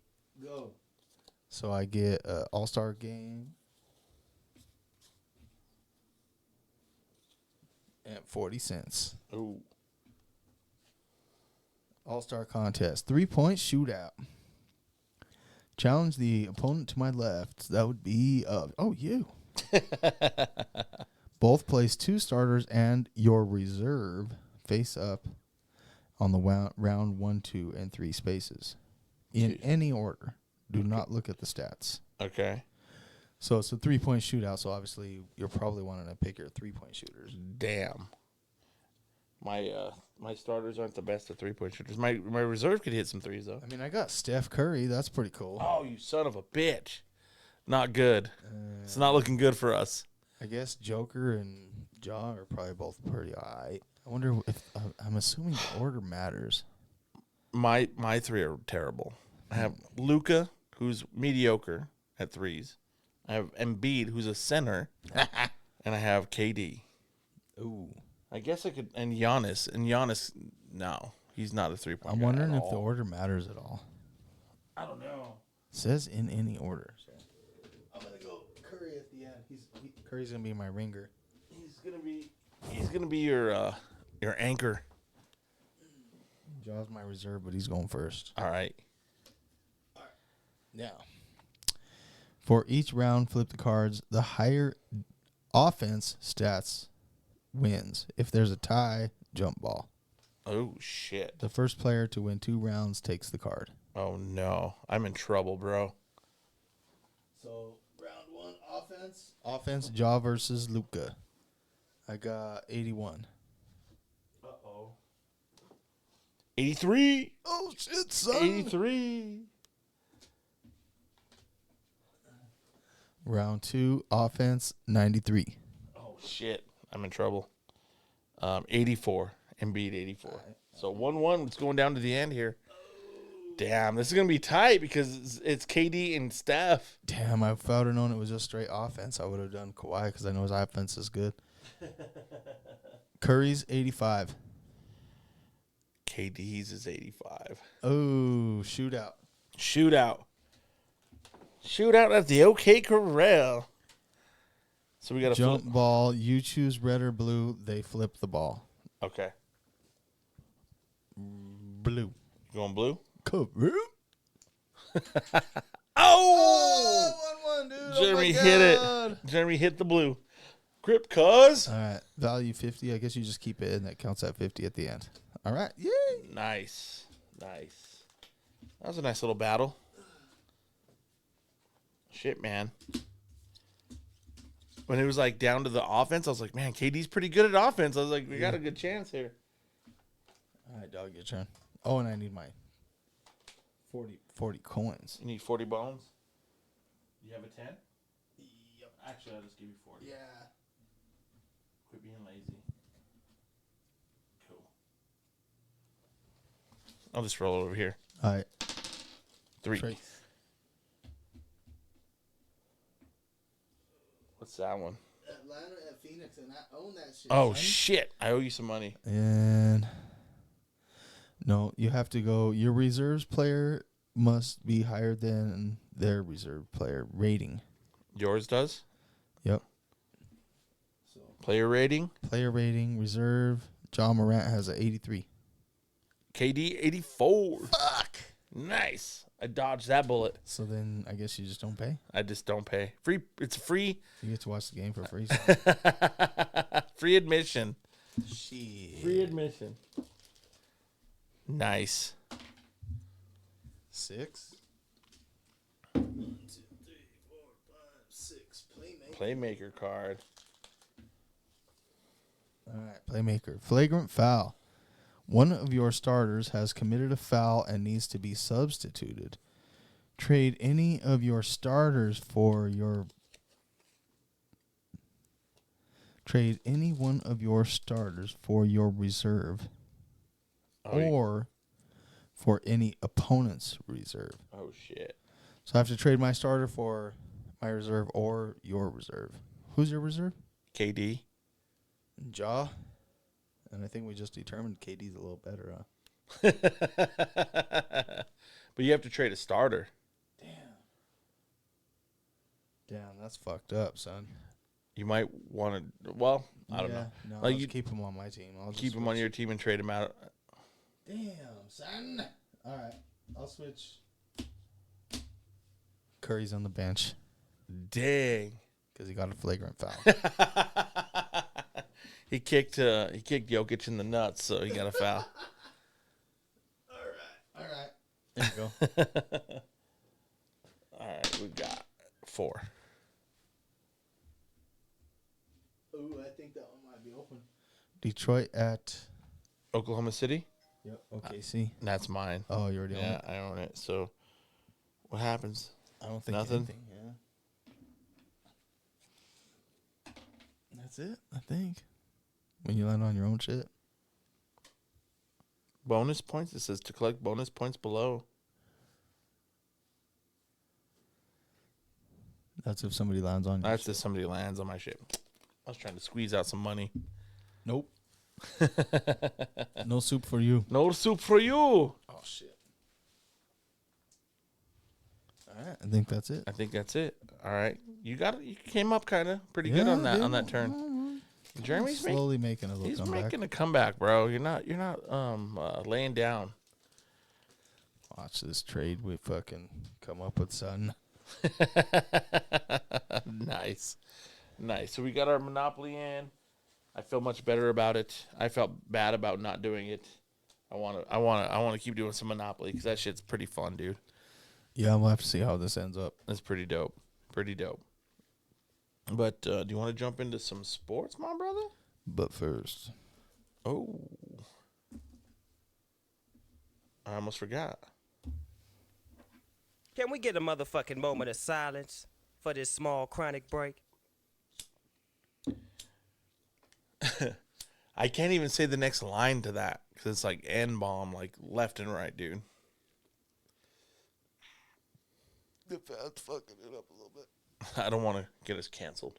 go. So I get an All-Star game at 40 cents. Ooh. All-Star contest. 3-point shootout. Challenge the opponent to my left. That would be, you. Both place 2 starters and your reserve face up on the round 1, 2, and 3 spaces. In any order. Do not look at the stats. Okay. So it's a 3-point shootout, so obviously you're probably wanting to pick your 3-point shooters. Damn. My starters aren't the best at 3-point shooters. My reserve could hit some threes, though. I mean, I got Steph Curry. That's pretty cool. Oh, you son of a bitch. Not good. It's not looking good for us. I guess Joker and Ja are probably both pretty all right. I wonder if I'm assuming the order matters. My 3 are terrible. I have Luka, who's mediocre at threes. I have Embiid, who's a center. And I have KD. Ooh. I guess I could, and Giannis. And Giannis, no, he's not a 3-point I'm guy wondering at if the all. order matters at all. I don't know. It says in any order. So. I'm gonna go Curry at the end. Curry's gonna be my ringer. He's gonna be your anchor. Jaw's my reserve, but he's going first. All right. Now, for each round, flip the cards. The higher offense stats wins. If there's a tie, jump ball. Oh shit. The first player to win 2 rounds takes the card. Oh no, I'm in trouble, bro. So, round 1, offense. Offense, Ja versus Luka. I got 81. 83. Oh, shit, son. 83. Round 2, offense, 93. Oh shit, I'm in trouble. 84. Embiid 84. Right. So 1-1. It's going down to the end here. Damn, this is gonna be tight because it's KD and Steph. Damn, if I would have known it was just straight offense, I would have done Kawhi because I know his offense is good. Curry's 85. KD's is 85. Oh, shootout. Shootout at the OK Corral. So we got to jump ball. You choose red or blue. They flip the ball. Okay. Blue. You going blue? Corral. Oh! 1-1, dude. Jeremy hit it. Jeremy hit the blue. Grip, cuz. All right. Value 50. I guess you just keep it and that counts at 50 at the end. All right. Yay. Nice. That was a nice little battle. Shit, man. When it was like down to the offense, I was like, man, KD's pretty good at offense. I was like, we got a good chance here. All right, dog, your turn. Oh, and I need my 40 coins. You need 40 bones? You have a 10? Yep. Actually, I'll just give you 40. Yeah. Quit being lazy. Cool. I'll just roll it over here. All right. 3. What's that one? Atlanta at Phoenix, and I own that shit. Oh, son. shit. I owe you some money. And no, you have to go. Your reserves player must be higher than their reserve player rating. Yours does? Yep. So player rating? Player rating, reserve. John Morant has an 83. KD 84. Fuck. Nice. I dodged that bullet. So then I guess you just don't pay? I just don't pay. Free. It's free. You get to watch the game for free. Free admission. Shit. Free admission. Nice. 6. 1, 2, 3, 4, 5, 6. Playmaker card. All right, playmaker. Flagrant foul. One of your starters has committed a foul and needs to be substituted. Trade any of your starters for your... Trade any one of your starters for your reserve. Or for any opponent's reserve. Oh, shit. So I have to trade my starter for my reserve or your reserve. Who's your reserve? KD. Ja. And I think we just determined KD's a little better, huh? But you have to trade a starter. Damn, that's fucked up, son. You might want to, well, I don't know. No, Like I'll you keep him on my team. I'll keep him on your team and trade him out. Damn, son. All right, I'll switch. Curry's on the bench Dang. because he got a flagrant foul. He kicked Jokic in the nuts, so he got a foul. All right. There you go. All right, we've got 4. Ooh, I think that one might be open. Detroit at Oklahoma City? Yep. OKC. That's mine. Oh, you already own Yeah, it. I own it. So what happens? I don't think Nothing? anything. Yeah. That's it. I think. When you land on your own shit. Bonus points? It says to collect bonus points below. That's if somebody lands on your That's shit. if somebody lands on my shit. I was trying to squeeze out some money. Nope. No soup for you. No soup for you. Oh shit. All right, I think that's it. I think that's it. All right, you got it. You came up kind of pretty good on that turn. Jeremy's slowly making a little he's comeback. making a comeback, bro. You're not laying down. Watch this trade we fucking come up with, son. Nice. So we got our Monopoly in. I feel much better about it. I felt bad about not doing it. I want to keep doing some Monopoly because that shit's pretty fun, dude. Yeah, we'll have to see how this ends up. It's pretty dope. But do you want to jump into some sports, my brother? But first, Oh, I almost forgot. Can we get a motherfucking moment of silence for this small chronic break? I can't even say the next line to that because it's like N-bomb, like left and right, dude. the fat's fucking it up a little bit. I don't want to get us canceled.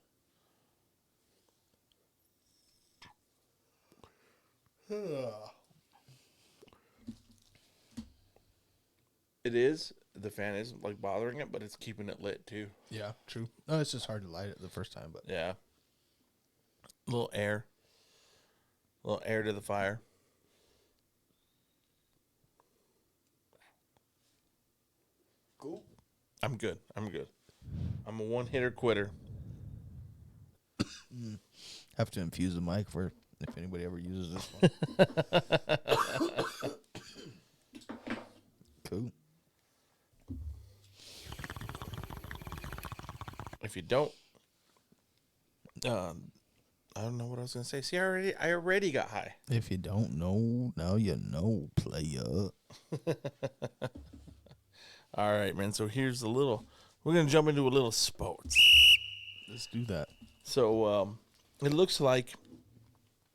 It is. The fan is like bothering it, but it's keeping it lit too. Yeah, true. No, it's just hard to light it the first time, but Yeah. A little air to the fire. cool. I'm good. I'm a one-hitter quitter. Have to infuse the mic for if anybody ever uses this one. Cool. If you don't, I don't know what I was gonna say. See, I already got high. If you don't know, now you know, playa. All right, man. So here's we're gonna jump into a little sports. Let's do that. So it looks like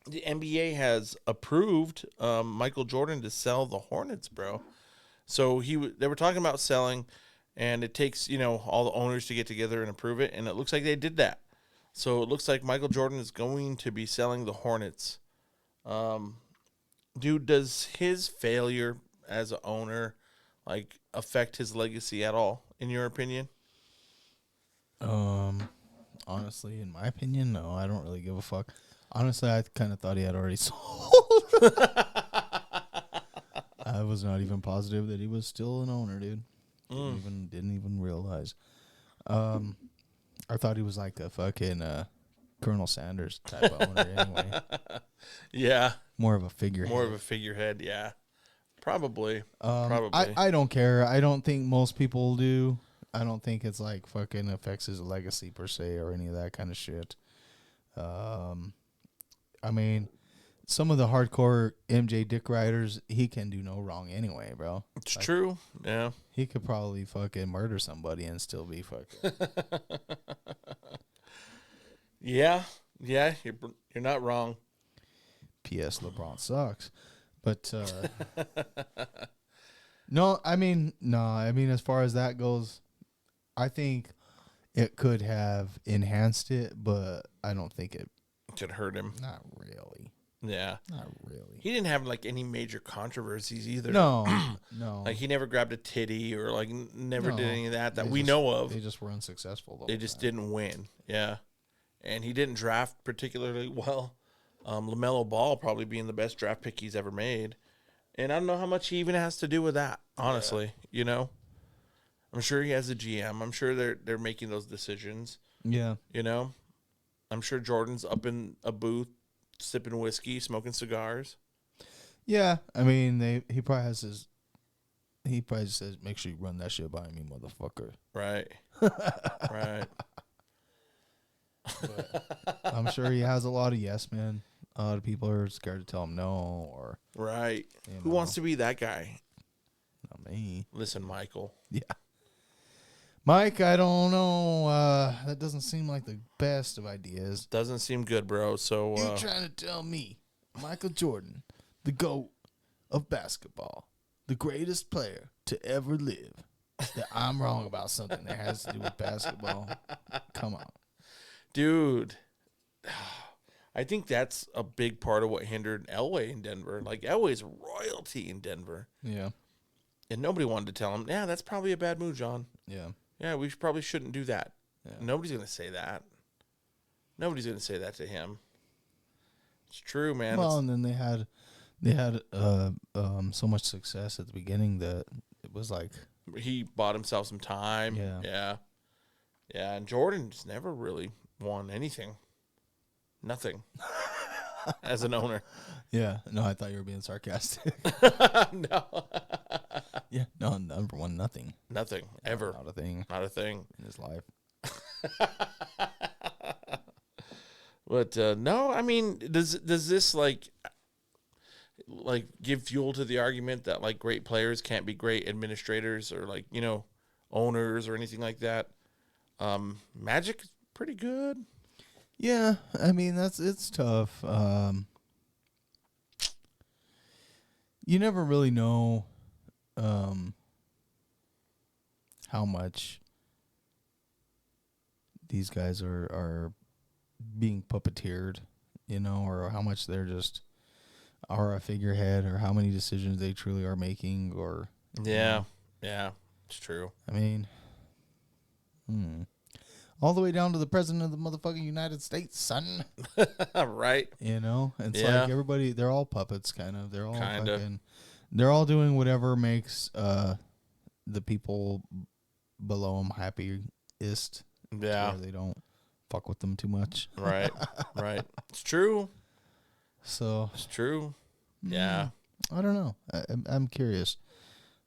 the NBA has approved Michael Jordan to sell the Hornets, bro. So they were talking about selling, and it takes all the owners to get together and approve it, and it looks like they did that. So it looks like Michael Jordan is going to be selling the Hornets. Dude, does his failure as an owner affect his legacy at all, in your opinion? Honestly, in my opinion, no, I don't really give a fuck. Honestly, I kind of thought he had already sold. I was not even positive that he was still an owner, dude. Didn't even realize. I thought he was like a fucking Colonel Sanders type of owner anyway. Yeah. More of a figurehead. More of a figurehead, yeah. Probably. I don't care. I don't think most people do. I don't think it's like fucking affects his legacy per se or any of that kind of shit. I mean, some of the hardcore MJ dick riders, he can do no wrong anyway, bro. It's true. Yeah. He could probably fucking murder somebody and still be fucking. Yeah. Yeah. You're not wrong. P.S. LeBron sucks. But no, I mean, as far as that goes, I think it could have enhanced it, but I don't think it could hurt him. Not really. Yeah. Not really. He didn't have like any major controversies either. No. No. Like he never grabbed a titty or like never did any of that we know of. They just were unsuccessful. They just didn't win. Yeah. And he didn't draft particularly well. LaMelo Ball probably being the best draft pick he's ever made. And I don't know how much he even has to do with that, honestly. You know? I'm sure he has a GM. I'm sure they're making those decisions. Yeah. You know? I'm sure Jordan's up in a booth sipping whiskey, smoking cigars. Yeah. I mean, he probably says, make sure you run that shit by me, motherfucker. Right. Right. But I'm sure he has a lot of yes men. A lot of people are scared to tell him no, or right. Who wants to be that guy? Not me. Listen, Michael. Yeah. Mike, I don't know. That doesn't seem like the best of ideas. Doesn't seem good, bro. So you're trying to tell me, Michael Jordan, the GOAT of basketball, the greatest player to ever live, that I'm wrong about something that has to do with basketball? Come on. Dude. I think that's a big part of what hindered Elway in Denver. Like, Elway's royalty in Denver. Yeah. And nobody wanted to tell him, yeah, that's probably a bad move, John. Yeah. Yeah, we probably shouldn't do that. Yeah. Nobody's going to say that. Nobody's going to say that to him. It's true, man. Well, and then they had so much success at the beginning that it was like he bought himself some time. Yeah. Yeah. Yeah, and Jordan's never really won anything. Nothing. As an owner. Yeah. No, I thought you were being sarcastic. No. Yeah. No, number one, nothing. Nothing. Ever. Not a thing. Not a thing. In his life. But no, I mean, does this like give fuel to the argument that like great players can't be great administrators or like, you know, owners or anything like that? Magic is pretty good. Yeah, I mean it's tough. You never really know how much these guys are being puppeteered, you know, or how much they're just are a figurehead, or how many decisions they truly are making, or yeah, it's true. I mean, all the way down to the president of the motherfucking United States, son. Right. You know, it's like everybody, they're all puppets, kind of. They're all Kinda. they're all doing whatever makes the people below them happiest. Yeah. Where they don't fuck with them too much. Right. Right. It's true. So it's true. Yeah. I don't know. I'm curious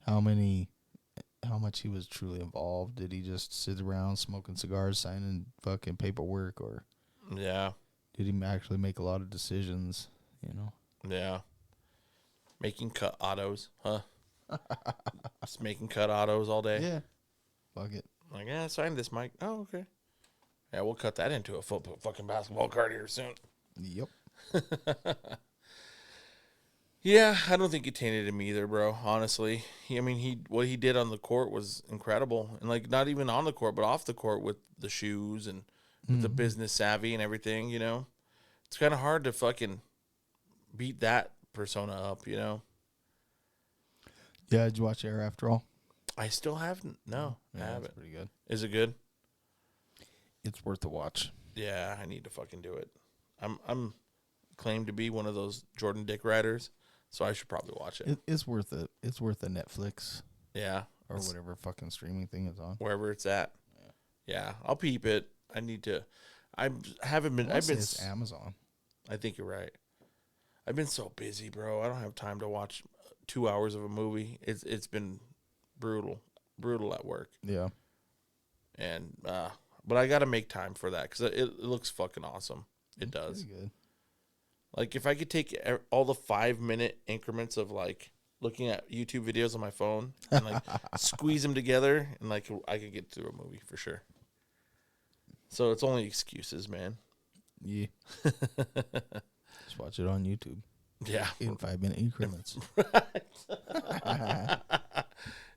how much he was truly involved. Did he just sit around smoking cigars, signing fucking paperwork, or yeah, did he actually make a lot of decisions? You know? Yeah. Making cut autos, huh? Just making cut autos all day. Yeah. Fuck it. Like, yeah, sign this, Mike. Oh, okay. Yeah, we'll cut that into a fucking basketball card here soon. Yep. Yeah, I don't think it tainted him either, bro. Honestly, what he did on the court was incredible, and like not even on the court, but off the court with the shoes and with the business savvy and everything. You know, it's kind of hard to fucking beat that persona up. You know. Yeah, did you watch Air After All? I still haven't. No, I haven't. It's pretty good. Is it good? It's worth a watch. Yeah, I need to fucking do it. I'm claimed to be one of those Jordan Dick riders. So I should probably watch it. It's worth it. It's worth a Netflix. Yeah. Or whatever fucking streaming thing it's on. Wherever it's at. Yeah. I'll peep it. I need to. I've been. It's Amazon. I think you're right. I've been so busy, bro. I don't have time to watch 2 hours of a movie. It's been brutal at work. Yeah. And but I got to make time for that because it looks fucking awesome. It does. Pretty good. Like if I could take all the 5-minute increments of like looking at YouTube videos on my phone and like squeeze them together, and like I could get through a movie for sure. So it's only excuses, man. Yeah. Just watch it on YouTube Yeah. in 5-minute increments.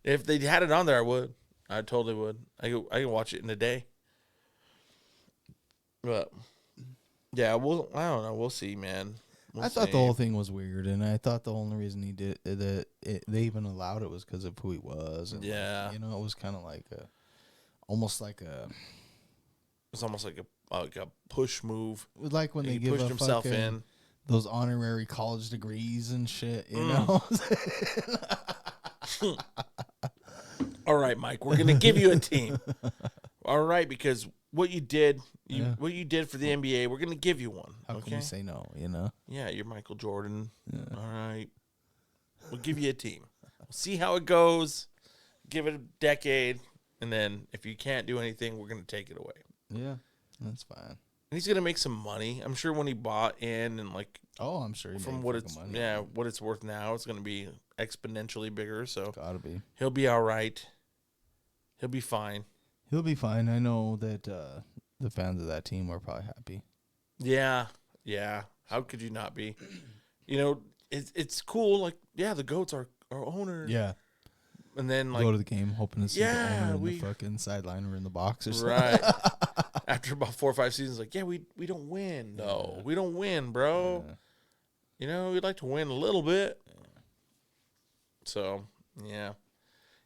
If they had it on there, I would. I totally would. I can watch it in a day. But yeah, I don't know. We'll see, man. I thought the whole thing was weird, and I thought the only reason he did they even allowed it was because of who he was. And yeah, like, it was kind of like almost like it's almost like a push move. Like when they give pushed himself in those honorary college degrees and shit, you know. All right, Mike, we're gonna give you a team. All right, because what you did for the NBA, we're gonna give you one. How can you say no? Yeah, you're Michael Jordan. Yeah. All right, we'll give you a team. We'll see how it goes. Give it a decade, and then if you can't do anything, we're gonna take it away. Yeah, that's fine. And he's gonna make some money. I'm sure when he bought in and like, I'm sure from what it's money. What it's worth now, it's gonna be exponentially bigger. So gotta be. He'll be all right. He'll be fine. He'll be fine. I know that the fans of that team are probably happy. Yeah. How could you not be? It's cool. Like, yeah, the GOAT's our owner. Yeah. And then like go to the game, hoping to see the owner in the fucking sideline or in the box or something. Right. After about 4 or 5 seasons, like, yeah, we don't win. No, we don't win, bro. Yeah. We'd like to win a little bit. Yeah. So, yeah.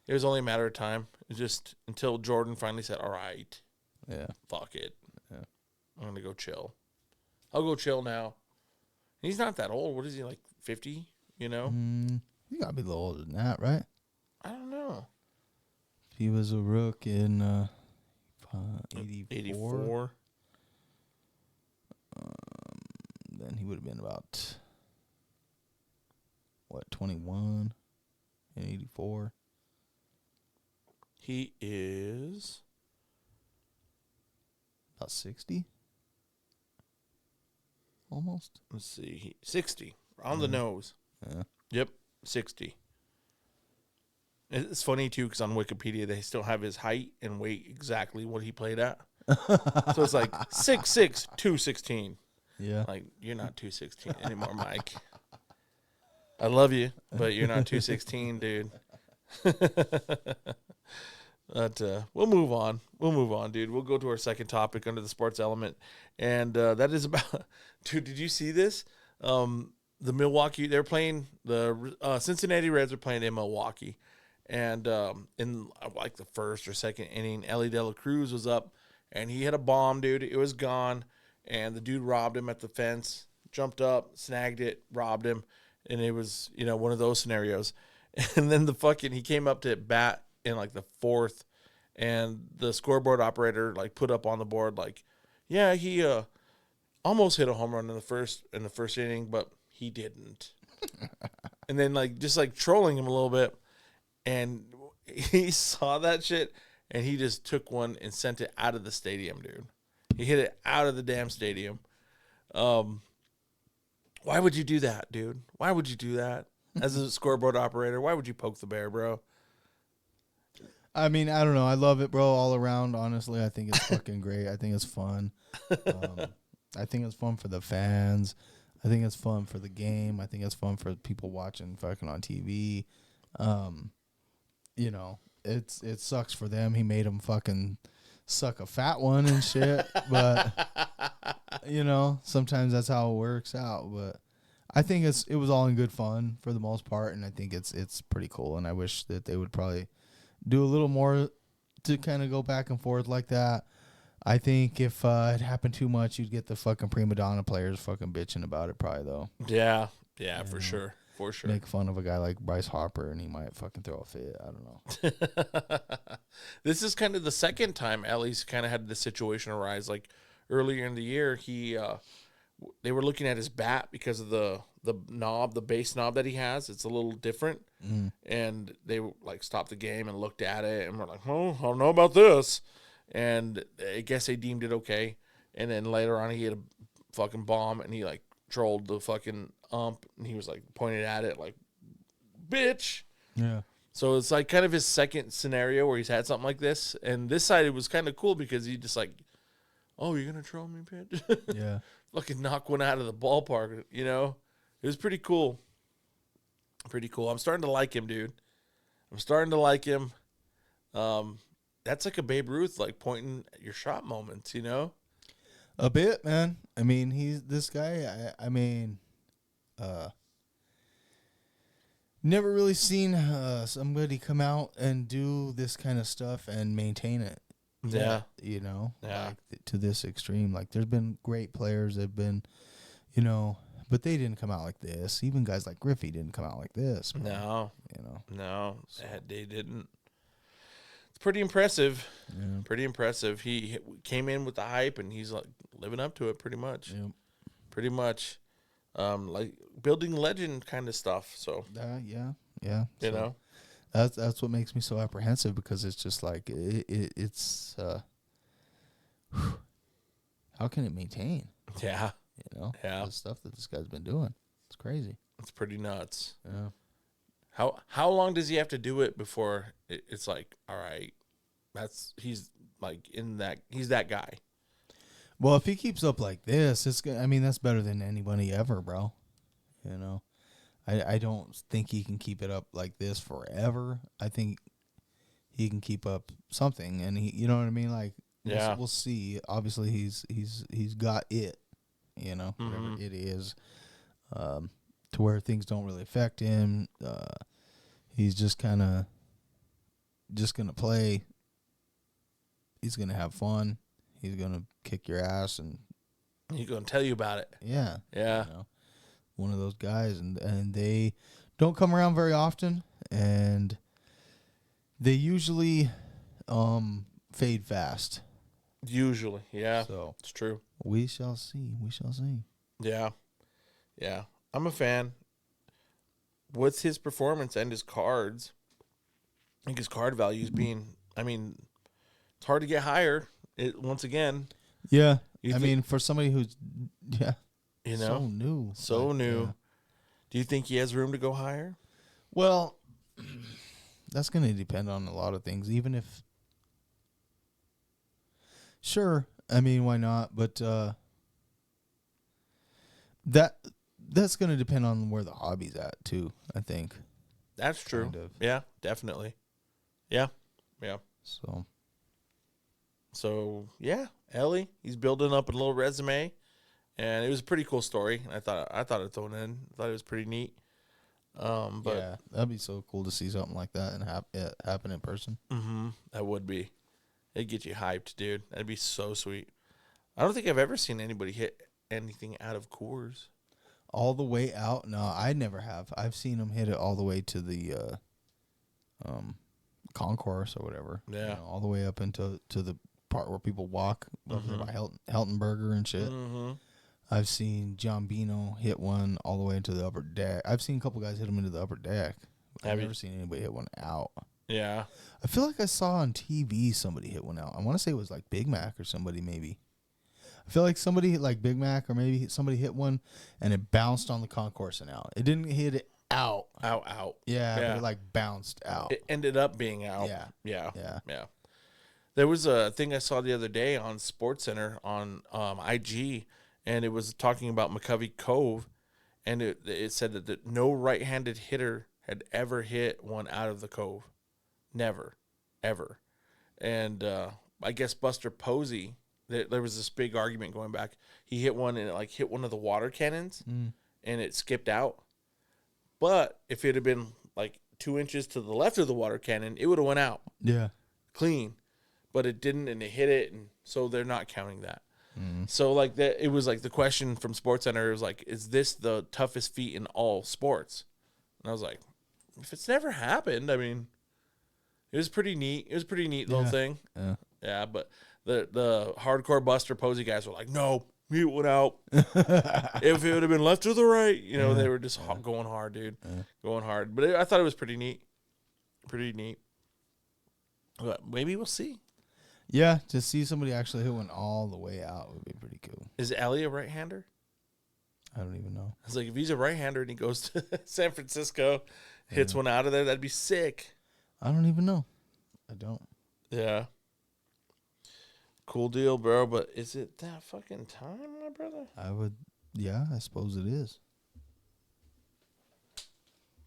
It was only a matter of time. It was just until Jordan finally said, all right. Yeah. Fuck it. Yeah. I'm going to go chill. I'll go chill now. He's not that old. What is he, like 50? You got to be a little older than that, right? I don't know. He was a rook in 84. Then he would have been about, 21 in 84? He is about 60? Almost. Let's see. 60. On the nose. Yeah. Yep. 60. It's funny, too, because on Wikipedia, they still have his height and weight exactly what he played at. So it's like 6'6", 216. Yeah. Like, you're not 216 anymore, Mike. I love you, but you're not 216, dude. But we'll move on. Dude. We'll go to our second topic under the sports element. And that is about... Dude, did you see this? The Milwaukee... They're playing... The Cincinnati Reds are playing in Milwaukee. And in like the first or second inning, Ellie De La Cruz was up. And he hit a bomb, dude. It was gone. And the dude robbed him at the fence. Jumped up, snagged it, robbed him. And it was, one of those scenarios. And then he came up to bat in like the fourth, and the scoreboard operator like put up on the board like, yeah, he almost hit a home run in the first inning, but he didn't. And then like just like trolling him a little bit, and he saw that shit, and he just took one and sent it out of the stadium, dude. He hit it out of the damn stadium. Why would you do that, dude? Why would you do that as a scoreboard operator? Why would you poke the bear, bro? I mean, I don't know. I love it, bro, all around, honestly. I think it's fucking great. I think it's fun. I think it's fun for the fans. I think it's fun for the game. I think it's fun for people watching fucking on TV. It sucks for them. He made them fucking suck a fat one and shit. But, sometimes that's how it works out. But I think it was all in good fun for the most part, and I think it's pretty cool. And I wish that they would probably do a little more to kind of go back and forth like that. I think if it happened too much, you'd get the fucking prima donna players fucking bitching about it probably, though. Yeah, for sure. For sure. Make fun of a guy like Bryce Harper, and he might fucking throw a fit. I don't know. This is kind of the second time Ellie's kind of had this situation arise. Like earlier in the year, they were looking at his bat because of the the bass knob that he has, it's a little different. And they like stopped the game and looked at it and were like, oh, I don't know about this. And I guess they deemed it okay. And then later on, he hit a fucking bomb and he like trolled the fucking ump and he was like pointed at it like, bitch. Yeah. So it's like kind of his second scenario where he's had something like this. And this side, it was kind of cool because he just like, oh, you're going to troll me, bitch? Yeah. Fucking knock one out of the ballpark, you know? It was pretty cool. Pretty cool. I'm starting to like him, dude. I'm starting to like him. That's like a Babe Ruth, like pointing at your shot moments, you know? A bit, man. I mean, he's this guy. I mean, never really seen somebody come out and do this kind of stuff and maintain it. Yeah. You know, Yeah. like, to this extreme. Like, there's been great players that have been, you know, but they didn't come out like this. Even guys like Griffey didn't come out like this. Man. No. You know. No, they didn't. It's pretty impressive. Yeah. Pretty impressive. He came in with the hype, and he's like living up to it pretty much. Yep. Pretty much. Like building legend kind of stuff. So, Yeah. you So know. that's what makes me so apprehensive because it's just like it's how can it maintain? Yeah. You know, Yeah. the stuff that this guy's been doing. It's crazy. It's pretty nuts. Yeah. How long does he have to do it before it's like, all right, he's like he's that guy. Well, if he keeps up like this, it's I mean, that's better than anybody ever, bro. You know, I don't think he can keep it up like this forever. I think he can keep up something, and you know what I mean. Like, Yeah. we'll see. Obviously, he's got it. You know, whatever it is, to where things don't really affect him. He's just kind of gonna play. He's gonna have fun. He's gonna kick your ass, and He's gonna tell you about it. yeah, Yeah. you know, one of those guys, and they don't come around very often, and they usually fade fast. Usually, yeah. So It's true. we shall see. We shall see. Yeah. Yeah. I'm a fan. With his performance and his cards, I think his card values being, I mean, it's hard to get higher. Once again, Yeah, You I thi- mean, for somebody who's you so know, new, so like, new. yeah. Do you think he has room to go higher? Well, that's going to depend on a lot of things. Even if, sure, I mean, why not? But that's going to depend on where the hobby's at too. I think That's true. Kind of. Yeah, definitely. Yeah. Yeah. so. So yeah, Ellie, he's building up a little resume, and it was a pretty cool story. I thought I'd throw it in. I thought it was pretty neat. But Yeah, that'd be so cool to see something like that and happen in person. that would be, it'd get you hyped, dude. That'd be so sweet. I don't think I've ever seen anybody hit anything out of Coors. All the way out? No, I never have. I've seen him hit it all the way to the concourse or whatever. Yeah. You know, all the way up into the part where people walk up there by Heltonberger and shit. Mm-hmm. I've seen John Bino hit one all the way into the upper deck. I've seen a couple guys hit him into the upper deck. I've Have you? never seen anybody hit one out. Yeah. I feel like I saw on TV somebody hit one out. I want to say it was like Big Mac or somebody maybe. I feel like somebody hit like Big Mac or maybe somebody hit one and it bounced on the concourse and out. It didn't hit it out. Out. Yeah, Yeah. but it like bounced out. It ended up being out. Yeah. Yeah. Yeah. Yeah. There was a thing I saw the other day on SportsCenter on IG, and it was talking about McCovey Cove, and it said that no right-handed hitter had ever hit one out of the Cove. Never. Ever. And I guess Buster Posey, there was this big argument going back. He hit one, and it like hit one of the water cannons, and it skipped out. But if it had been like 2 inches to the left of the water cannon, it would have went out Yeah. clean. But it didn't, and it hit it, and so they're not counting that. So like that, it was like the question from SportsCenter was like, "Is this the toughest feat in all sports?" And I was like, "If it's never happened, I mean, it was pretty neat. It was a pretty neat little thing." Yeah. Yeah, but the hardcore Buster Posey guys were like, "No, Mute went out. If it would have been left or the right, they were just going hard, dude. Going hard. But I thought it was pretty neat. Pretty neat. But maybe we'll see. Yeah, to see somebody actually who went all the way out would be pretty cool. Is Ellie a right-hander? I don't even know. It's like if he's a right-hander and he goes to San Francisco, hits one out of there, that'd be sick. I don't even know. I don't. Yeah. Cool deal, bro. But is it that fucking time, my brother? I suppose it is.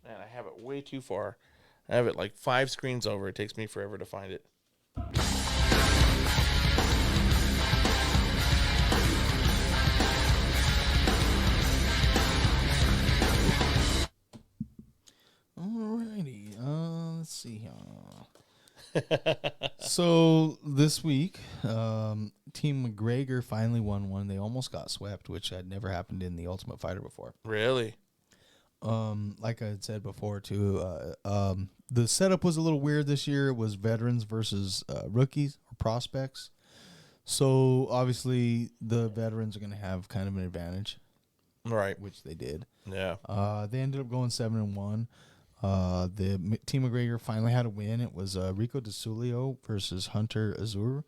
Man, I have it way too far. I have it like 5 screens over. It takes me forever to find it. Alrighty. Let's see here. So this week, Team McGregor finally won one. They almost got swept, which had never happened in the Ultimate Fighter before. Really? Like I had said before too, the setup was a little weird this year. It was veterans versus rookies or prospects. So obviously the veterans are going to have kind of an advantage, Right. which they did. Yeah. They ended up going 7-1. The Team McGregor finally had a win. It was Rico DeSulio versus Hunter Azur.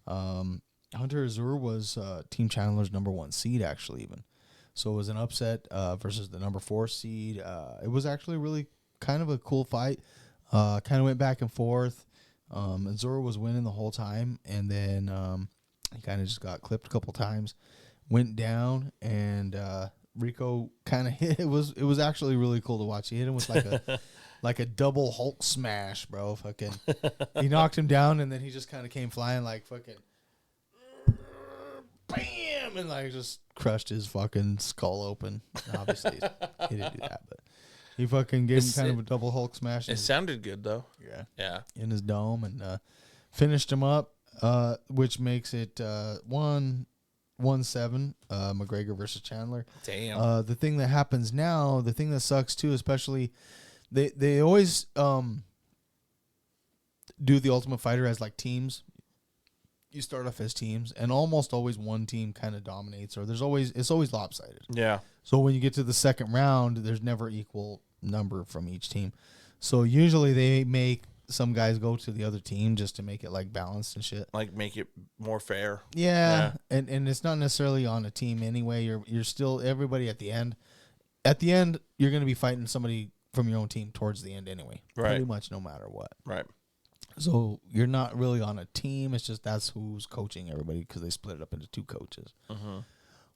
Hunter Azur was Team Chandler's #1 seed, actually, even. So it was an upset versus the #4 seed. It was actually really kind of a cool fight. Kind of went back and forth. Azur was winning the whole time, and then he kind of just got clipped a couple times. Went down, and Rico kind of hit. It was actually really cool to watch. He hit him with like a double Hulk smash, bro. Fucking, he knocked him down, and then he just kind of came flying like fucking, bam, and like just crushed his fucking skull open. Obviously, he didn't do that, but he fucking gave him kind of a double Hulk smash. It sounded good, though. Yeah, Yeah. in his dome, and finished him up, which makes it 1-7, McGregor versus Chandler. Damn. The thing that happens now, the thing that sucks too, especially they always do the Ultimate Fighter as like teams. You start off as teams, and almost always one team kind of dominates, or it's always lopsided. Yeah. So when you get to the second round, there's never equal number from each team. So usually they make some guys go to the other team just to make it like balanced and shit. Like make it more fair. Yeah. And it's not necessarily on a team anyway. You're still everybody at the end. At the end, you're going to be fighting somebody from your own team towards the end anyway. Right. Pretty much no matter what. Right. So you're not really on a team. It's just that's who's coaching everybody because they split it up into 2 coaches. Mm-hmm.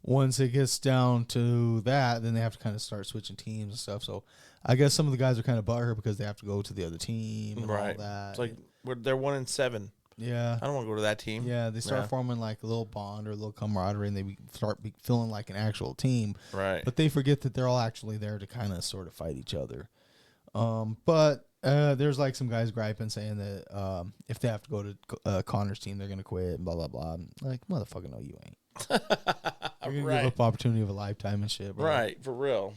Once it gets down to that, then they have to kind of start switching teams and stuff. So I guess some of the guys are kind of butthurt because they have to go to the other team and Right. all that. It's like they're 1-7. Yeah. I don't want to go to that team. Yeah, they start forming like a little bond or a little camaraderie, and they start feeling like an actual team. Right. But they forget that they're all actually there to kind of sort of fight each other. But there's like some guys griping saying that if they have to go to Connor's team, they're going to quit and blah, blah, blah. I'm like, motherfucker, no, you ain't. You're going to give up opportunity of a lifetime and shit. Bro. Right, for real.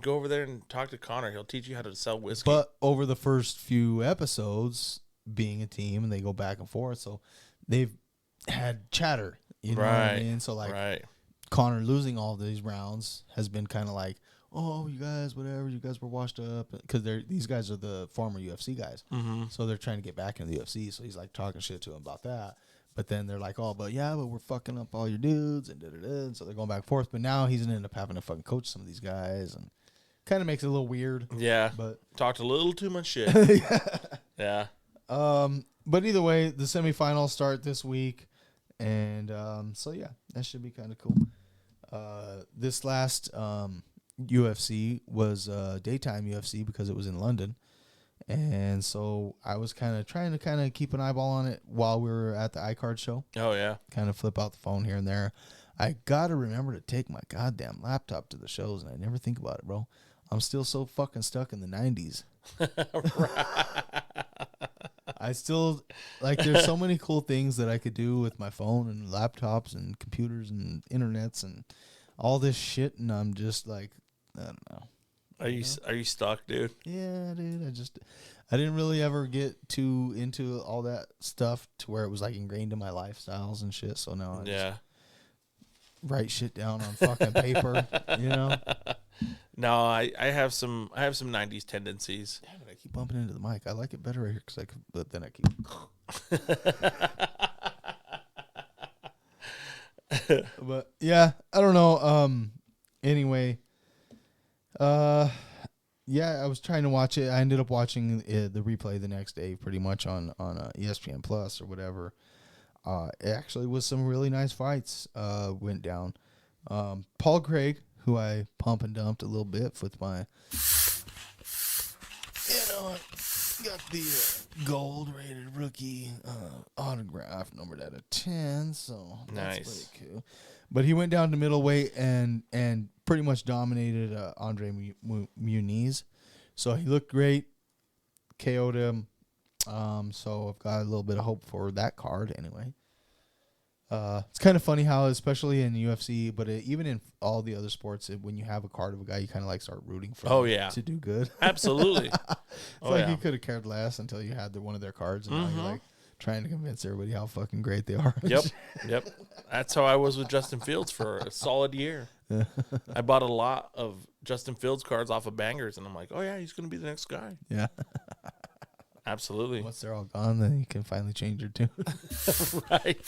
Go over there and talk to Connor. He'll teach you how to sell whiskey. But over the first few episodes, being a team, and they go back and forth, so they've had chatter. You know what I mean? So like Connor losing all these rounds has been kind of like, oh, you guys, whatever, you guys were washed up, because these guys are the former UFC guys, so they're trying to get back into the UFC. So he's like talking shit to him about that. But then they're like, oh, but we're fucking up all your dudes and da-da-da. And so they're going back and forth. But now he's going to end up having to fucking coach some of these guys, and kind of makes it a little weird. Yeah. But talked a little too much shit. Yeah. But either way, the semifinals start this week. And so, yeah, that should be kind of cool. This last UFC was daytime UFC because it was in London. And so I was kind of trying to keep an eyeball on it while we were at the iKards show. Oh, yeah. Kind of flip out the phone here and there. I got to remember to take my goddamn laptop to the shows, and I never think about it, bro. I'm still so fucking stuck in the 90s. I still, like, there's so many cool things that I could do with my phone and laptops and computers and internets and all this shit, and I'm just like, I don't know. Are you stuck, dude? Yeah, dude. I didn't really ever get too into all that stuff to where it was like ingrained in my lifestyles and shit. So now write shit down on fucking paper, you know. No, I have some 90s tendencies. Damn it, I keep bumping into the mic. I like it better right here but then I keep. But yeah, I don't know. Anyway, yeah, I was trying to watch it. I ended up watching the replay the next day, pretty much on ESPN Plus or whatever. It actually was some really nice fights. Went down. Paul Craig, who I pump and dumped a little bit with my, got the gold rated rookie autograph numbered out of 10, so that's nice. pretty cool. But he went down to middleweight and pretty much dominated Andre Muniz. So he looked great, KO'd him. So I've got a little bit of hope for that card anyway. It's kind of funny how, especially in UFC, but even in all the other sports, when you have a card of a guy, you kind of like start rooting for him to do good. Absolutely. It's you could have cared less until you had one of their cards, and now you're like trying to convince everybody how fucking great they are. Yep. That's how I was with Justin Fields for a solid year. I bought a lot of Justin Fields cards off of Bangers, and I'm like, oh yeah, he's going to be the next guy. Yeah. Absolutely. Once they're all gone, then you can finally change your tune. Right.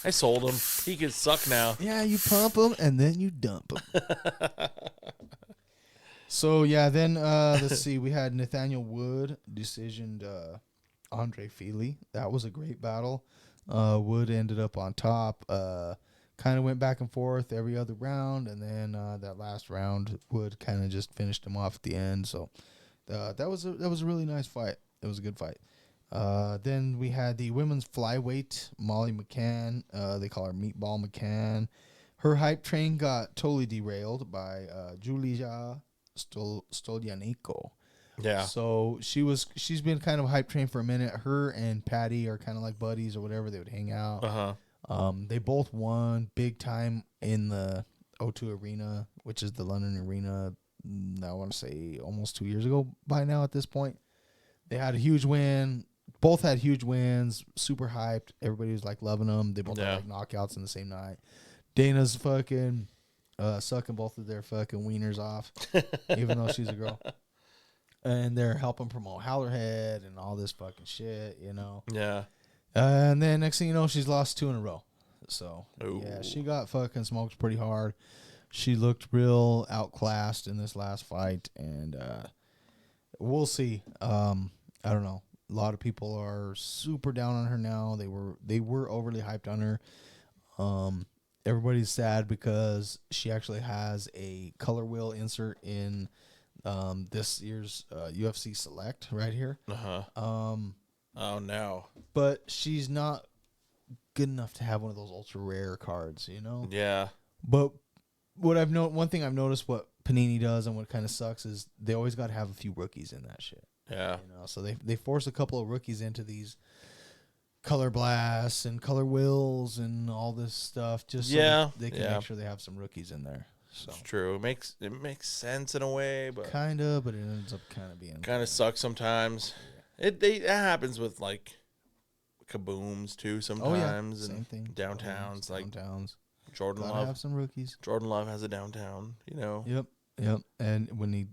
I sold him. He can suck now. Yeah, you pump them and then you dump them. So, yeah, then let's see. We had Nathaniel Wood decisioned Andre Feely. That was a great battle. Wood ended up on top. Kind of went back and forth every other round, and then that last round, Wood kind of just finished him off at the end. So that was a really nice fight. It was a good fight. Then we had the women's flyweight, Molly McCann. They call her Meatball McCann. Her hype train got totally derailed by Julia Stolyanenko. Yeah. So she's been kind of a hype train for a minute. Her and Patty are kind of like buddies or whatever. They would hang out. They both won big time in the O2 Arena, which is the London Arena. I want to say almost 2 years ago by now at this point. They had a huge win. Both had huge wins. Super hyped. Everybody was like loving them. They both had like knockouts in the same night. Dana's fucking sucking both of their fucking wieners off, even though she's a girl. And they're helping promote Hallerhead and all this fucking shit, you know. Yeah. And then next thing you know, she's lost 2 in a row. So Ooh. yeah, she got fucking smoked pretty hard. She looked real outclassed in this last fight, and we'll see. I don't know. A lot of people are super down on her now. They were overly hyped on her. Everybody's sad because she actually has a color wheel insert in this year's UFC Select right here. Oh no. But she's not good enough to have one of those ultra rare cards, you know? Yeah. But one thing I've noticed what Panini does and what kind of sucks is they always got to have a few rookies in that shit. Yeah. You know, so they force a couple of rookies into these color blasts and color wills and all this stuff just so they can make sure they have some rookies in there. So it's true. It makes sense in a way, but kind of, but it ends up kind of being kind of sucks sometimes. It happens with like kabooms too sometimes. Same and thing. Downtowns, like downtowns. Jordan Gotta Love. have some rookies. Jordan Love has a downtown, you know. Yep. And when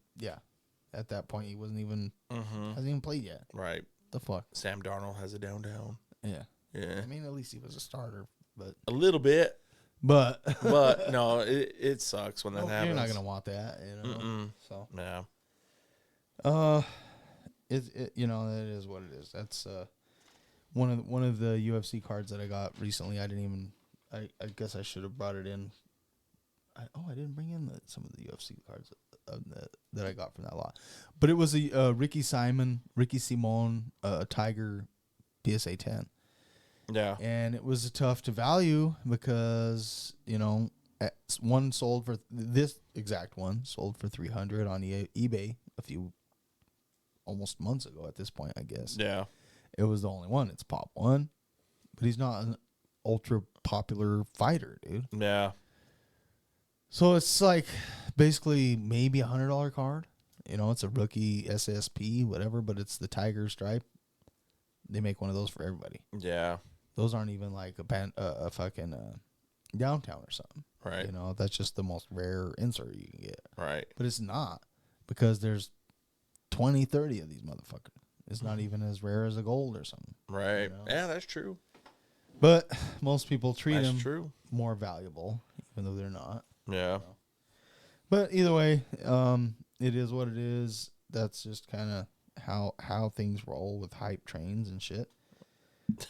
at that point he wasn't even hasn't even played yet. Right. The fuck. Sam Darnold has a downtown. Yeah. Yeah. I mean, at least he was a starter, but a little bit. But no, it sucks when that happens. You're not gonna want that, you know. Mm-mm. So yeah. It you know, it is what it is. That's one of the UFC cards that I got recently. I didn't even. I guess I should have brought it in. I didn't bring in some of the UFC cards that I got from that lot, but it was a Ricky Simon Tiger PSA 10. Yeah, and it was tough to value because one sold for this exact one sold for $300 on eBay a few almost months ago. At this point, I guess. Yeah, it was the only one. It's Pop One, but he's not an ultra popular fighter, dude. Yeah. So it's like basically maybe $100 card. It's a rookie SSP, whatever, but it's the Tiger stripe. They make one of those for everybody. Yeah. Those aren't even like a fucking downtown or something. Right. You know, that's just the most rare insert you can get. Right. But it's not, because there's 20, 30 of these motherfuckers. It's not even as rare as a gold or something. Right. You know? Yeah, that's true. But most people treat That's them true. more valuable, even though they're not. Yeah. But either way, it is what it is. That's just kind of how things roll with hype trains and shit.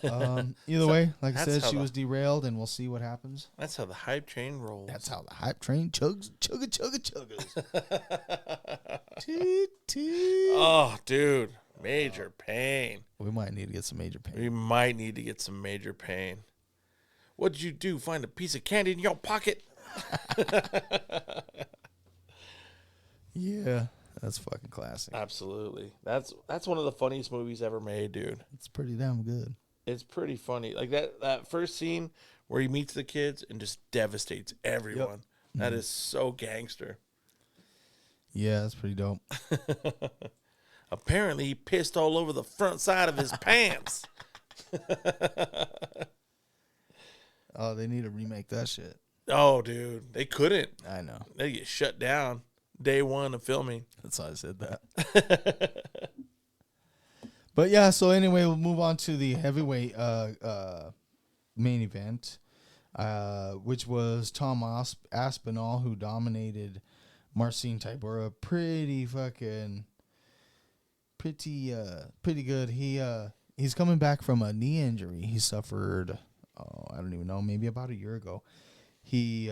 Either way, like I said, she was derailed, and we'll see what happens. That's how the hype train rolls. That's how the hype train chugs. Toot, toot. Oh, dude. Major pain. We might need to get some major pain. We might need to get some major pain. What did you do? Find a piece of candy in your pocket? Yeah, that's fucking classic. Absolutely. That's one of the funniest movies ever made, dude. It's pretty damn good. It's pretty funny. Like that first scene where he meets the kids and just devastates everyone. Yep. That is so gangster. Yeah, that's pretty dope. Apparently, he pissed all over the front side of his pants. Oh, they need to remake that shit. Oh, dude. They couldn't. I know. They get shut down day one of filming. That's why I said that. But yeah, so anyway, we'll move on to the heavyweight main event, which was Tom Aspinall, who dominated Marcin Tybura pretty good. He's coming back from a knee injury he suffered, I don't even know, maybe about a year ago. He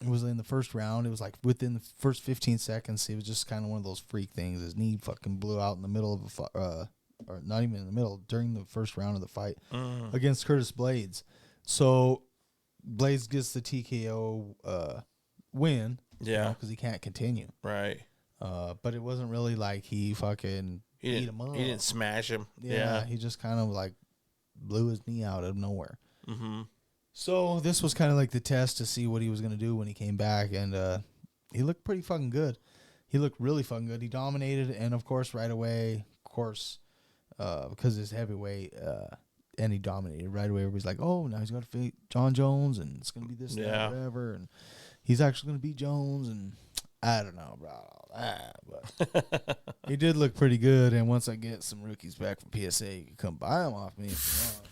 was in the first round. It was like within the first 15 seconds. It was just kind of one of those freak things. His knee fucking blew out in the middle of or not even in the middle, during the first round of the fight against Curtis Blades. So Blades gets the TKO win. Yeah, because he can't continue. Right. But it wasn't really like he fucking beat him up. He didn't smash him. Yeah, he just kind of like blew his knee out of nowhere. Mm-hmm. So this was kind of like the test to see what he was going to do when he came back, and he looked pretty fucking good. He looked really fucking good. He dominated, and of course, right away, because it's heavyweight, and he dominated right away. Everybody's like, "Oh, now he's got to fight John Jones, and it's going to be this, that, whatever." And he's actually going to beat Jones, and I don't know about all that, but he did look pretty good. And once I get some rookies back from PSA, you can come buy them off me if you want.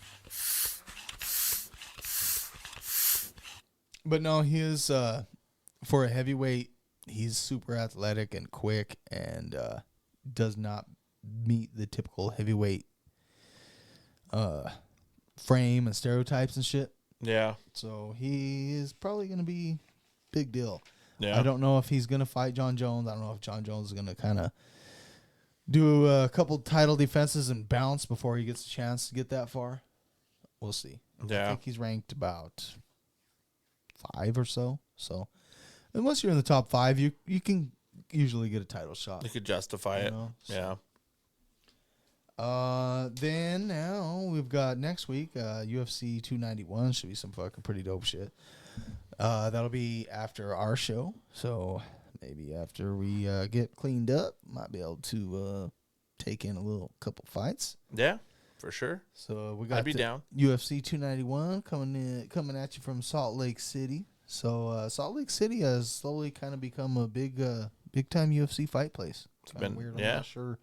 But no, he is, for a heavyweight, he's super athletic and quick, and does not meet the typical heavyweight frame and stereotypes and shit. Yeah. So he is probably going to be big deal. Yeah. I don't know if he's going to fight John Jones. I don't know if John Jones is going to kind of do a couple title defenses and bounce before he gets a chance to get that far. We'll see. Yeah. I think he's ranked about 5 or so. So unless you're in the top 5, you can usually get a title shot. You could justify it. Know? So. Yeah. Then now we've got next week, UFC 291. Should be some fucking pretty dope shit. That'll be after our show. So maybe after we get cleaned up, might be able to take in a couple fights. Yeah, for sure. So we got I'd be down. UFC 291 coming at you from Salt Lake City. So Salt Lake City has slowly kind of become a big time UFC fight place. It's kind of weird. I'm not sure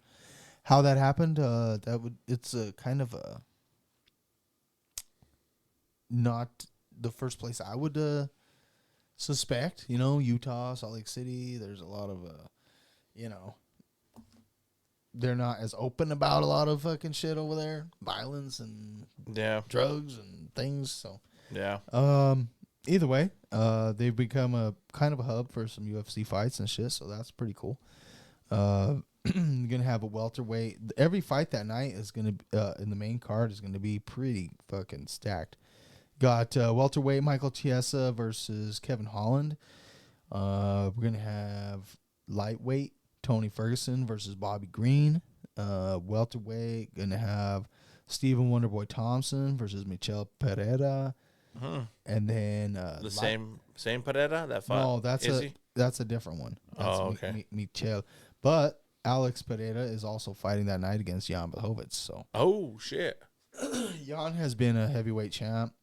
how that happened. It's a kind of a not the first place I would suspect. You know, Utah, Salt Lake City. There's a lot of they're not as open about a lot of fucking shit over there, violence and drugs and things. So either way, they've become a kind of a hub for some UFC fights and shit. So that's pretty cool. Gonna have a welterweight. Every fight that night is gonna in the main card is gonna be pretty fucking stacked. Got welterweight Michael Chiesa versus Kevin Holland. We're gonna have lightweight Tony Ferguson versus Bobby Green. Welterweight gonna have Stephen Wonderboy Thompson versus Michel Pereira. And then the same Pereira that fought. No, that's a different one. That's okay. Michel, but Alex Pereira is also fighting that night against Jan Blachowicz. So oh shit, Jan has been a heavyweight champ.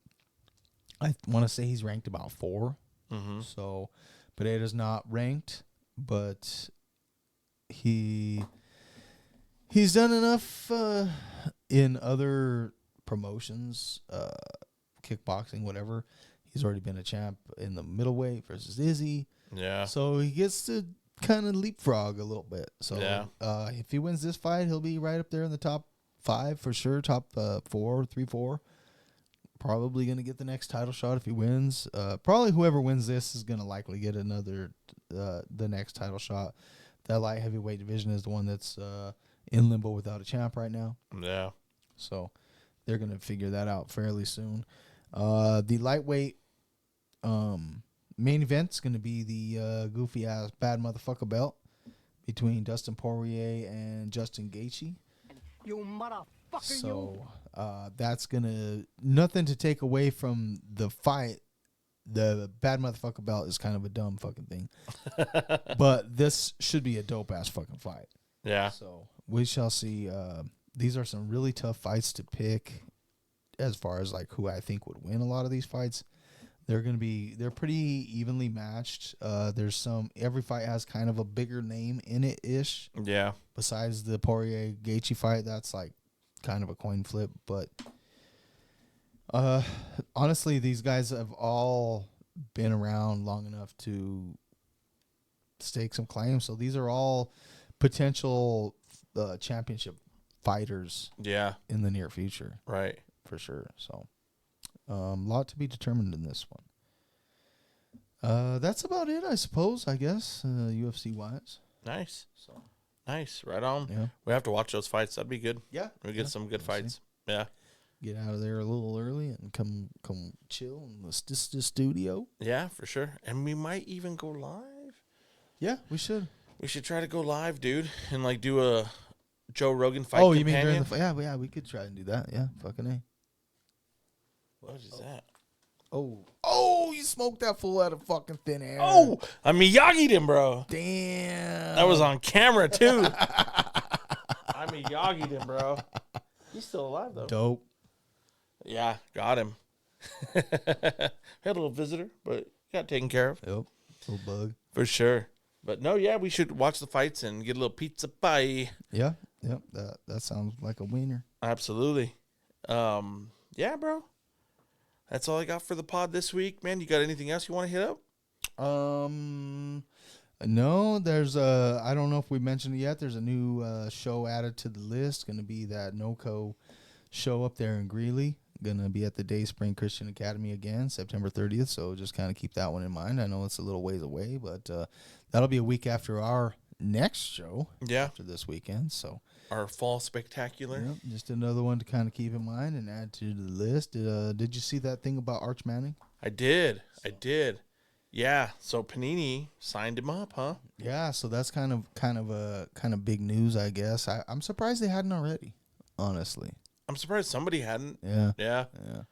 I want to say he's ranked about 4. Mm-hmm. So Pereira's not ranked, but he's done enough in other promotions, kickboxing, whatever. He's already been a champ in the middleweight versus Izzy. Yeah. So he gets to kind of leapfrog a little bit. So if he wins this fight, he'll be right up there in the top 5 for sure. Top 4. Probably going to get the next title shot if he wins. Probably whoever wins this is going to likely get another the next title shot. That light heavyweight division is the one that's in limbo without a champ right now. Yeah. So they're going to figure that out fairly soon. The lightweight main event's going to be the goofy ass bad motherfucker belt between Dustin Poirier and Justin Gaethje. You motherfucker, so that's gonna nothing to take away from the fight. The bad motherfucker belt is kind of a dumb fucking thing, but this should be a dope ass fucking fight. Yeah. So we shall see. These are some really tough fights to pick, as far as like who I think would win a lot of these fights. They're pretty evenly matched. Every fight has kind of a bigger name in it ish. Yeah. Besides the Poirier Gaethje fight, that's like kind of a coin flip. But honestly, these guys have all been around long enough to stake some claims. So these are all potential championship fighters. Yeah. In the near future. Right. For sure. So. Lot to be determined in this one. That's about it, I suppose. I guess UFC wise. Nice. So nice. Right on. Yeah. We have to watch those fights. That'd be good. Yeah. We get some good fights. Yeah. Get out of there a little early and come chill in the studio. Yeah, for sure. And we might even go live. Yeah, we should. We should try to go live, dude, and like do a Joe Rogan fight. Oh, you mean during the fight? Yeah, we could try and do that. Yeah, fucking A. What is that? Oh, you smoked that fool out of fucking thin air. Oh, I Miyagi'd him, bro. Damn. That was on camera, too. I Miyagi'd him, bro. He's still alive, though. Dope. Yeah, got him. Had a little visitor, but got taken care of. Yep. Little bug. For sure. But no, yeah, we should watch the fights and get a little pizza pie. Yeah. Yep. That sounds like a winner. Absolutely. Yeah, bro. That's all I got for the pod this week, man. You got anything else you want to hit up? No, there's I don't know if we mentioned it yet. There's a new show added to the list. Going to be that NOCO show up there in Greeley. Going to be at the Day Spring Christian Academy again, September 30th. So just kind of keep that one in mind. I know it's a little ways away, but that'll be a week after our next show. Yeah. After this weekend. So our fall spectacular. Yep, just another one to kind of keep in mind and add to the list. Did you see that thing about Arch Manning? I did. Yeah. So Panini signed him up, huh? Yeah. So that's kind of big news, I guess. I'm surprised they hadn't already. Honestly, I'm surprised somebody hadn't. Yeah. Yeah.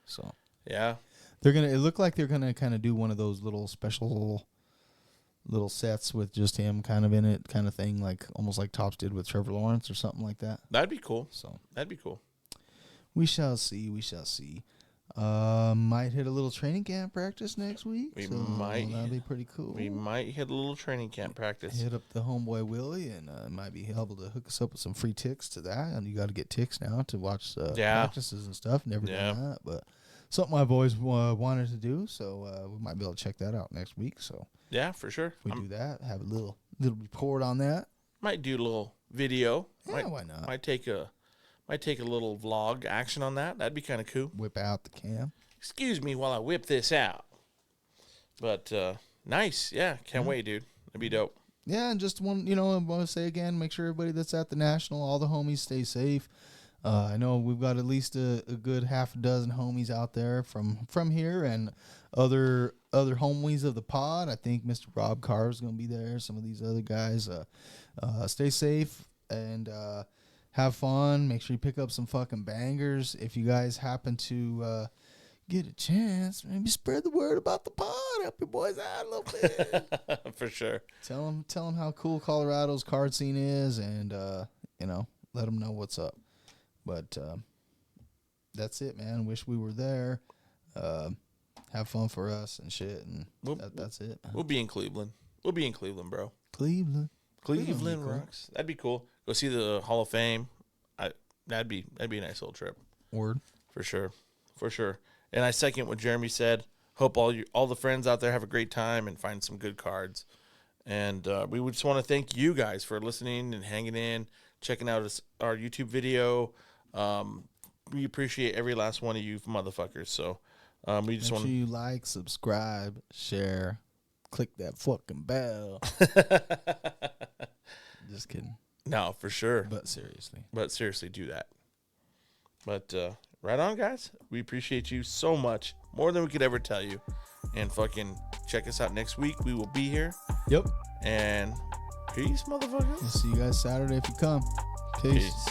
So yeah, it looked like they're gonna kind of do one of those little special little sets with just him kind of in it, kind of thing, like almost like Topps did with Trevor Lawrence or something like that. That'd be cool. So that'd be cool. We shall see. Might hit a little training camp practice next week. That'd be pretty cool. We might hit a little training camp practice. Hit up the homeboy Willie and might be able to hook us up with some free ticks to that. And you got to get ticks now to watch practices and stuff. Never done that, but something I've always wanted to do. So we might be able to check that out next week. So yeah, for sure. If we do that, have a little report on that. Might do a little video. Yeah, why not? Might take a little vlog action on that. That'd be kind of cool. Whip out the cam. Excuse me while I whip this out. But nice. Yeah, can't wait, dude. That'd be dope. Yeah, and just I want to say again, make sure everybody that's at the National, all the homies, stay safe. I know we've got at least a good half a dozen homies out there from here and other homies of the pod. I think Mr. Rob Carr is going to be there. Some of these other guys. Stay safe and have fun. Make sure you pick up some fucking bangers. If you guys happen to get a chance, maybe spread the word about the pod. Help your boys out a little bit. For sure. Tell them how cool Colorado's card scene is, and let them know what's up. But that's it, man. Wish we were there. have fun for us and shit, and that's it. Man. We'll be in Cleveland. We'll be in Cleveland, bro. Cleveland rocks. That'd be cool. Go see the Hall of Fame. That'd be a nice little trip. Word. For sure. And I second what Jeremy said. Hope all the friends out there have a great time and find some good cards. And we would just want to thank you guys for listening and hanging in, checking out our YouTube video. We appreciate every last one of you motherfuckers. So we just want to you like, subscribe, share, click that fucking bell. Just kidding. No, for sure. But seriously, do that. But right on, guys. We appreciate you so much, more than we could ever tell you. And fucking check us out next week. We will be here. Yep. And peace, motherfuckers. We'll see you guys Saturday if you come. Peace.